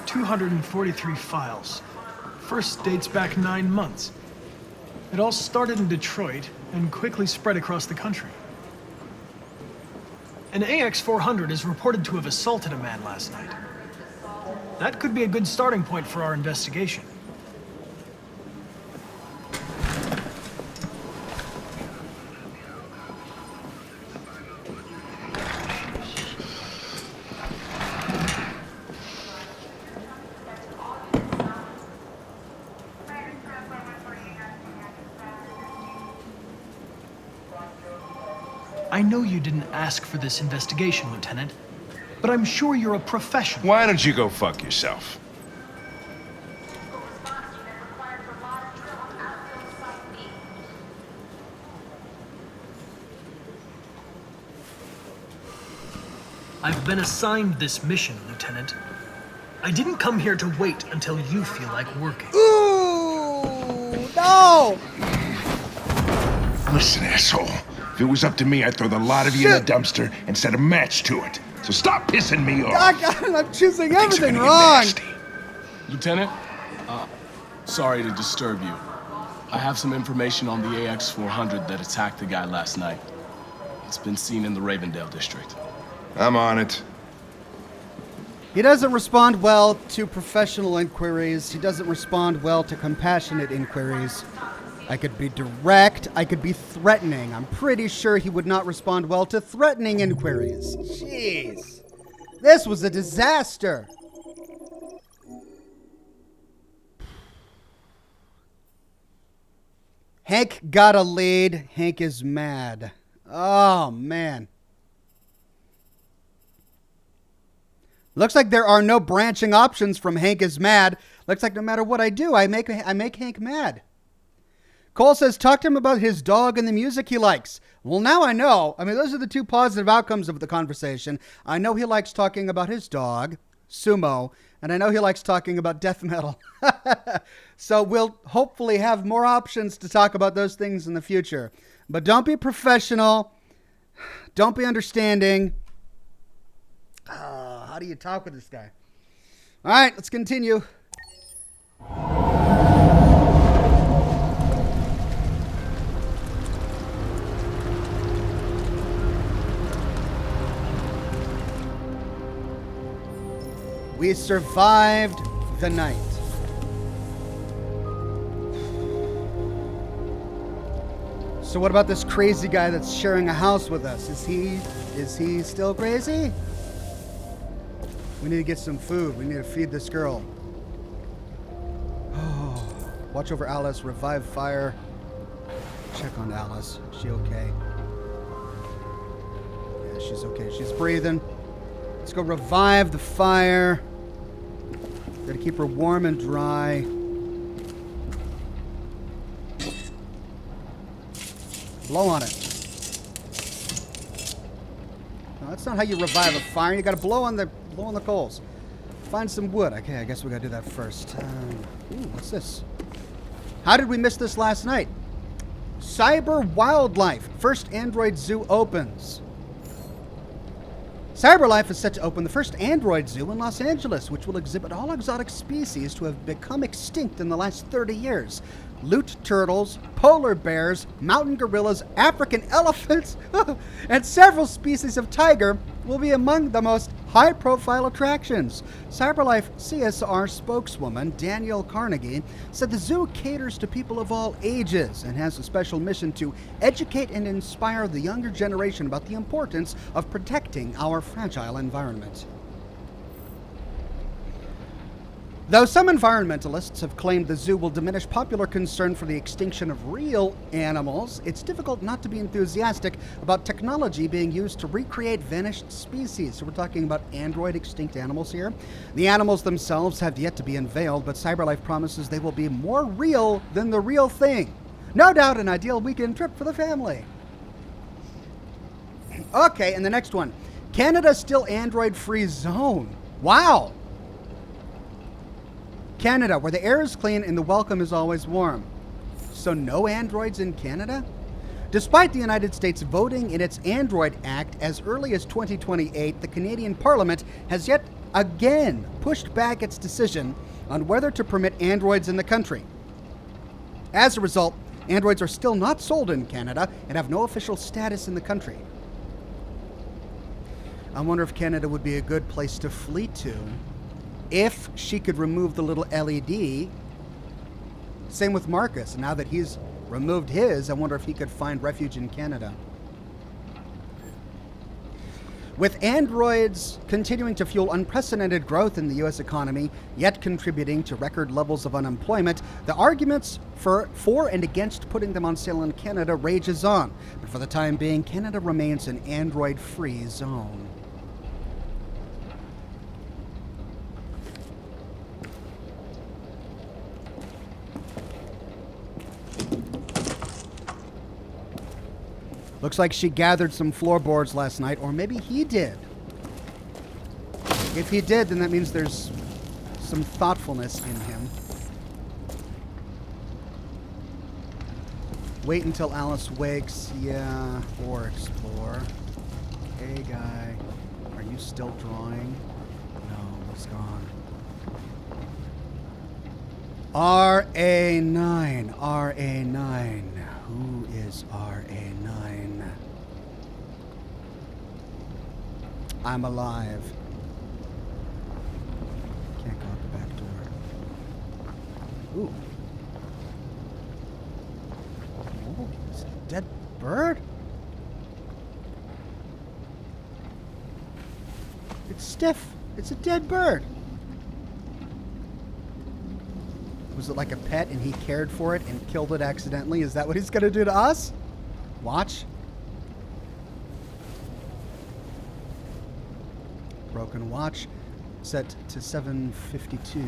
243 files. First dates back 9 months. It all started in Detroit and quickly spread across the country. An AX400 is reported to have assaulted a man last night. That could be a good starting point for our investigation. I know you didn't ask for this investigation, Lieutenant, but I'm sure you're a professional. Why don't you go fuck yourself? I've been assigned this mission, Lieutenant. I didn't come here to wait until you feel like working. Ooh, no! Listen, asshole. If it was up to me, I'd throw the lot of you in the dumpster and set a match to it. So stop pissing me off. I'm choosing everything wrong. Lieutenant, sorry to disturb you. I have some information on the AX400 that attacked the guy last night. It's been seen in the Ravendale district. I'm on it. He doesn't respond well to professional inquiries. He doesn't respond well to compassionate inquiries. I could be direct. I could be threatening. I'm pretty sure he would not respond well to threatening inquiries. Jeez. This was a disaster. Hank got a lead. Hank is mad. Oh, man. Looks like there are no branching options from Hank is mad. Looks like no matter what I do, I make Hank mad. Cole says, talk to him about his dog and the music he likes. Well, now I know. I mean, those are the two positive outcomes of the conversation. I know he likes talking about his dog, Sumo, and I know he likes talking about death metal. So we'll hopefully have more options to talk about those things in the future. But don't be professional. Don't be understanding. How do you talk with this guy? All right, let's continue. We survived the night. So what about this crazy guy that's sharing a house with us? Is he still crazy? We need to get some food. We need to feed this girl. Oh, watch over Alice, revive fire. Check on Alice. Is she okay? Yeah, she's okay. She's breathing. Let's go revive the fire. Gotta keep her warm and dry. Blow on it. No, that's not how you revive a fire. You gotta blow on the coals. Find some wood. Okay, I guess we gotta do that first. Ooh, what's this? How did we miss this last night? Cyber Wildlife. First Android Zoo opens. CyberLife is set to open the first Android Zoo in Los Angeles, which will exhibit all exotic species to have become extinct in the last 30 years. Loot turtles, polar bears, mountain gorillas, African elephants, and several species of tiger will be among the most high-profile attractions. CyberLife CSR spokeswoman Danielle Carnegie said the zoo caters to people of all ages and has a special mission to educate and inspire the younger generation about the importance of protecting our fragile environment. Though some environmentalists have claimed the zoo will diminish popular concern for the extinction of real animals, it's difficult not to be enthusiastic about technology being used to recreate vanished species. So we're talking about android extinct animals here. The animals themselves have yet to be unveiled, but CyberLife promises they will be more real than the real thing. No doubt an ideal weekend trip for the family. Okay, and the next one. Canada still android-free zone. Wow. Canada, where the air is clean and the welcome is always warm. So no androids in Canada? Despite the United States voting in its Android Act as early as 2028, the Canadian Parliament has yet again pushed back its decision on whether to permit androids in the country. As a result, androids are still not sold in Canada and have no official status in the country. I wonder if Canada would be a good place to flee to if she could remove the little LED. Same with Marcus. Now that he's removed his, I wonder if he could find refuge in Canada. With androids continuing to fuel unprecedented growth in the U.S. economy, yet contributing to record levels of unemployment, the arguments for and against putting them on sale in Canada rages on. But for the time being, Canada remains an android-free zone. Looks like she gathered some floorboards last night, or maybe he did. If he did, then that means there's some thoughtfulness in him. Wait until Alice wakes, yeah, or explore. Hey, guy, are you still drawing? No, he's gone. RA9, RA9. Who is RA9? I'm alive. Can't go out the back door. Ooh. Oh, it's a dead bird? It's stiff. It's a dead bird. Was it like a pet and he cared for it and killed it accidentally? Is that what he's going to do to us? Watch. Broken watch. Set to 7:52.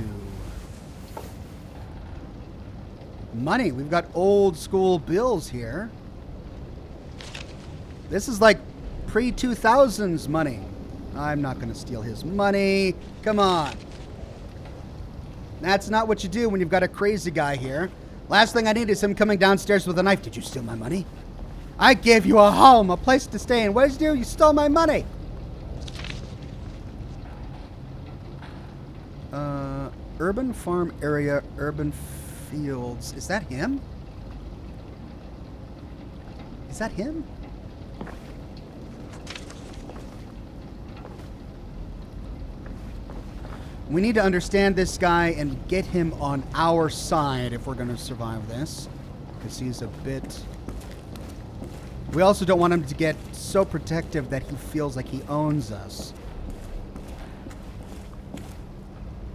Money. We've got old school bills here. This is like pre-2000s money. I'm not going to steal his money. Come on. That's not what you do when you've got a crazy guy here. Last thing I need is him coming downstairs with a knife. Did you steal my money? I gave you a home, a place to stay in. What did you do? You stole my money. Urban farm area, urban fields. Is that him? Is that him? We need to understand this guy and get him on our side if we're going to survive this. Because he's a bit... We also don't want him to get so protective that he feels like he owns us.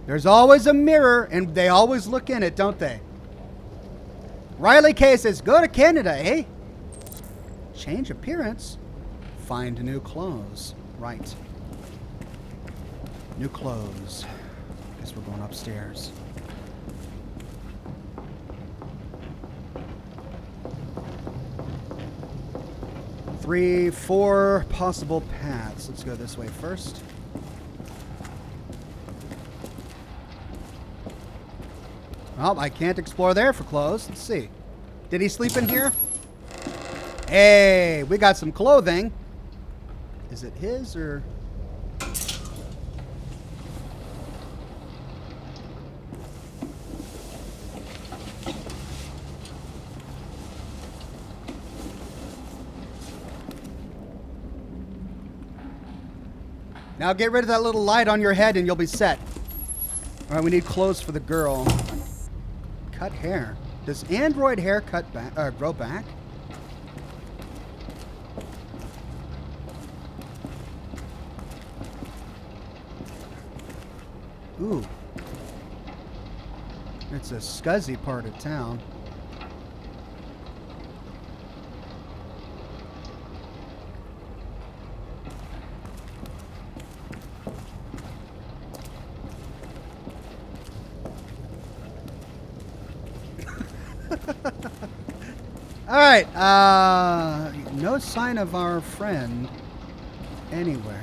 There's always a mirror, and they always look in it, don't they? Riley K says, go to Canada, eh? Change appearance. Find new clothes. Right. New clothes. Guess we're going upstairs. Three, four possible paths. Let's go this way first. Oh, I can't explore there for clothes. Let's see. Did he sleep in here? Hey, we got some clothing. Is it his or... Now get rid of that little light on your head and you'll be set. All right, we need clothes for the girl. Cut hair. Does android hair cut back? Grow back? Ooh. It's a scuzzy part of town. All right. No sign of our friend anywhere.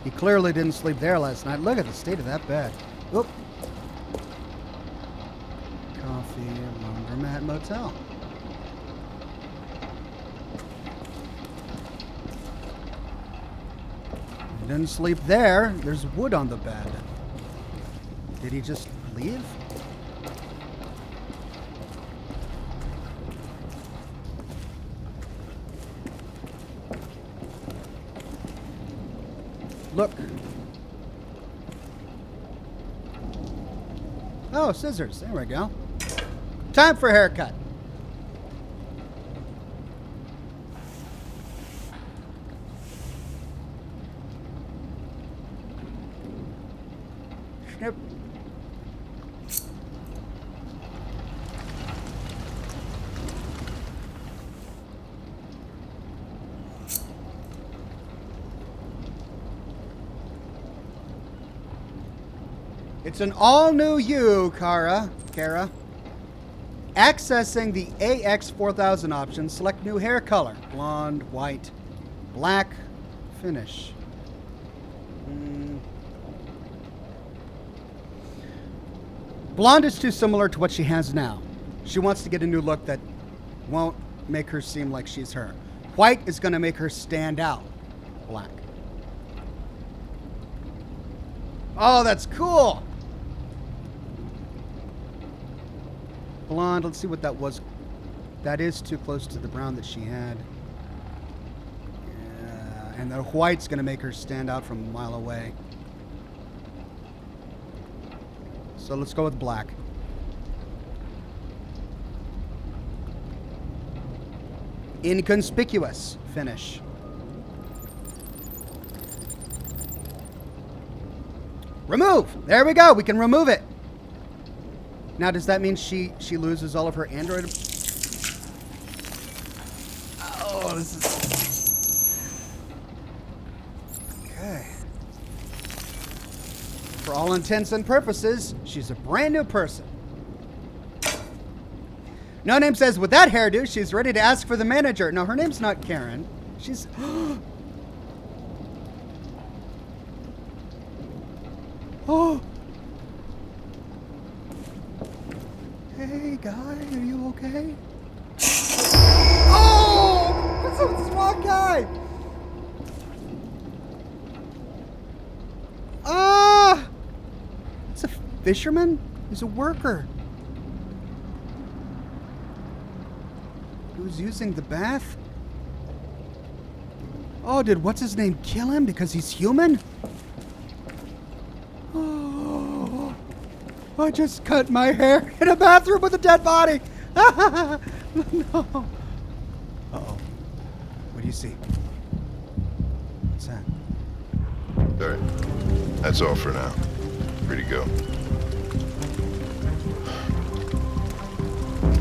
He clearly didn't sleep there last night. Look at the state of that bed. Oop. Coffee, laundromat, motel. He didn't sleep there. There's wood on the bed. Did he just leave? Look. Oh, scissors. There we go. Time for a haircut. Snip. It's an all-new you, Kara. Accessing the AX4000 option, select new hair color. Blonde, white, black, finish. Blonde is too similar to what she has now. She wants to get a new look that won't make her seem like she's her. White is going to make her stand out. Black. Oh, that's cool. Blonde, let's see what that was. That is too close to the brown that she had. Yeah, and the white's going to make her stand out from a mile away. So let's go with black. Inconspicuous. Finish. Remove! There we go. We can remove it. Now, does that mean she loses all of her android? Oh, this is... Okay. For all intents and purposes, she's a brand new person. No Name says, with that hairdo, she's ready to ask for the manager. No, her name's not Karen. She's... Oh! Hey, guy, are you okay? Oh! What's up with this wrong guy? Ah! It's a fisherman? He's a worker. Who's using the bath? Oh, did what's his name kill him because he's human? Oh, I just cut my hair in a bathroom with a dead body. No. Uh-oh. What do you see? What's that? All right. That's all for now. Free to go.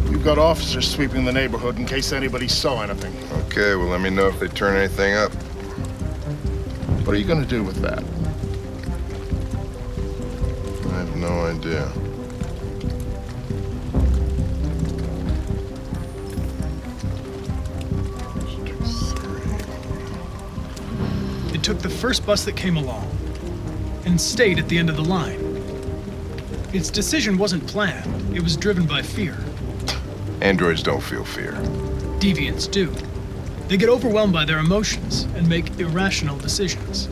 We've got officers sweeping the neighborhood in case anybody saw anything. Okay, well, let me know if they turn anything up. What are you going to do with that? I have no idea. It took the first bus that came along and stayed at the end of the line. Its decision wasn't planned. It was driven by fear. Androids don't feel fear. Deviants do. They get overwhelmed by their emotions and make irrational decisions.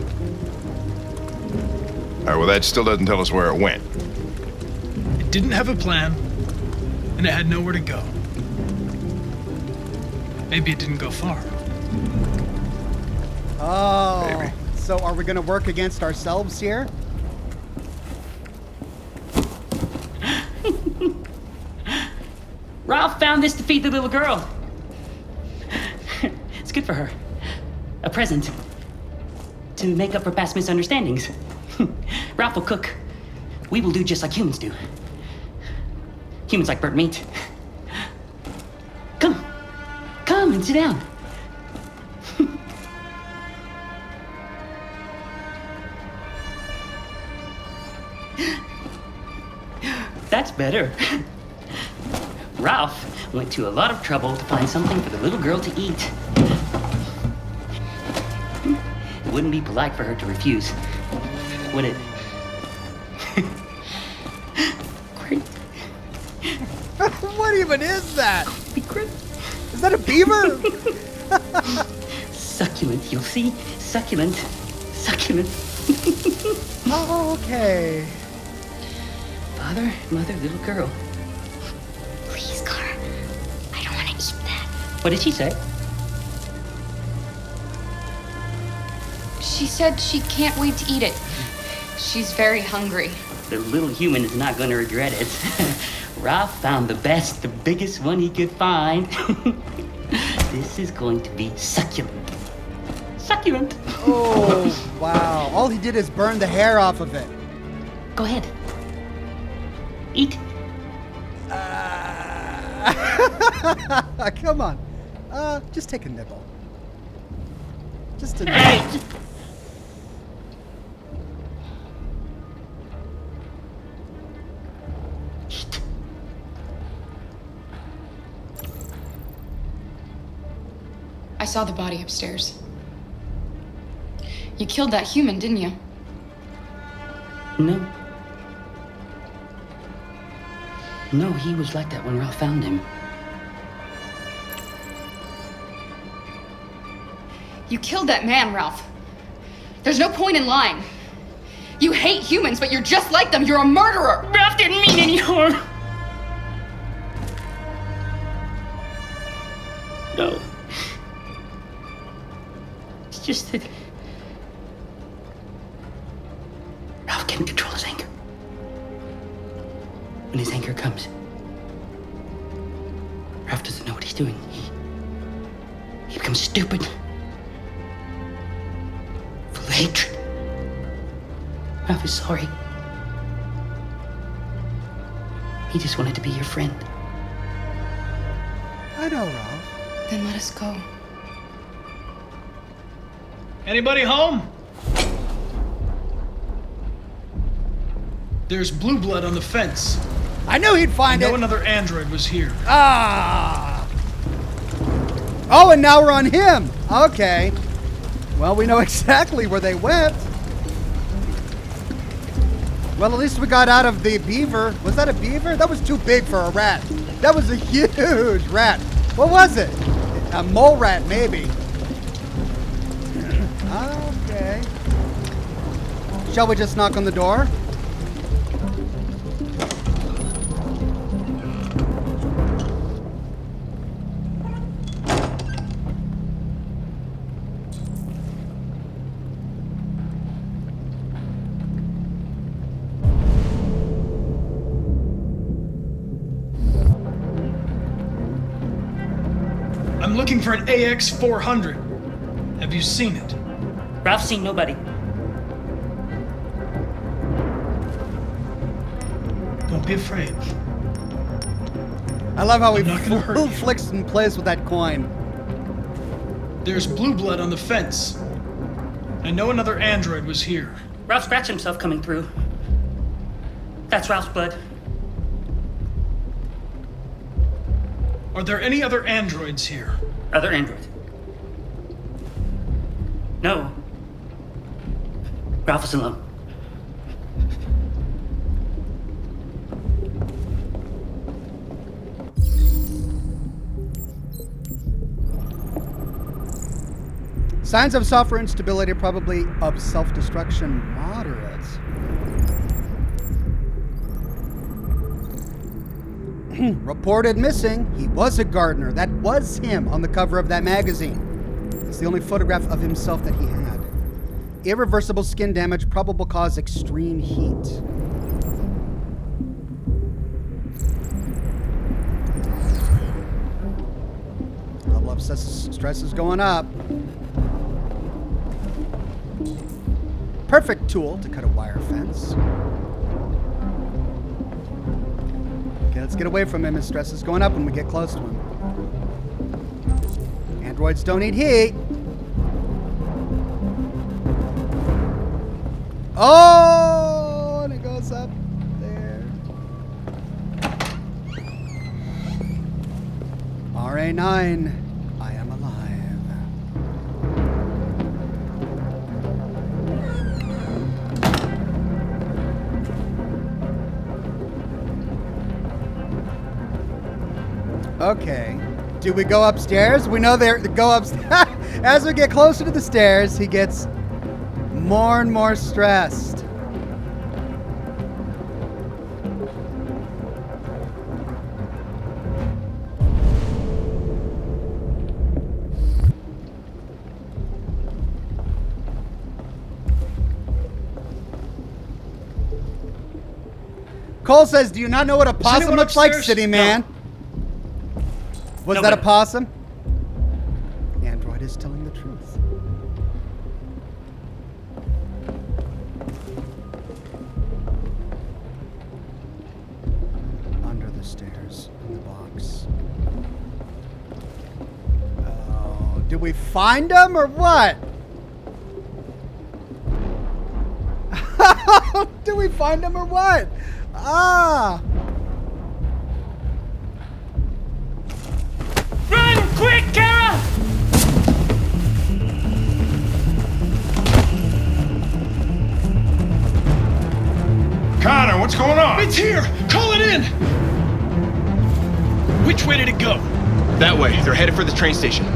All right, well, that still doesn't tell us where it went. It didn't have a plan, and it had nowhere to go. Maybe it didn't go far. Oh, Maybe. So are we gonna work against ourselves here? Ralph found this to feed the little girl. It's good for her. A present. To make up for past misunderstandings. Ralph will cook. We will do just like humans do. Humans like burnt meat. Come. Come and sit down. That's better. Ralph went to a lot of trouble to find something for the little girl to eat. It wouldn't be polite for her to refuse, would it? Great. What even is that? Great. Is that a beaver? Succulent, you'll see. Succulent. Succulent. Oh, okay. Father, mother, little girl. Please, Car. I don't want to eat that. What did she say? She said she can't wait to eat it. She's very hungry. The little human is not going to regret it. Ralph found the best, the biggest one he could find. This is going to be succulent. Succulent. Oh, wow. All he did is burn the hair off of it. Go ahead. Eat. Come on. Just take a nibble. Just a nibble. I saw the body upstairs. You killed that human, didn't you? No. No, he was like that when Ralph found him. You killed that man, Ralph. There's no point in lying. You hate humans, but you're just like them. You're a murderer. Ralph didn't mean any harm. No. It's just that Ralph can't control his anger. When his anger comes, Ralph doesn't know what he's doing. He becomes stupid. Full of hatred. Ralph is sorry. He just wanted to be your friend. I know, Ralph. Then let us go. Anybody home? There's blue blood on the fence. I knew he'd find I it. know another android was here. Ah! Oh, and now we're on him. Okay. Well, we know exactly where they went. Well, at least we got out of the beaver. Was that a beaver? That was too big for a rat. That was a huge rat. What was it? A mole rat, maybe. Okay. Shall we just knock on the door? I'm looking for an AX-400. Have you seen it? Ralph's seen nobody. Don't be afraid. I love how he not gonna hurt you. flicks and plays with that coin. There's blue blood on the fence. I know another android was here. Ralph scratched himself coming through. That's Ralph's blood. Are there any other androids here? Other androids? No. Ralph is alone. Signs of software instability, probably of self-destruction, moderate. Reported missing. He was a gardener. That was him on the cover of that magazine. It's the only photograph of himself that he had. Irreversible skin damage, probable cause extreme heat. Level of stress is going up. Perfect tool to cut a wire fence. Okay, let's get away from him. His stress is going up when we get close to him. Androids don't eat heat. Oh, and it goes up there. RA9, I am alive. Okay. Do we go upstairs? We know they go upstairs. As we get closer to the stairs, he gets more and more stressed. Cole says, do you not know what a possum looks like, City Man? Was that a possum? Android is telling the truth. Under the stairs, in the box. Oh, did we find him or what? Did we find him or what? Ah! Run! Quick, Kara! Connor, what's going on? It's here! Call it in! Which way did it go? That way. They're headed for the train station.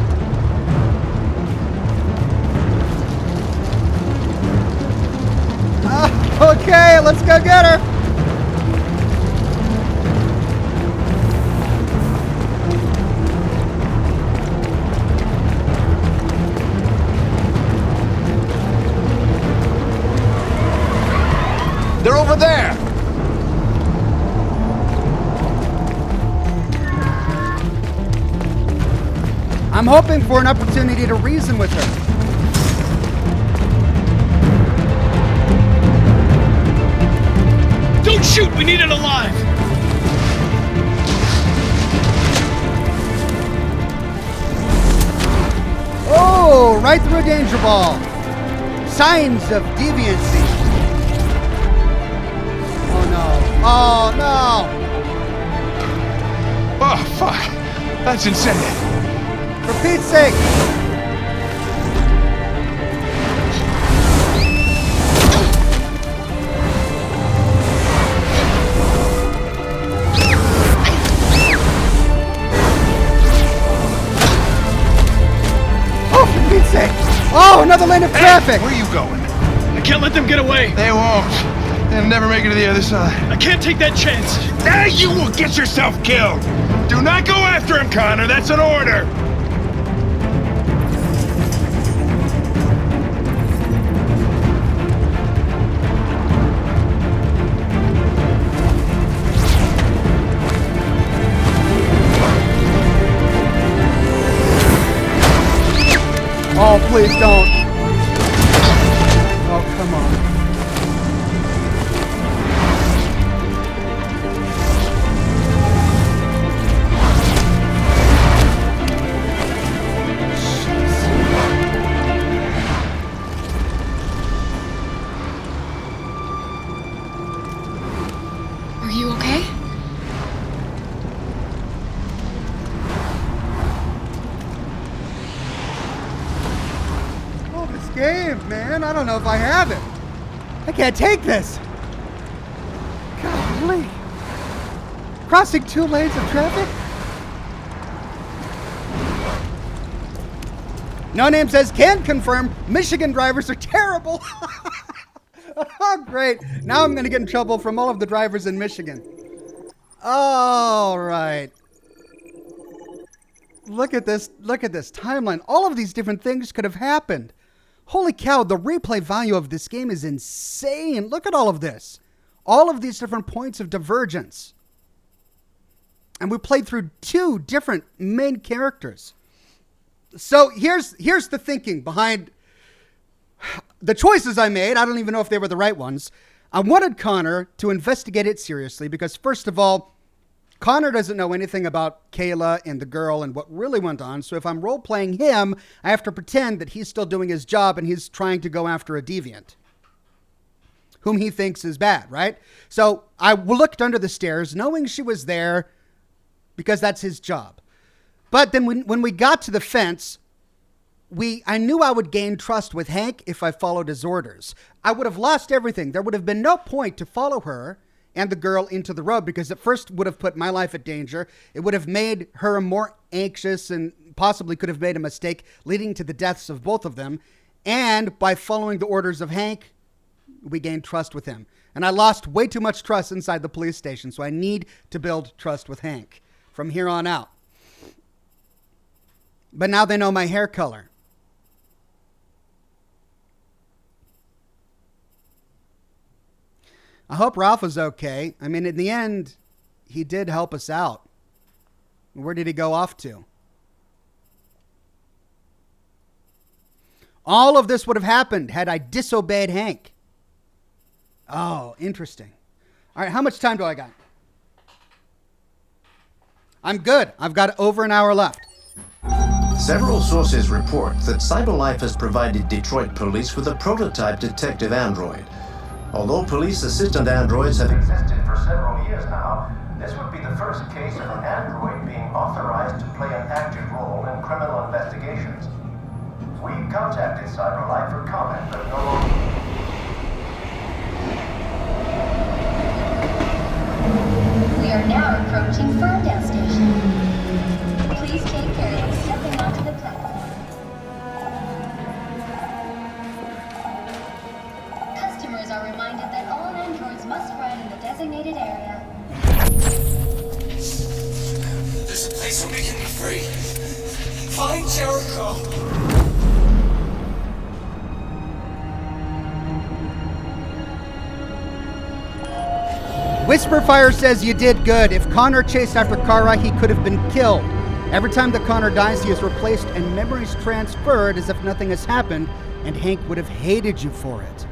Okay, let's go get her. They're over there. I'm hoping for an opportunity to reason with her. Don't shoot! We need it alive! Oh, right through a danger ball. Signs of deviancy. Oh no. Oh no. Oh, fuck. That's insane. For Pete's sake. Oh, for Pete's sake. Oh, another lane of traffic. Hey, where are you going? I can't let them get away. They won't. They'll never make it to the other side. I can't take that chance. Now you will get yourself killed. Do not go after him, Connor. That's an order. Oh, please don't. Oh, come on. Are you okay? Game, man. I don't know if I have it. I can't take this. Golly. Crossing 2 lanes of traffic? No Name says, can confirm Michigan drivers are terrible. Oh, great. Now I'm going to get in trouble from all of the drivers in Michigan. All right. Look at this. Look at this timeline. All of these different things could have happened. Holy cow, the replay value of this game is insane. Look at all of this. All of these different points of divergence. And we played through 2 different main characters. So here's the thinking behind the choices I made. I don't even know if they were the right ones. I wanted Connor to investigate it seriously because, first of all, Connor doesn't know anything about Kayla and the girl and what really went on. So if I'm role-playing him, I have to pretend that he's still doing his job and he's trying to go after a deviant whom he thinks is bad, right? So I looked under the stairs knowing she was there because that's his job. But then when we got to the fence, I knew I would gain trust with Hank if I followed his orders. I would have lost everything. There would have been no point to follow her and the girl into the road because it first would have put my life at danger. It would have made her more anxious and possibly could have made a mistake leading to the deaths of both of them. And by following the orders of Hank, we gained trust with him. And I lost way too much trust inside the police station, so I need to build trust with Hank from here on out. But now they know my hair color. I hope Ralph is okay. I mean, in the end, he did help us out. Where did he go off to? All of this would have happened had I disobeyed Hank. Oh, interesting. All right, how much time do I got? I'm good. I've got over an hour left. Several sources report that CyberLife has provided Detroit police with a prototype detective android. Although police assistant androids have existed for several years now, this would be the first case of an android being authorized to play an active role in criminal investigations. We've contacted CyberLife for comment, but no longer. We are now approaching Ferndale Station. Please take care of stepping onto the platform. Customers are reminded that all androids must ride in the designated area. There's a place where we can be free. Find Jericho. Whisperfire says you did good. If Connor chased after Kara, he could have been killed. Every time that Connor dies, he is replaced and memories transferred as if nothing has happened, and Hank would have hated you for it.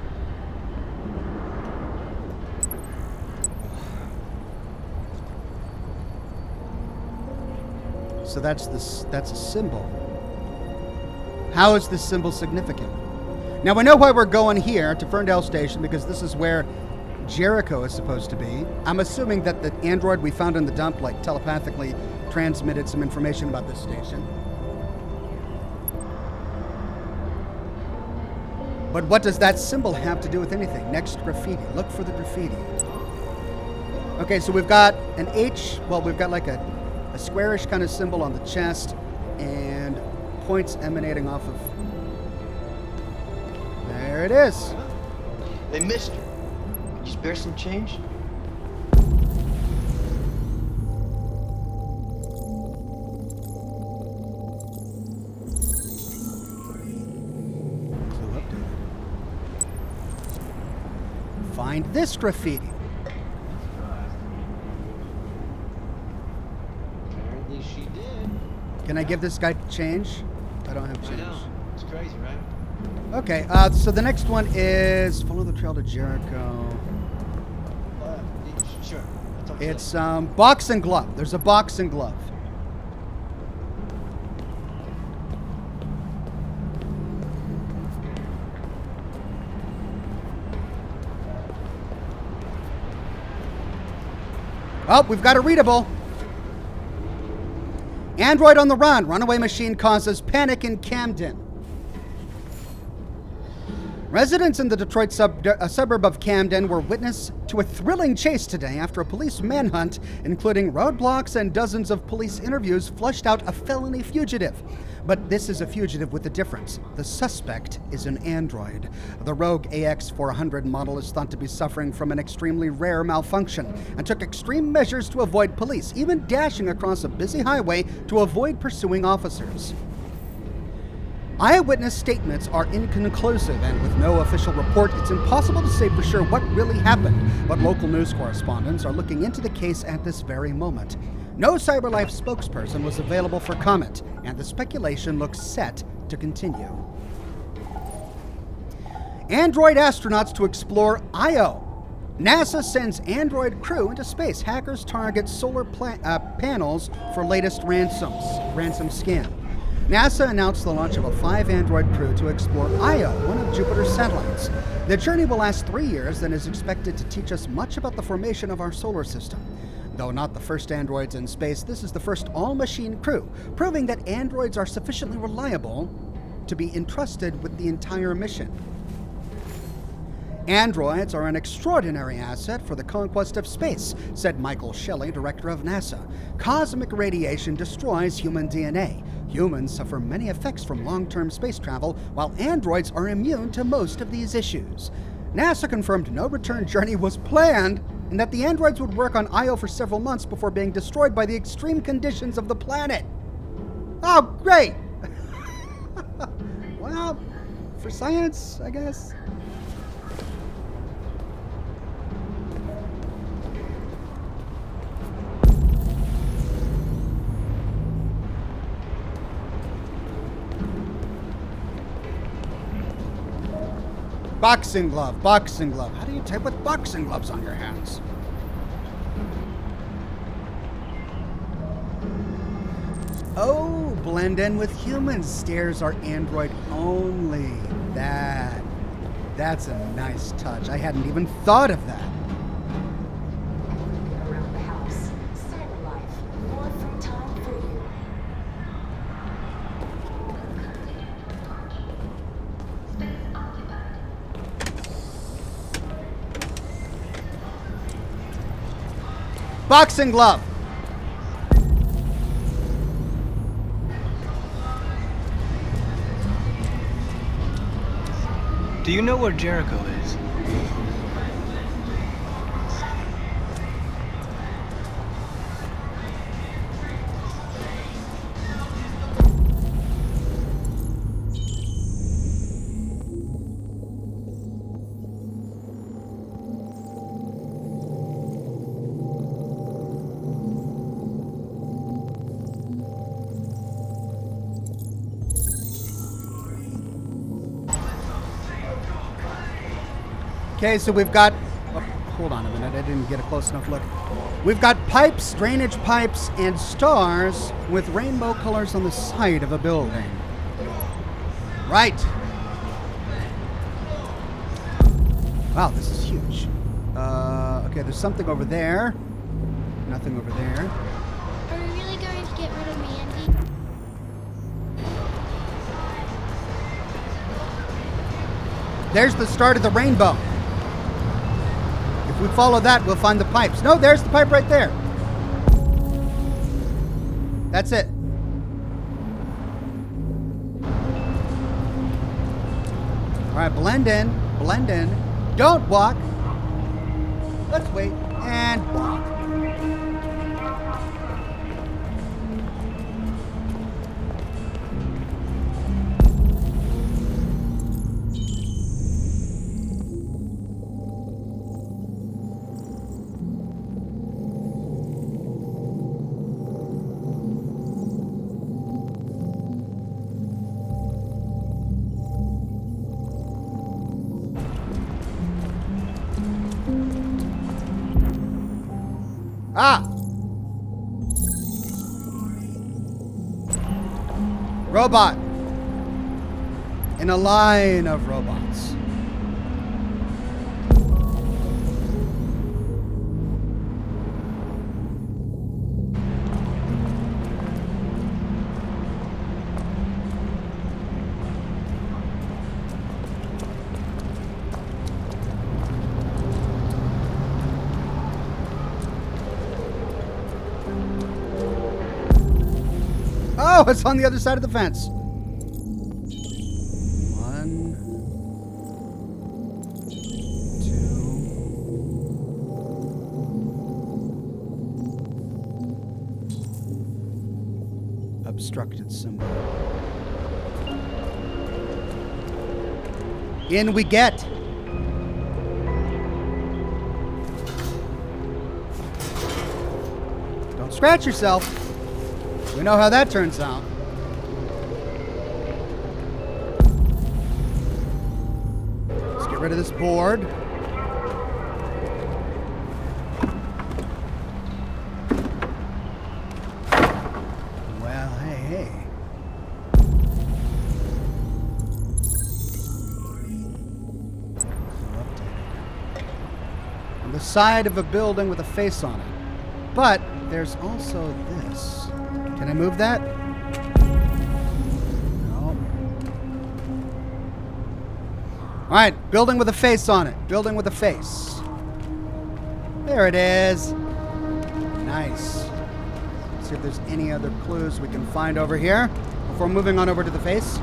So that's a symbol. How is this symbol significant? Now we know why we're going here to Ferndale Station because this is where Jericho is supposed to be. I'm assuming that the android we found in the dump telepathically transmitted some information about this station. But what does that symbol have to do with anything? Next graffiti. Look for the graffiti. Okay, so we've got an H. Well, we've got like a squarish kind of symbol on the chest and points emanating off of... There it is. Hey, mister. Could you spare some change? Find this graffiti. Apparently she did. Can I give this guy change? I don't have change. I know. It's crazy, right? Okay, so the next one is follow the trail to Jericho. Sure. It's box and glove. There's a box and glove. Oh, we've got a readable. Android on the run. Runaway machine causes panic in Camden. Residents in the Detroit suburb of Camden were witness to a thrilling chase today after a police manhunt, including roadblocks and dozens of police interviews, flushed out a felony fugitive. But this is a fugitive with a difference. The suspect is an android. The rogue AX400 model is thought to be suffering from an extremely rare malfunction and took extreme measures to avoid police, even dashing across a busy highway to avoid pursuing officers. Eyewitness statements are inconclusive, and with no official report, it's impossible to say for sure what really happened, but local news correspondents are looking into the case at this very moment. No CyberLife spokesperson was available for comment, and the speculation looks set to continue. Android astronauts to explore Io. NASA sends android crew into space. Hackers target solar panels for latest ransom scam. NASA announced the launch of a 5-android crew to explore Io, one of Jupiter's satellites. The journey will last 3 years and is expected to teach us much about the formation of our solar system. Though not the first androids in space, this is the first all-machine crew, proving that androids are sufficiently reliable to be entrusted with the entire mission. Androids are an extraordinary asset for the conquest of space, said Michael Shelley, director of NASA. Cosmic radiation destroys human DNA. Humans suffer many effects from long-term space travel, while androids are immune to most of these issues. NASA confirmed no return journey was planned and that the androids would work on Io for several months before being destroyed by the extreme conditions of the planet. Oh, great! Well, for science, I guess. Boxing glove, boxing glove. How do you type with boxing gloves on your hands? Oh, blend in with humans. Stairs are android only. That's a nice touch. I hadn't even thought of that. Around the house. CyberLife. More free time for you. Boxing glove. Do you know where Jericho is? Okay, so we've got... Oh, hold on a minute, I didn't get a close enough look. We've got pipes, drainage pipes, and stars with rainbow colors on the side of a building. Right. Wow, this is huge. Okay, there's something over there. Nothing over there. Are we really going to get rid of Mandy? There's the start of the rainbow. If we follow that, we'll find the pipes. No, there's the pipe right there. That's it. All right, blend in, blend in. Don't walk. Let's wait and walk. Ah! Robot. In a line of robots. no, it's on the other side of the fence. 1, 2. Obstructed symbol. In we get. Don't scratch yourself. We know how that turns out. Let's get rid of this board. Well, hey. On the side of a building with a face on it. But there's also this. Can I move that? No. All right, building with a face on it. Building with a face. There it is. Nice. Let's see if there's any other clues we can find over here before moving on over to the face.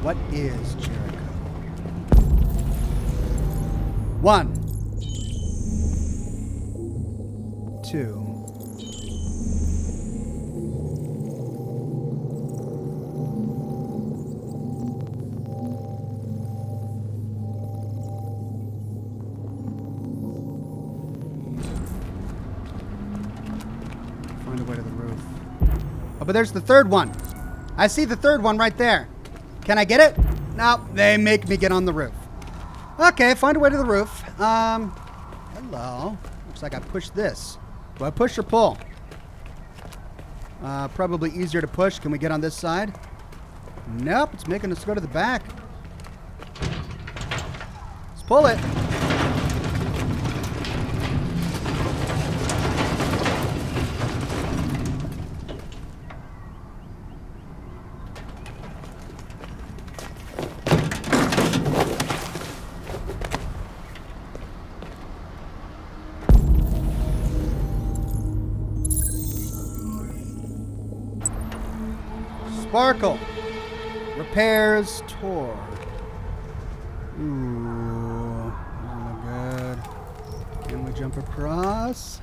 What is Jericho? 1, 2. Find a way to the roof. Oh, but there's the third one. I see the third one right there. Can I get it? No, they make me get on the roof. Okay, find a way to the roof. Hello. Looks like I pushed this. Do I push or pull? Probably easier to push. Can we get on this side? Nope, it's making us go to the back. Let's pull it. Sparkle. Repairs tour. Ooh. Oh, good. Can we jump across?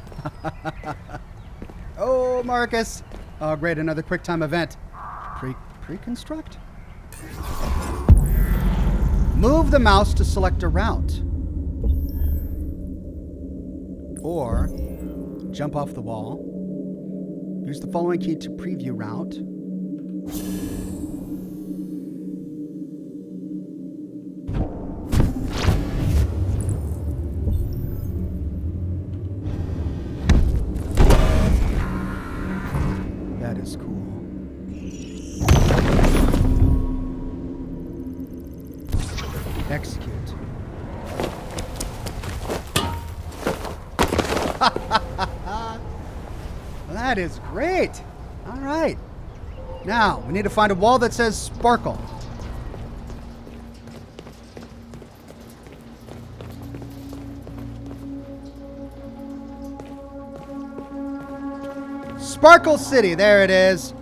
Oh, Marcus. Oh, great. Another quick time event. Pre-construct? Move the mouse to select a route. Or jump off the wall. Use the following key to preview route. That is cool. Execute. That is great. All right. Now, we need to find a wall that says sparkle. Sparkle City, there it is.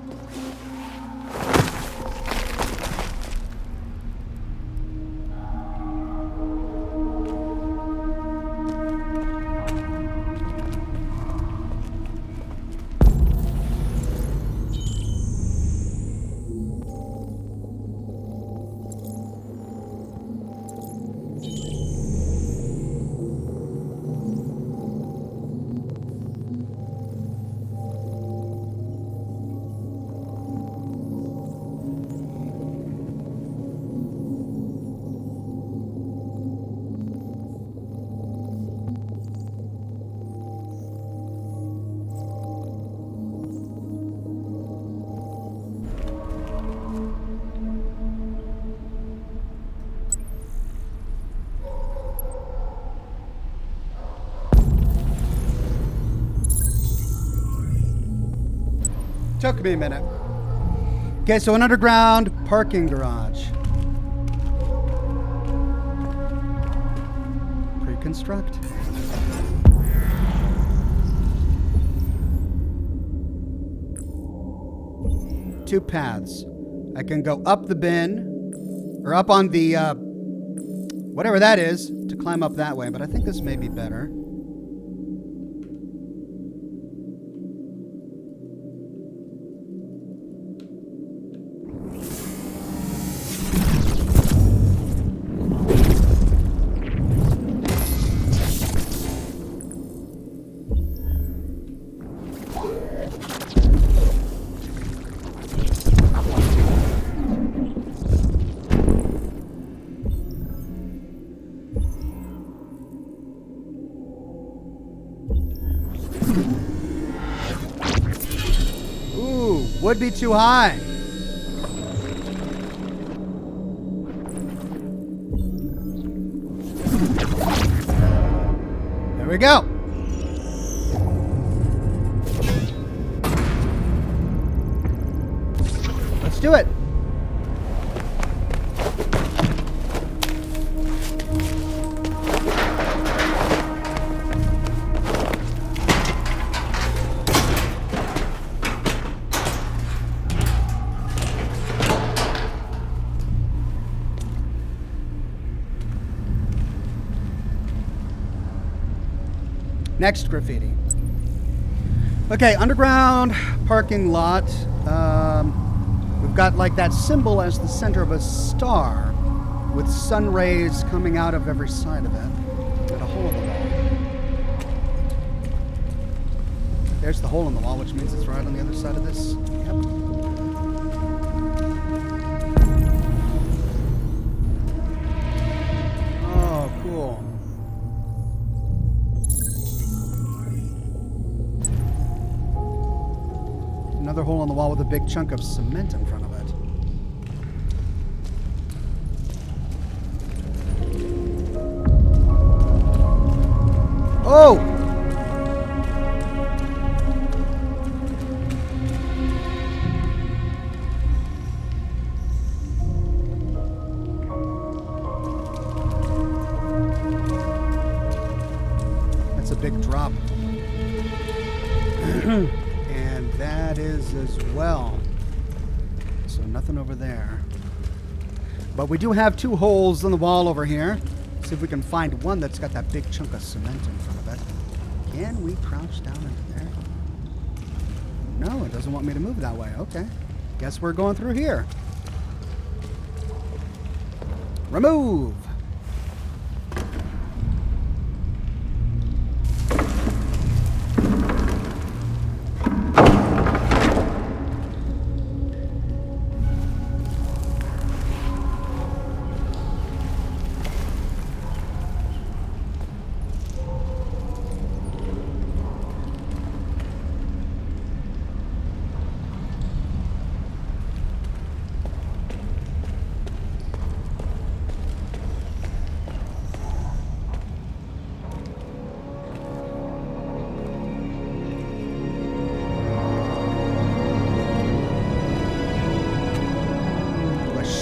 Took me a minute. Okay, so an underground parking garage. reconstruct. Two paths. I can go up the bin, or up on the, whatever that is, to climb up that way, but I think this may be better. Would be too high. There we go. Let's do it. Next graffiti. Okay, underground parking lot. We've got like that symbol as the center of a star with sun rays coming out of every side of it. And a hole in the wall. There's the hole in the wall, which means it's right on the other side of this. Yep. Oh, cool. Another hole in the wall with a big chunk of cement in front of it. Oh! That's a big drop. And that is as well. So nothing over there. But we do have two holes in the wall over here. See if we can find one that's got that big chunk of cement in front of it. Can we crouch down into there? No, it doesn't want me to move that way. Okay. Guess we're going through here. Remove.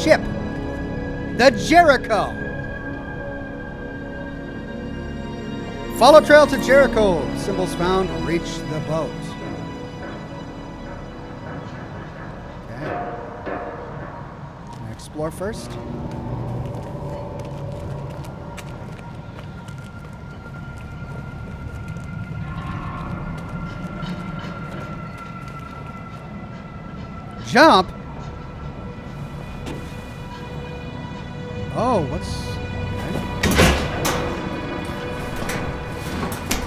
Ship, the Jericho. Follow trail to Jericho. Symbols found. Reach the boat. Okay. Can I explore first? Jump. Oh, what's... Okay.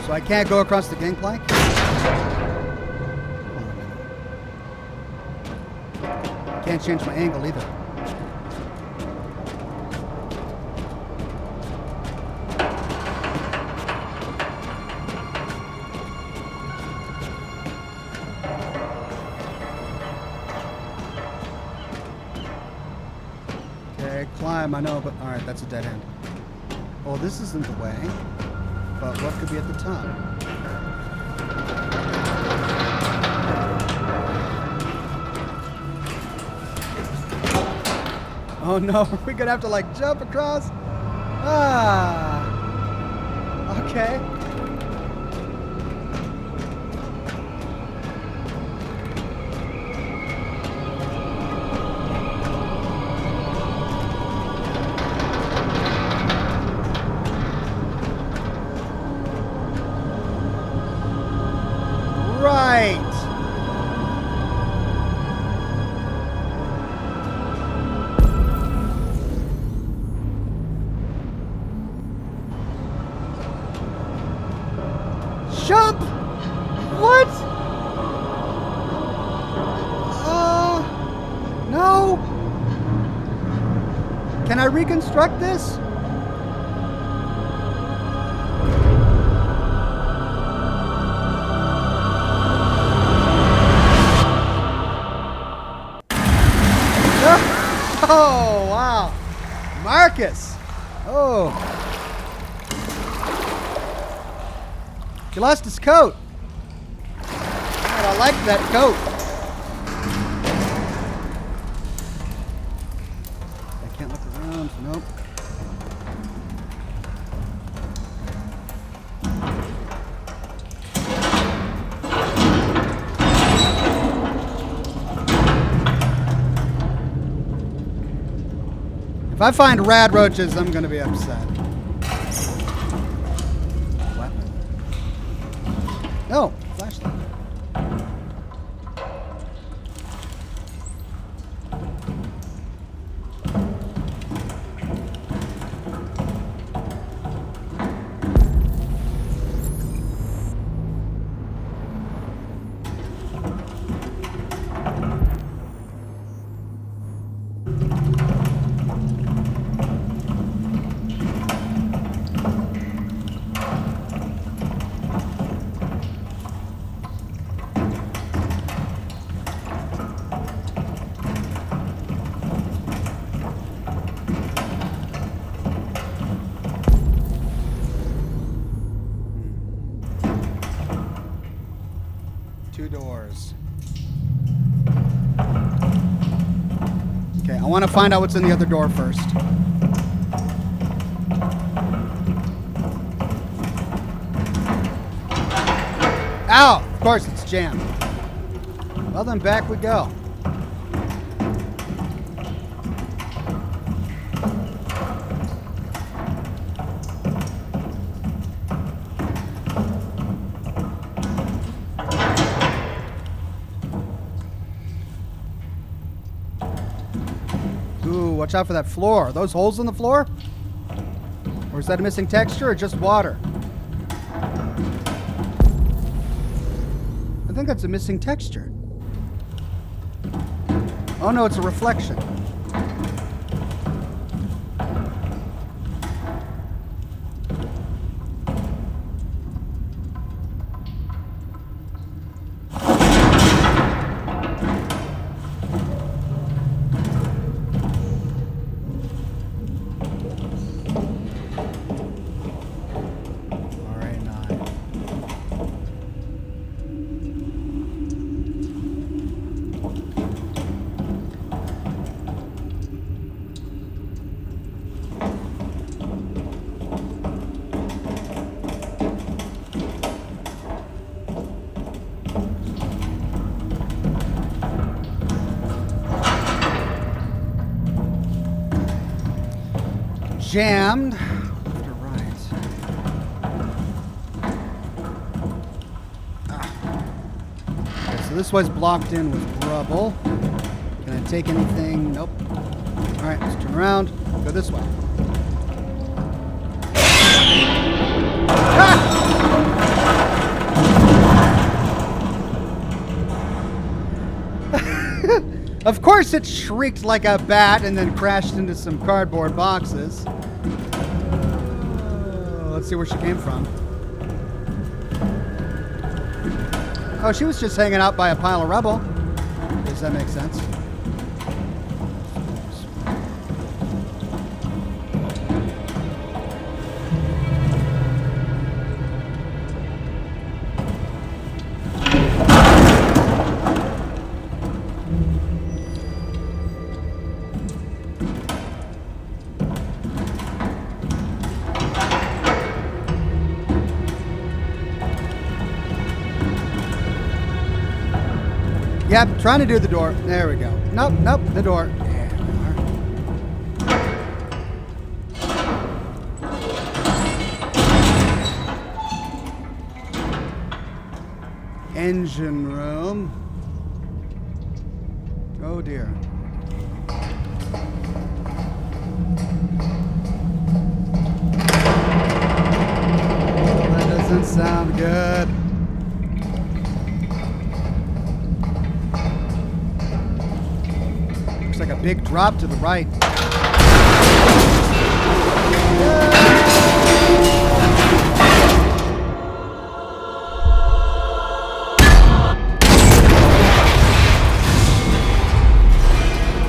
So I can't go across the gangplank? Can't change my angle either. Climb, I know, but alright, that's a dead end. Well, this isn't the way, but what could be at the top? Oh no, are we gonna have to like jump across? Ah! Okay. Right. Jump! What? No. Can I reconstruct this? Oh, wow. Marcus. Oh. He lost his coat. God, I like that coat. I can't look around. Nope. If I find rad roaches, I'm gonna be upset. Weapon. No, flashlight. Two doors. Okay, I want to find out what's in the other door first. Ow! Of course, it's jammed. Well, then back we go. Ooh, watch out for that floor. Are those holes in the floor? Or is that a missing texture or just water? I think that's a missing texture. Oh no, it's a reflection. Jammed. Left or right? Okay, so this was blocked in with rubble. Can I take anything? Nope. Alright, let's turn around. Go this way. Ah! Of course it shrieked like a bat and then crashed into some cardboard boxes. Let's see where she came from. Oh, she was just hanging out by a pile of rubble. Does that make sense? Yep, trying to do the door. There we go. Nope, nope, the door. Yeah, engine room. Oh dear. That doesn't sound good. Looks like a big drop to the right.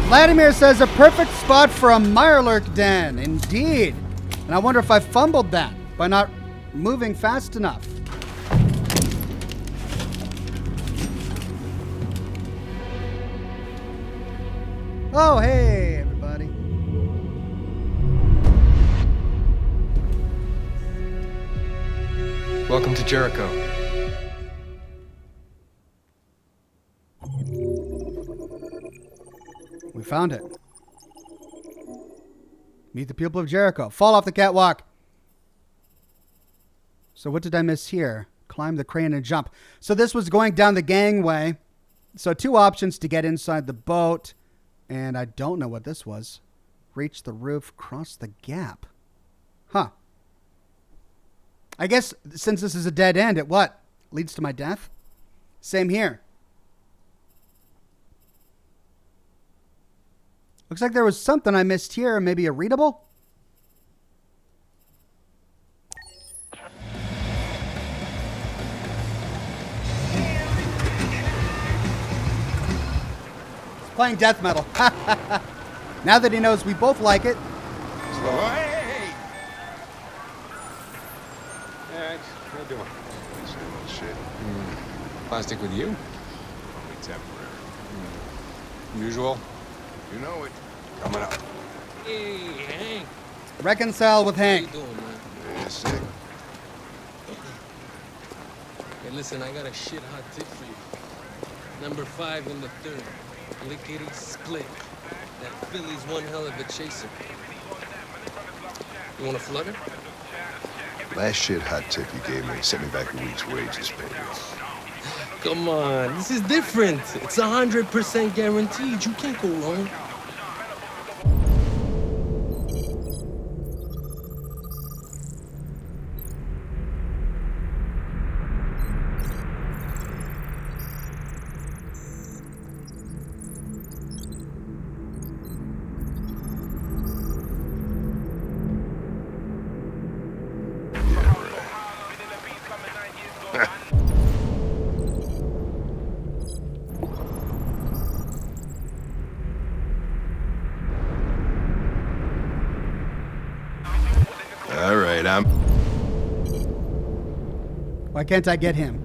Vladimir says a perfect spot for a Mirelurk den. Indeed. And I wonder if I fumbled that by not moving fast enough. Oh, hey, everybody. Welcome to Jericho. We found it. Meet the people of Jericho. Fall off the catwalk. So what did I miss here? Climb the crane and jump. So this was going down the gangway. So 2 options to get inside the boat. And I don't know what this was. Reach the roof, cross the gap. Huh. I guess since this is a dead end, it what? Leads to my death? Same here. Looks like there was something I missed here. Maybe a readable? He's playing death metal. Now that he knows we both like it. Hey! Alright, how you doing? Same old shit. Plastic with you? Only temporary. Usual? You know it. Coming up. Hey, Hank. Reconcile with Hank. How you doing, man? Yeah, sick. Hey, listen, I got a shit hot tip for you. Number 5 in the 3rd. Lickety split. That Philly's one hell of a chaser. You want a flutter? Last shit hot tip you gave me sent me back a week's wages, baby. Come on, this is different. It's 100% guaranteed. You can't go wrong. All right, Why can't I get him?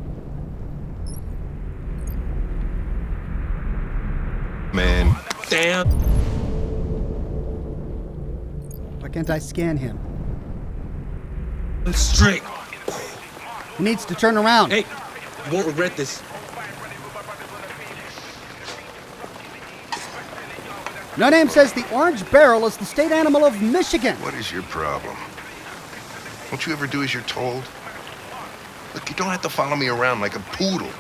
Man. Damn. Why can't I scan him? Straight. He needs to turn around. Hey, you won't regret this. No Name says the orange barrel is the state animal of Michigan. What is your problem? Don't you ever do as you're told? Look, you don't have to follow me around like a poodle.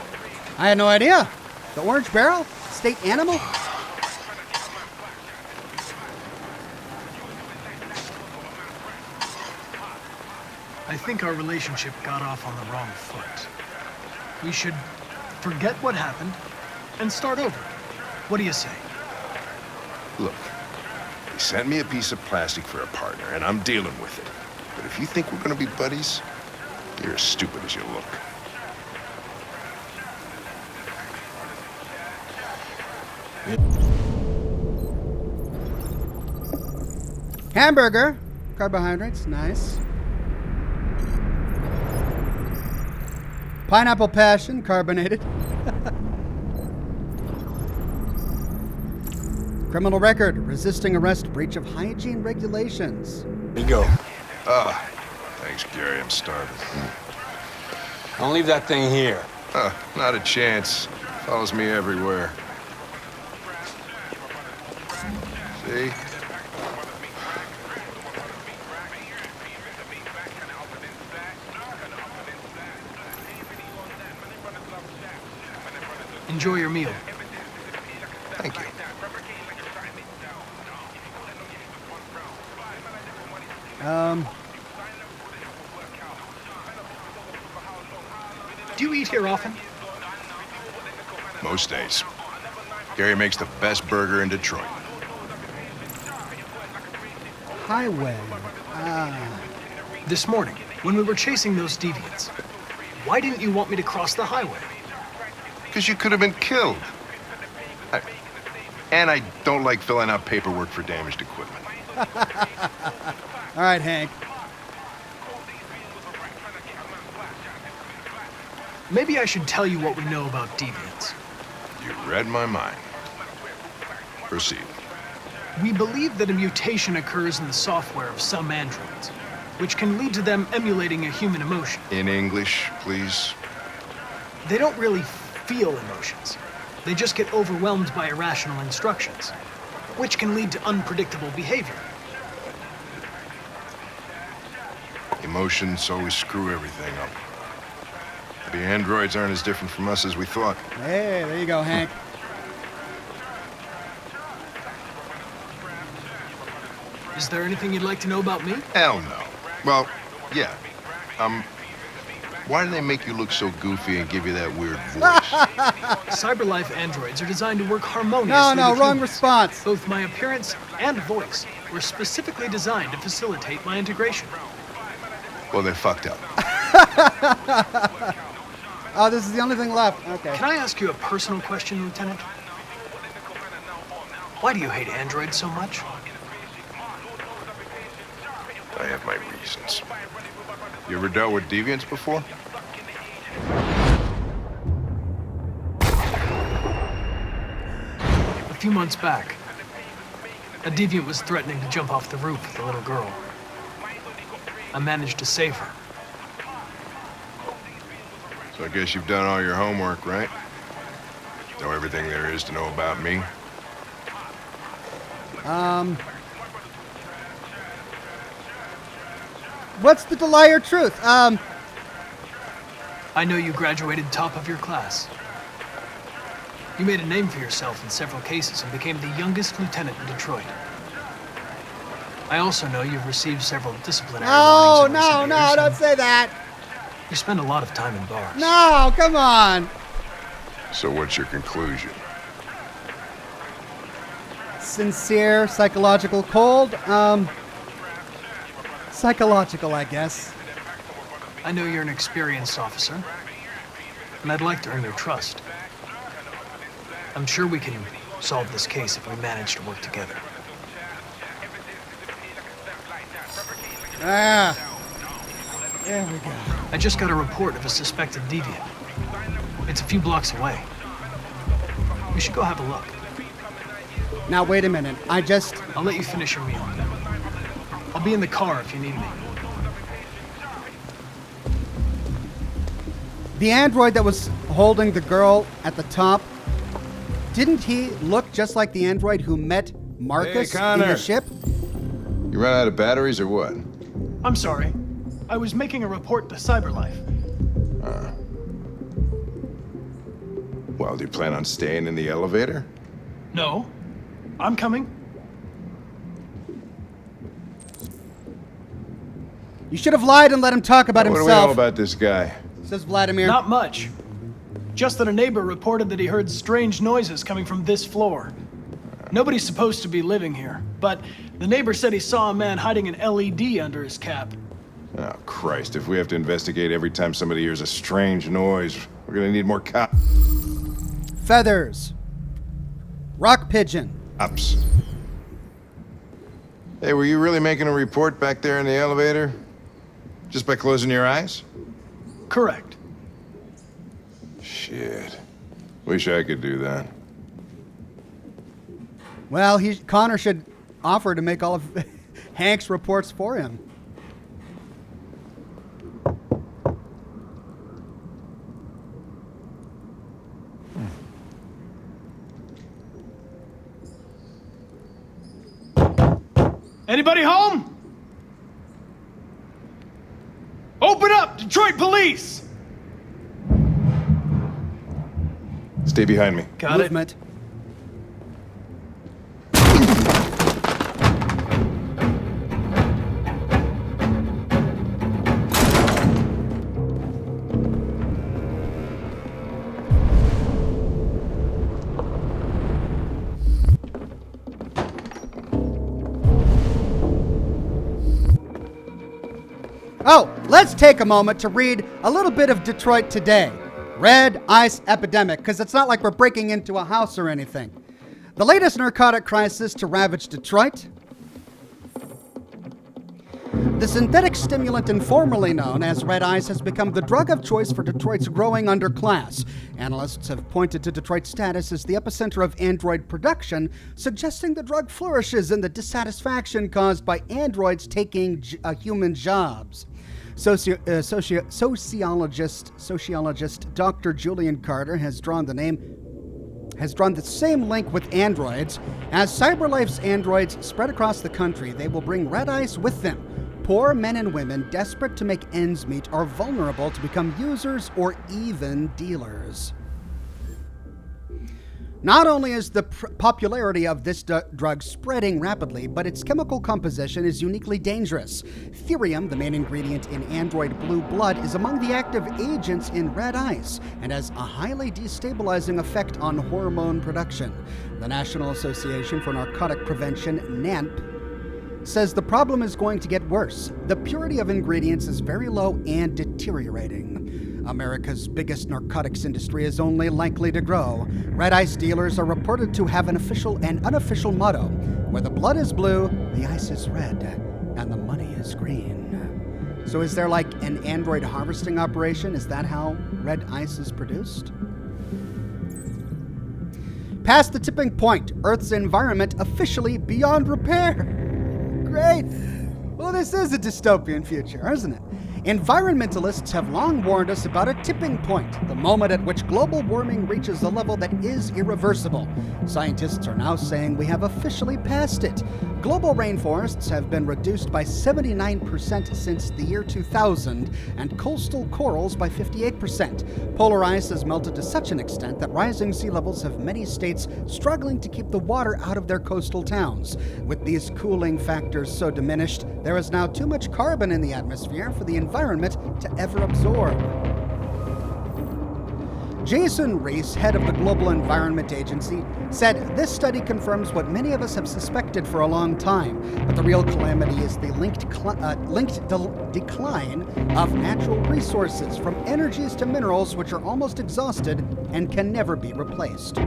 I had no idea. The orange barrel? State animal? I think our relationship got off on the wrong foot. We should forget what happened and start over. What do you say? Look, they sent me a piece of plastic for a partner, and I'm dealing with it. But if you think we're gonna be buddies, you're as stupid as you look. Hamburger. Carbohydrates, nice. Pineapple passion, carbonated. Criminal record, resisting arrest, breach of hygiene regulations. Here you go. Thanks, Gary. I'm starving. Don't leave that thing here. Not a chance. Follows me everywhere. See? Enjoy your meal. Thank you. Do you eat here often? Most days. Gary makes the best burger in Detroit. Highway. This morning, when we were chasing those deviants, why didn't you want me to cross the highway? Because you could have been killed. And I don't like filling out paperwork for damaged equipment. All right, Hank. Maybe I should tell you what we know about deviants. You read my mind. Proceed. We believe that a mutation occurs in the software of some androids, which can lead to them emulating a human emotion. In English, please. They don't really feel emotions. They just get overwhelmed by irrational instructions, which can lead to unpredictable behavior. Emotions always screw everything up. The androids aren't as different from us as we thought. Hey, there you go, Hank. Is there anything you'd like to know about me? Hell no. Well, yeah. Why do they make you look so goofy and give you that weird voice? CyberLife androids are designed to work harmoniously. No, with wrong humans. response. Both my appearance and voice were specifically designed to facilitate my integration. Well, they fucked up. Oh, this is the only thing left. Okay. Can I ask you a personal question, Lieutenant? Why do you hate androids so much? I have my reasons. You ever dealt with deviants before? A few months back, a deviant was threatening to jump off the roof with a little girl. I managed to save her. So I guess you've done all your homework, right? Know everything there is to know about me? What's the lie or truth? I know you graduated top of your class. You made a name for yourself in several cases and became the youngest lieutenant in Detroit. I also know you've received several disciplinary warnings in recent years, don't say that. You spend a lot of time in bars. No, come on. So what's your conclusion? Sincere, psychological, cold. Psychological, I guess. I know you're an experienced officer, and I'd like to earn your trust. I'm sure we can solve this case if we manage to work together. Ah. There we go. I just got a report of a suspected deviant. It's a few blocks away. We should go have a look. Now, wait a minute. I'll let you finish your meal. I'll be in the car if you need me. The android that was holding the girl at the top, didn't he look just like the android who met Marcus in the ship? You run out of batteries or what? I'm sorry. I was making a report to CyberLife. Well, do you plan on staying in the elevator? No. I'm coming. You should have lied and let him talk about What himself. do we know about this guy? Says Vladimir. Not much. Just that a neighbor reported that he heard strange noises coming from this floor. Nobody's supposed to be living here, but the neighbor said he saw a man hiding an LED under his cap. Oh, Christ. If we have to investigate every time somebody hears a strange noise, we're gonna need more cops. Feathers. Rock pigeon. Cops. Hey, were you really making a report back there in the elevator? Just by closing your eyes? Correct. Shit. Wish I could do that. Well, Connor should offer to make all of Hank's reports for him. Anybody home? Open up, Detroit police! Stay behind me. Got Movement. Oh, let's take a moment to read a little bit of Detroit today. Red ice epidemic, because it's not like we're breaking into a house or anything. The latest narcotic crisis to ravage Detroit. The synthetic stimulant informally known as red ice has become the drug of choice for Detroit's growing underclass. Analysts have pointed to Detroit's status as the epicenter of android production, suggesting the drug flourishes in the dissatisfaction caused by androids taking human jobs. Sociologist Dr. Julian Carter has drawn the same link with androids. As CyberLife's androids spread across the country, they will bring red ice with them. Poor men and women desperate to make ends meet are vulnerable to become users or even dealers. Not only is the popularity of this drug spreading rapidly, but its chemical composition is uniquely dangerous. Therium, the main ingredient in android blue blood, is among the active agents in red ice and has a highly destabilizing effect on hormone production. The National Association for Narcotic Prevention, NANP, says the problem is going to get worse. The purity of ingredients is very low and deteriorating. America's biggest narcotics industry is only likely to grow. Red ice dealers are reported to have an official and unofficial motto: where the blood is blue, the ice is red, and the money is green. So is there like an android harvesting operation? Is that how red ice is produced? Past the tipping point, Earth's environment officially beyond repair. Great. Well, this is a dystopian future, isn't it? Environmentalists have long warned us about a tipping point, the moment at which global warming reaches a level that is irreversible. Scientists are now saying we have officially passed it. Global rainforests have been reduced by 79% since the year 2000, and coastal corals by 58%. Polar ice has melted to such an extent that rising sea levels have many states struggling to keep the water out of their coastal towns. With these cooling factors so diminished, there is now too much carbon in the atmosphere for the environment to ever absorb. Jason Reese, head of the Global Environment Agency, said this study confirms what many of us have suspected for a long time, but the real calamity is the linked decline of natural resources, from energies to minerals which are almost exhausted and can never be replaced.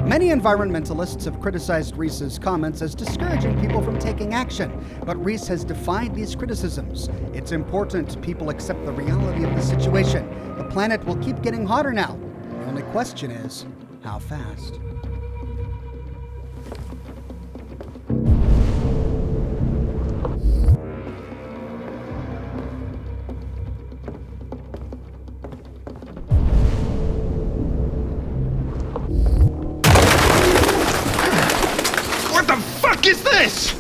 Many environmentalists have criticized Reese's comments as discouraging people from taking action, but Reese has defied these criticisms. It's important people accept the reality of the situation. The planet will keep getting hotter now. The only question is, how fast? What the fuck is this?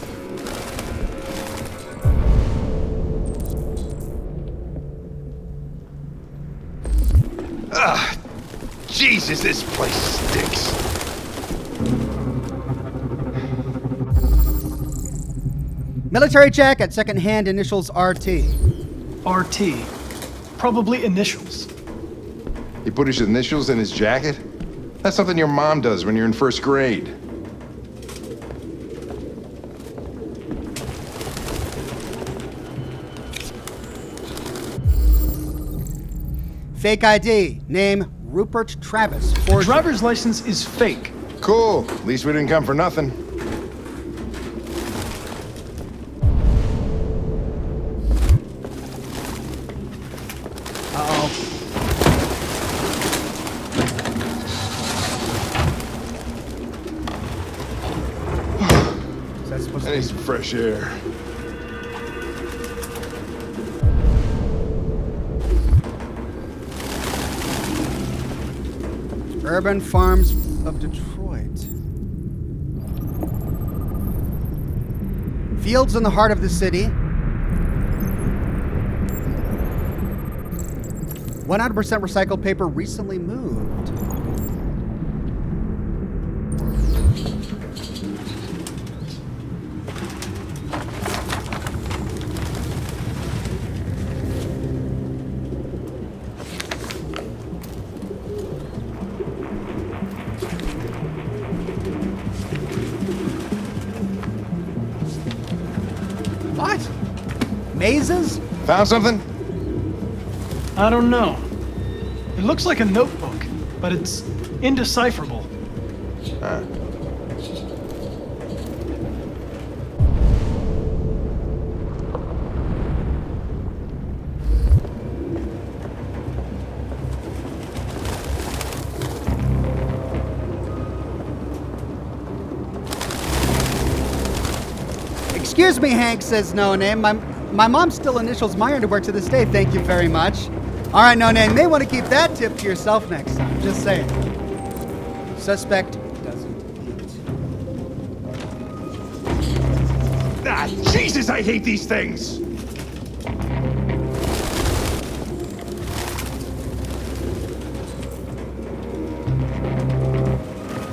Ugh. Jesus, this place stinks. Military check at second-hand initials RT. RT. Probably initials. He put his initials in his jacket? That's something your mom does when you're in first grade. Fake ID. Name Rupert Travis. The driver's license is fake. Cool. At least we didn't come for nothing. I need some fresh air. Urban Farms of Detroit. Fields in the heart of the city. 100% recycled paper recently moved. What? Mazes? Found something? I don't know. It looks like a notebook, but it's indecipherable. Excuse me, Hank, says No Name. My mom still initials my underwear to this day. Thank you very much. All right, No Name. May want to keep that tip to yourself next time. Just saying. Suspect doesn't eat. Ah, Jesus, I hate these things!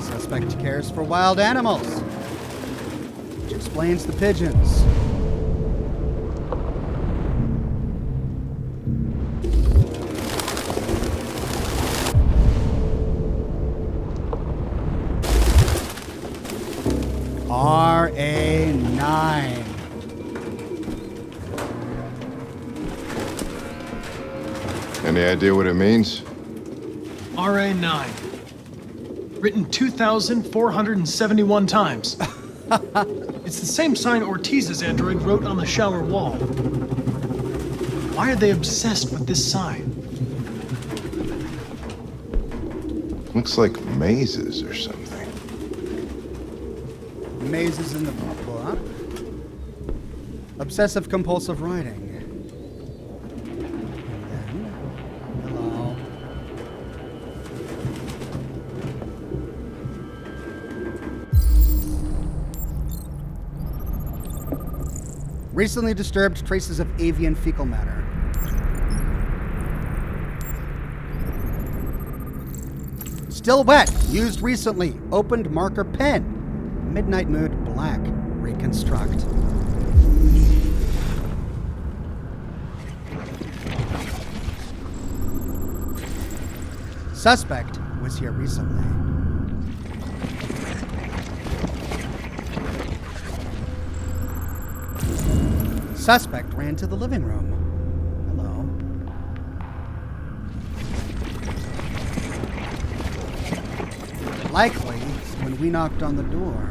Suspect cares for wild animals, which explains the pigeons. RA9. Any idea what it means? RA9. Written 2,471 times. It's the same sign Ortiz's android wrote on the shower wall. Why are they obsessed with this sign? Looks like mazes or something. Mazes in the book. Obsessive compulsive writing. And then, hello. Recently disturbed, traces of avian fecal matter. Still wet, used recently, opened marker pen. Midnight mood, black, reconstruct. Suspect was here recently. Suspect ran to the living room. Hello. Likely when we knocked on the door.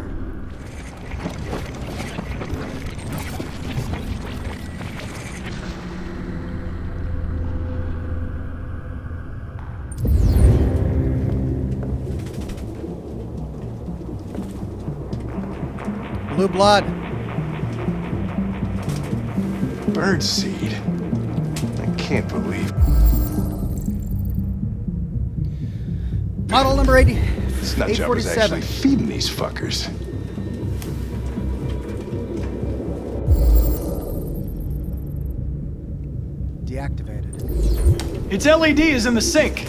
Blue blood. Birdseed. I can't believe. Model number 80. This nutjob was actually feeding these fuckers. Deactivated. Its LED is in the sink.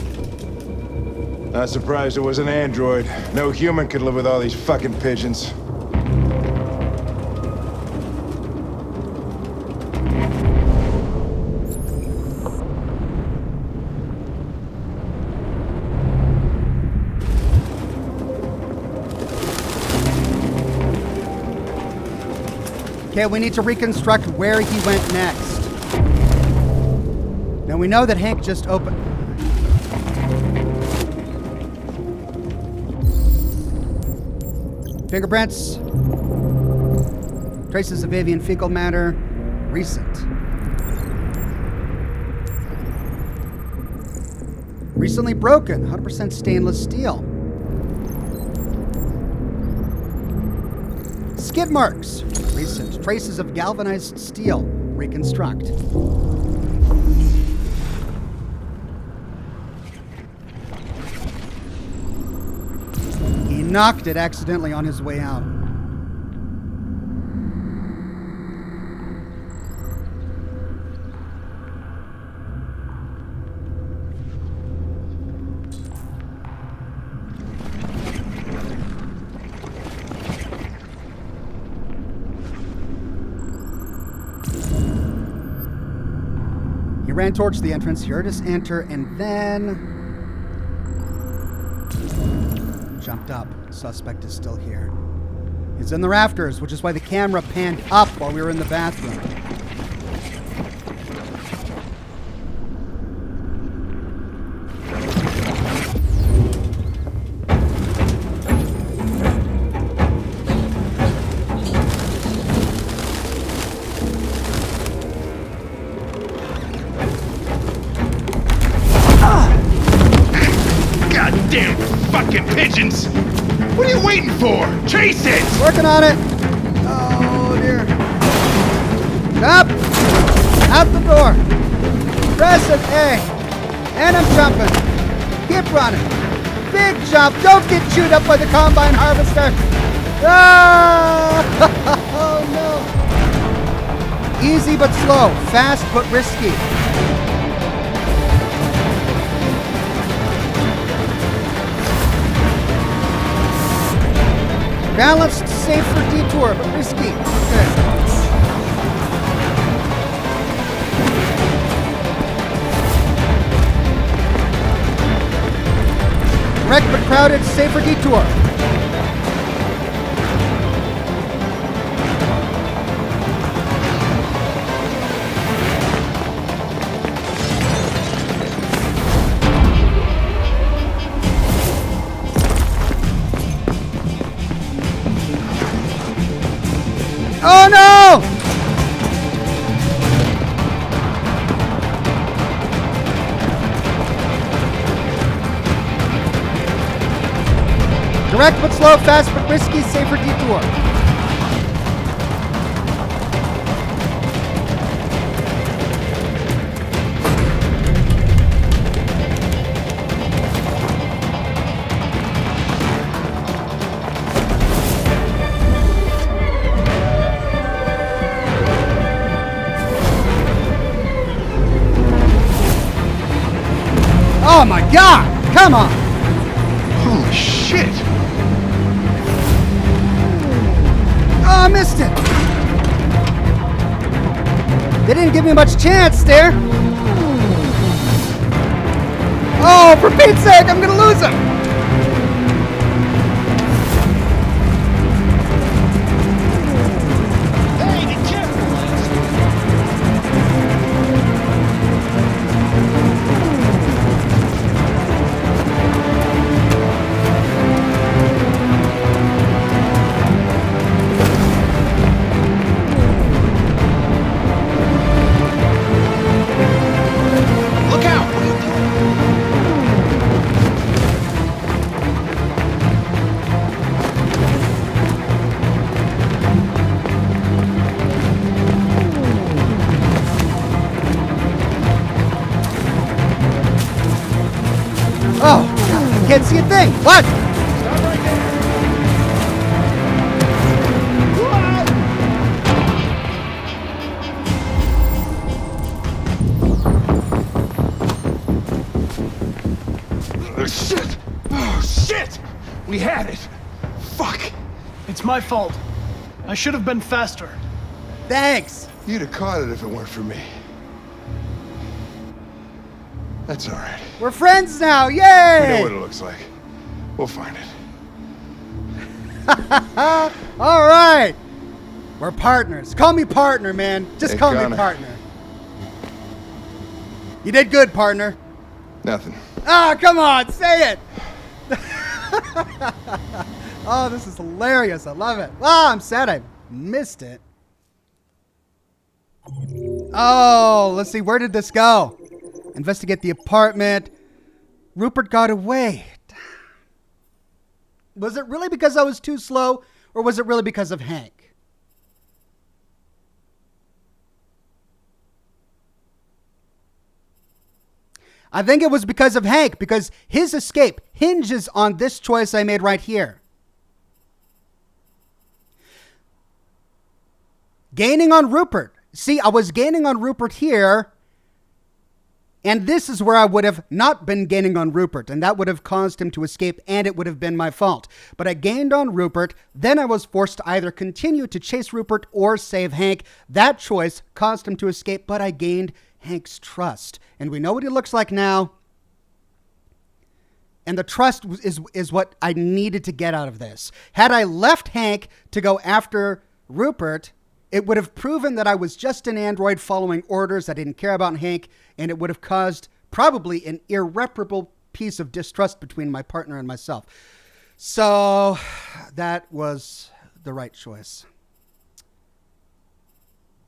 Not surprised it was an android. No human could live with all these fucking pigeons. Okay, we need to reconstruct where he went next. Now we know that Hank just opened... Fingerprints. Traces of avian fecal matter. Recent. Recently broken. 100% stainless steel. Skid marks. Recent. Traces of galvanized steel. Reconstruct. He knocked it accidentally on his way out. He ran towards the entrance, he heard us enter, and then jumped up. Suspect is still here. He's in the rafters, which is why the camera panned up while we were in the bathroom. Goddamn fucking pigeons! What are you waiting for? Chase it! Working on it! Oh dear. Up! Out the door! Press it, A! And I'm jumping. Keep running. Big jump! Don't get chewed up by the combine harvester! Ah! Oh no! Easy but slow. Fast but risky. Balanced, safe for detour, but risky. Okay. Wrecked but crowded, safe for detour. Oh no! Direct but slow, fast but risky, safe for detour. Oh my god! Come on! Holy shit! Oh, I missed it! They didn't give me much chance there! Oh, for Pete's sake, I'm gonna lose him! Oh, I can't see a thing. What? Oh, shit! Oh, shit! We had it! Fuck! It's my fault. I should have been faster. Thanks! You'd have caught it if it weren't for me. That's all right. We're friends now! Yay! We know what it looks like. We'll find it. All right! We're partners. Call me partner, man. Just call me partner. You did good, partner. Nothing. Ah, come on, say it! Oh, this is hilarious. I love it. Oh, I'm sad I missed it. Oh, let's see. Where did this go? Investigate the apartment. Rupert got away. Was it really because I was too slow, or was it really because of Hank? I think it was because of Hank, because his escape hinges on this choice I made right here. Gaining on Rupert. See, I was gaining on Rupert here, and this is where I would have not been gaining on Rupert, and that would have caused him to escape, and it would have been my fault. But I gained on Rupert, then I was forced to either continue to chase Rupert or save Hank. That choice caused him to escape, but I gained Hank's trust. And we know what he looks like now. And the trust is what I needed to get out of this. Had I left Hank to go after Rupert, it would have proven that I was just an android following orders. I didn't care about Hank, and it would have caused probably an irreparable piece of distrust between my partner and myself. So that was the right choice.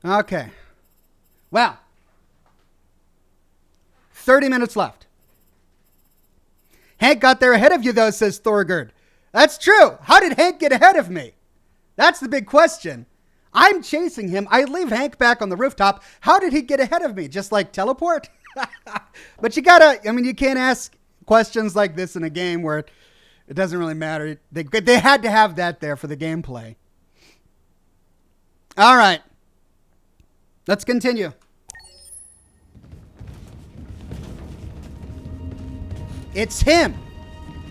Okay. Well, 30 minutes left. Hank got there ahead of you, though, says Thorgerd. That's true. How did Hank get ahead of me? That's the big question. I'm chasing him. I leave Hank back on the rooftop. How did he get ahead of me? Just like teleport? But you can't ask questions like this in a game where it doesn't really matter. They had to have that there for the gameplay. All right. Let's continue. It's him.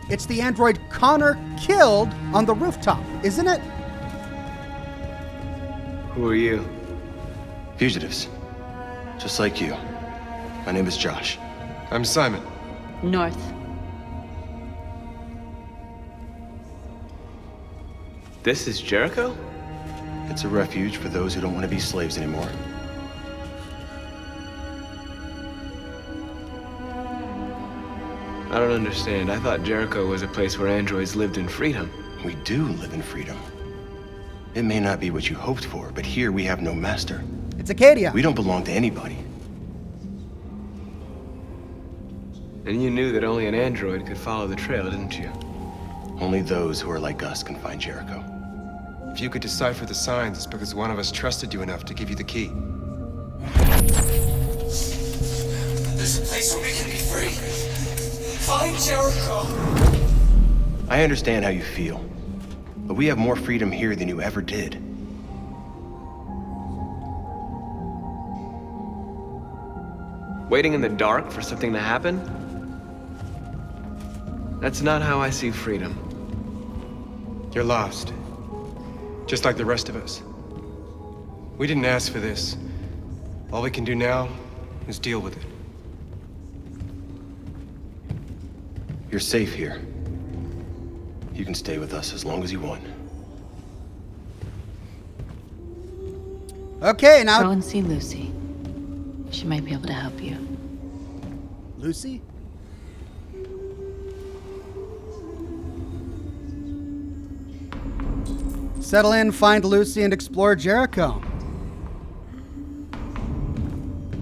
It's the android Connor killed on the rooftop, isn't it? Who are you? Fugitives. Just like you. My name is Josh. I'm Simon. North. This is Jericho? It's a refuge for those who don't want to be slaves anymore. I don't understand. I thought Jericho was a place where androids lived in freedom. We do live in freedom. It may not be what you hoped for, but here we have no master. It's Acadia. We don't belong to anybody. And you knew that only an android could follow the trail, didn't you? Only those who are like us can find Jericho. If you could decipher the signs, it's because one of us trusted you enough to give you the key. There's a place where we can be free. Find Jericho. I understand how you feel, but we have more freedom here than you ever did. Waiting in the dark for something to happen? That's not how I see freedom. You're lost. Just like the rest of us. We didn't ask for this. All we can do now is deal with it. You're safe here. You can stay with us as long as you want. Okay, now... Go and see Lucy. She might be able to help you. Lucy? Settle in, find Lucy, and explore Jericho.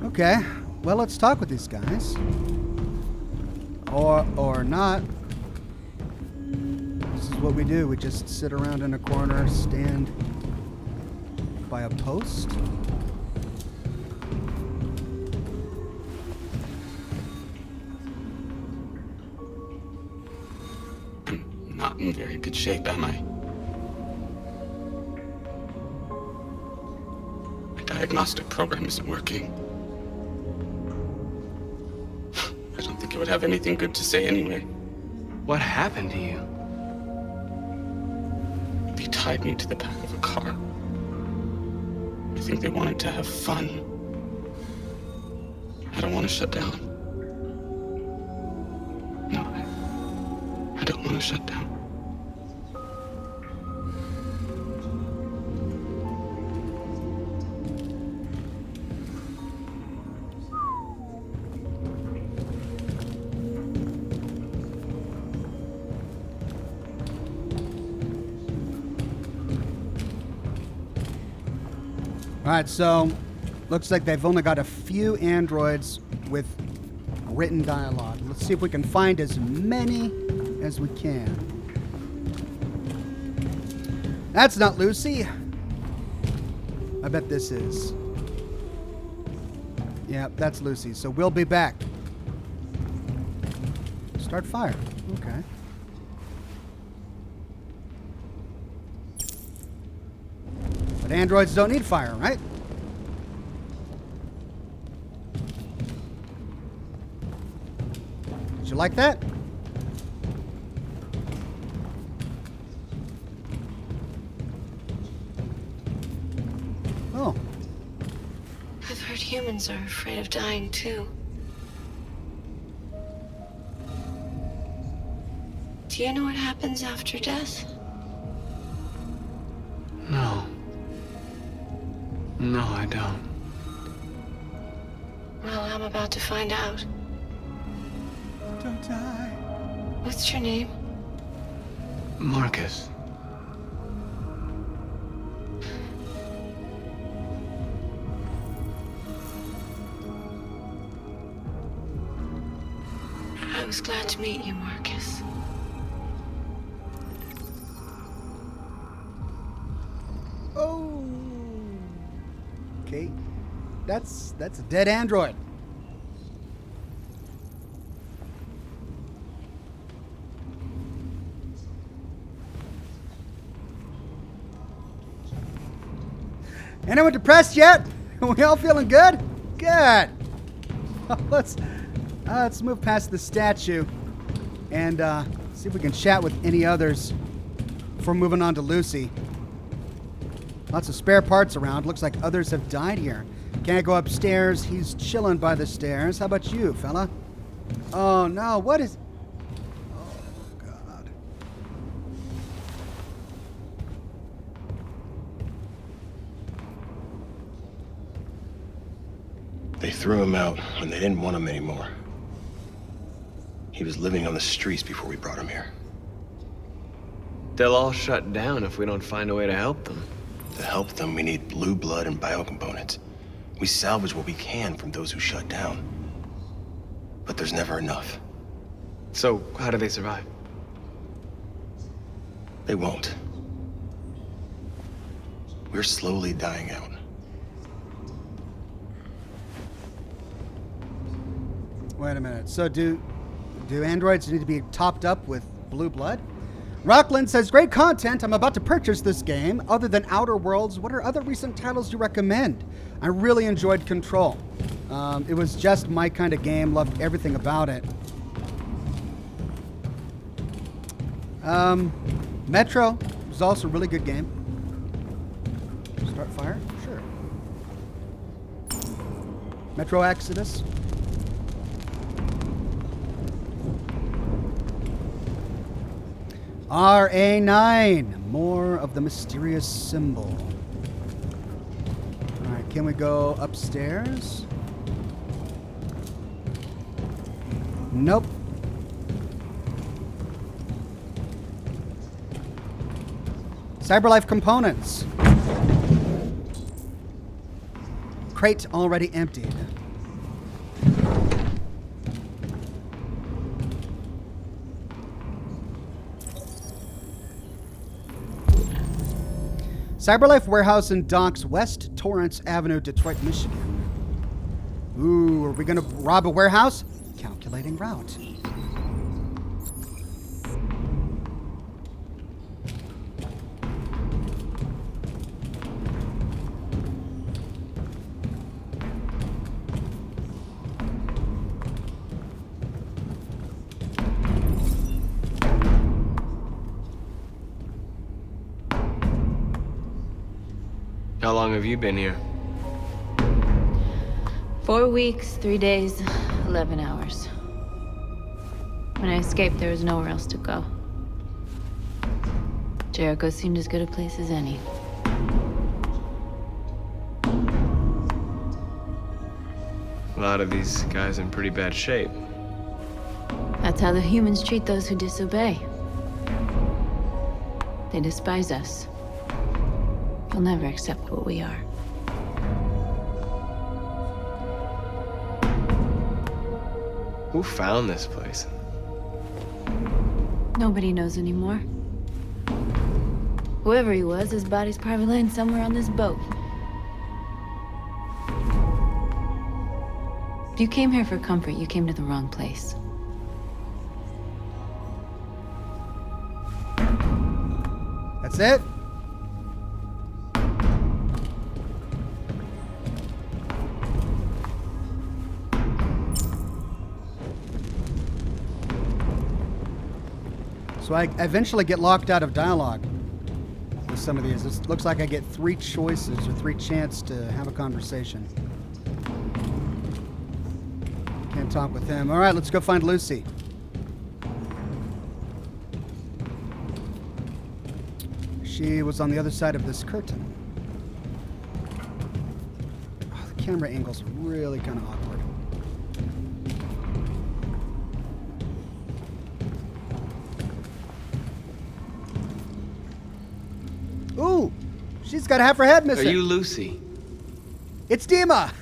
Okay, well, let's talk with these guys. Or not. This is what we do. We just sit around in a corner, stand by a post. I'm not in very good shape, am I? My diagnostic program isn't working. I don't think it would have anything good to say anyway. What happened to you? They tied me to the back of a car. I think they wanted to have fun. I don't want to shut down. No, I don't want to shut down. All right, so looks like they've only got a few androids with written dialogue. Let's see if we can find as many as we can. That's not Lucy. I bet this is. Yeah, that's Lucy. So we'll be back. Start fire. Okay. But androids don't need fire, right? Did you like that? Oh. I've heard Humans are afraid of dying too. Do you know what happens after death? No. No, I don't. Well, I'm about to find out. Don't die. What's your name? Marcus. I was glad to meet you, Marcus. Oh. Okay. That's a dead android. Anyone depressed yet? Are we all feeling good? Good. Let's move past the statue and see if we can chat with any others before moving on to Lucy. Lots of spare parts around. Looks like others have died here. Can't go upstairs. He's chilling by the stairs. How about you, fella? Oh, no. What is... Oh, God. They threw him out when they didn't want him anymore. He was living on the streets before we brought him here. They'll all shut down if we don't find a way to help them. To help them, we need blue blood and biocomponents. We salvage what we can from those who shut down. But there's never enough. So, how do they survive? They won't. We're slowly dying out. Wait a minute. So do androids need to be topped up with blue blood? Rockland says, great content. I'm about to purchase this game. Other than Outer Worlds, what are other recent titles you recommend? I really enjoyed Control. It was just my kind of game. Loved everything about it. Metro was also a really good game. Start fire? Sure. Metro Exodus. RA9. More of the mysterious symbol. All right, can we go upstairs? Nope. Cyberlife components. Crate already emptied. Cyberlife Warehouse and Docks, West Torrance Avenue, Detroit, Michigan. Ooh, are we gonna rob a warehouse? Calculating route. How long have you been here? 4 weeks, 3 days, 11 hours. When I escaped, there was nowhere else to go. Jericho seemed as good a place as any. A lot of these guys in pretty bad shape. That's how the humans treat those who disobey. They despise us. They'll never accept what we are. Who found this place? Nobody knows anymore. Whoever he was, his body's probably laying somewhere on this boat. If you came here for comfort, you came to the wrong place. That's it? So I eventually get locked out of dialogue with some of these. It looks like I get 3 choices or 3 chances to have a conversation. Can't talk with him. All right, let's go find Lucy. She was on the other side of this curtain. Oh, the camera angle's really kind of awkward. Ooh, she's got half her head missing. Are you Lucy? It's Dima.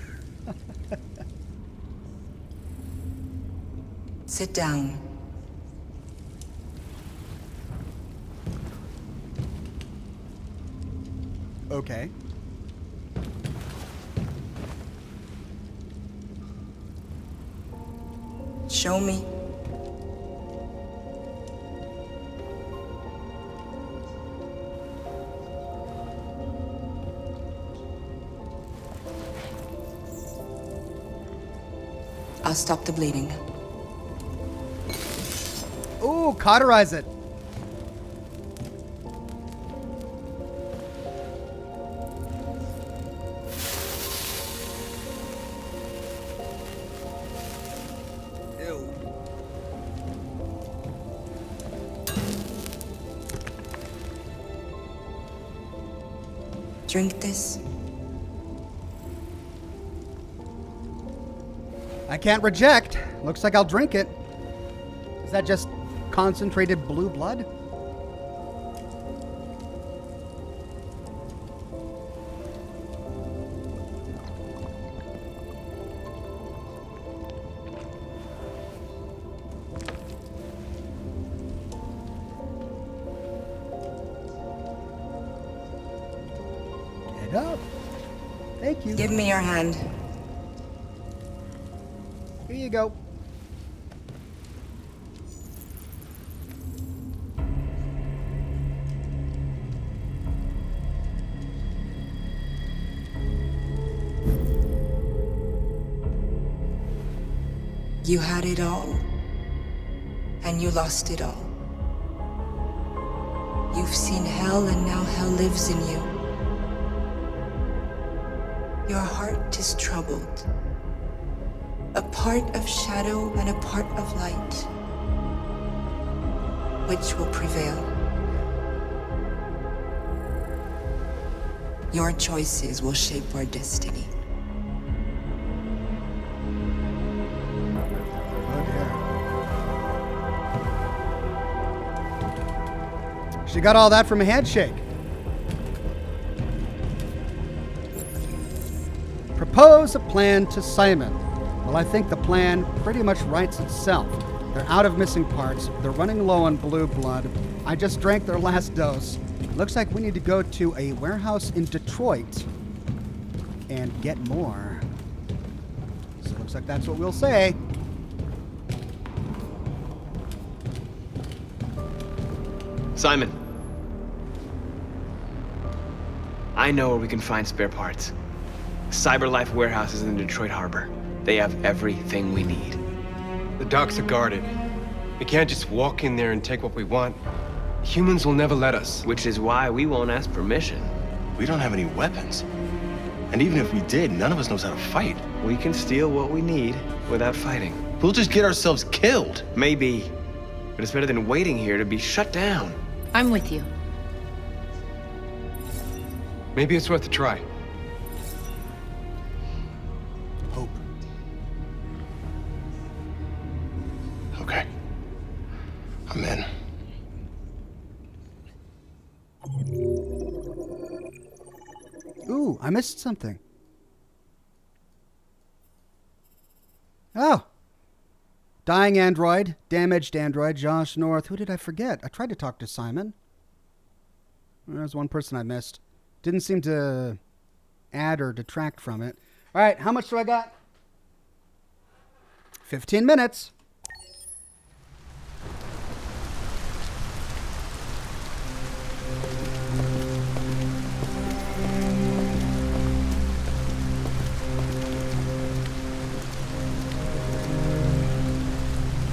Sit down. Okay. Show me. I'll stop the bleeding. Ooh, cauterize it. Drink this. I can't reject. Looks like I'll drink it. Is that just concentrated blue blood? Get up. Thank you. Give me your hand. Here you go. You had it all, and you lost it all. You've seen hell, and now hell lives in you. Your heart is troubled. A part of shadow and a part of light. Which will prevail? Your choices will shape our destiny. She got all that from a handshake. Propose a plan to Simon. Well, I think the plan pretty much writes itself. They're out of missing parts. They're running low on blue blood. I just drank their last dose. Looks like we need to go to a warehouse in Detroit and get more. So looks like that's what we'll say. Simon. I know where we can find spare parts. CyberLife warehouse is in the Detroit harbor. They have everything we need. The docks are guarded. We can't just walk in there and take what we want. Humans will never let us. Which is why we won't ask permission. We don't have any weapons. And even if we did, none of us knows how to fight. We can steal what we need without fighting. We'll just get ourselves killed. Maybe. But it's better than waiting here to be shut down. I'm with you. Maybe it's worth a try. Hope. Okay. I'm in. Ooh, I missed something. Oh. Dying android, damaged android, Josh North. Who did I forget? I tried to talk to Simon. There's one person I missed. Didn't seem to add or detract from it. All right, how much do I got? 15 minutes.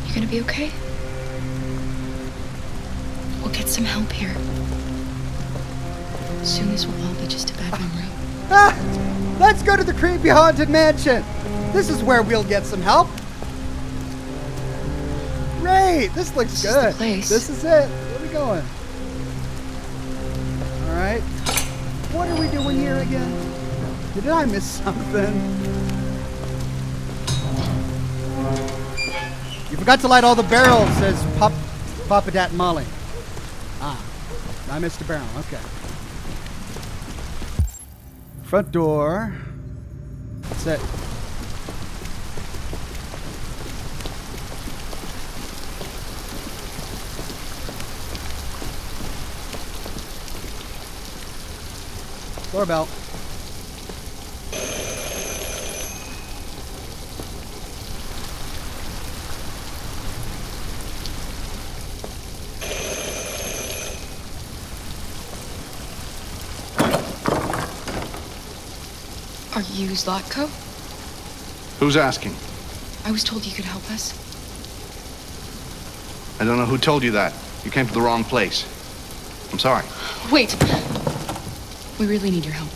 You gonna be okay? We'll get some help here. Soon this will all be just a bad memory. Ah! Let's go to the creepy haunted mansion. This is where we'll get some help. great. This looks This is good. the place. This is it. Where are we going? All right. What are we doing here again? Did I miss something? You forgot to light all the barrels, says Papa Dat Molly. Ah, I missed a barrel. Okay. Front door. That's it. Doorbell. Are you Zlatko? Who's asking? I was told you could help us. I don't know who told you that. You came to the wrong place. I'm sorry. Wait. We really need your help.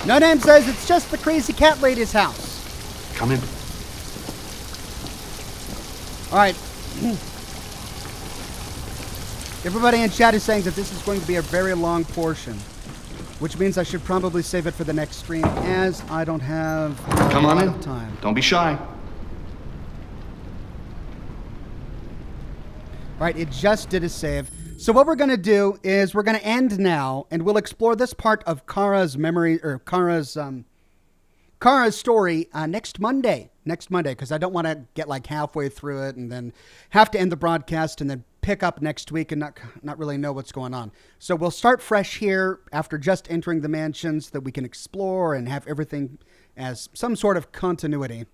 No Name says it's just the crazy cat lady's house. Come in. All right. Everybody in chat is saying that this is going to be a very long portion, which means I should probably save it for the next stream, as I don't have Come a on lot in. of time. Don't be shy. All right, it just did a save. So what we're going to do is we're going to end now, and we'll explore this part of Kara's memory, or Kara's story next Monday. Next Monday, because I don't want to get like halfway through it and then have to end the broadcast and then pick up next week and not really know what's going on. So we'll start fresh here after just entering the mansions so that we can explore and have everything as some sort of continuity.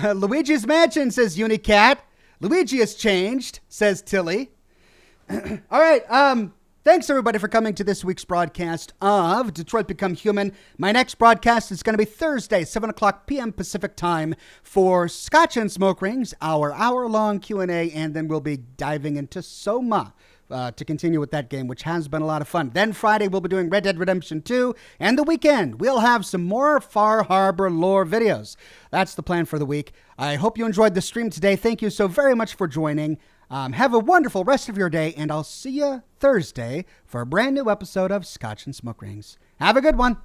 Luigi's Mansion, says Unicat. Luigi has changed, says Tilly. All right, thanks everybody for coming to this week's broadcast of Detroit Become Human. My next broadcast is going to be Thursday, 7 o'clock p.m. Pacific time for Scotch and Smoke Rings, our hour-long Q&A, and then we'll be diving into Soma to continue with that game, which has been a lot of fun. Then Friday, we'll be doing Red Dead Redemption 2, and the weekend, we'll have some more Far Harbor lore videos. That's the plan for the week. I hope you enjoyed the stream today. Thank you so very much for joining. Have a wonderful rest of your day, and I'll see you Thursday for a brand new episode of Scotch and Smoke Rings. Have a good one.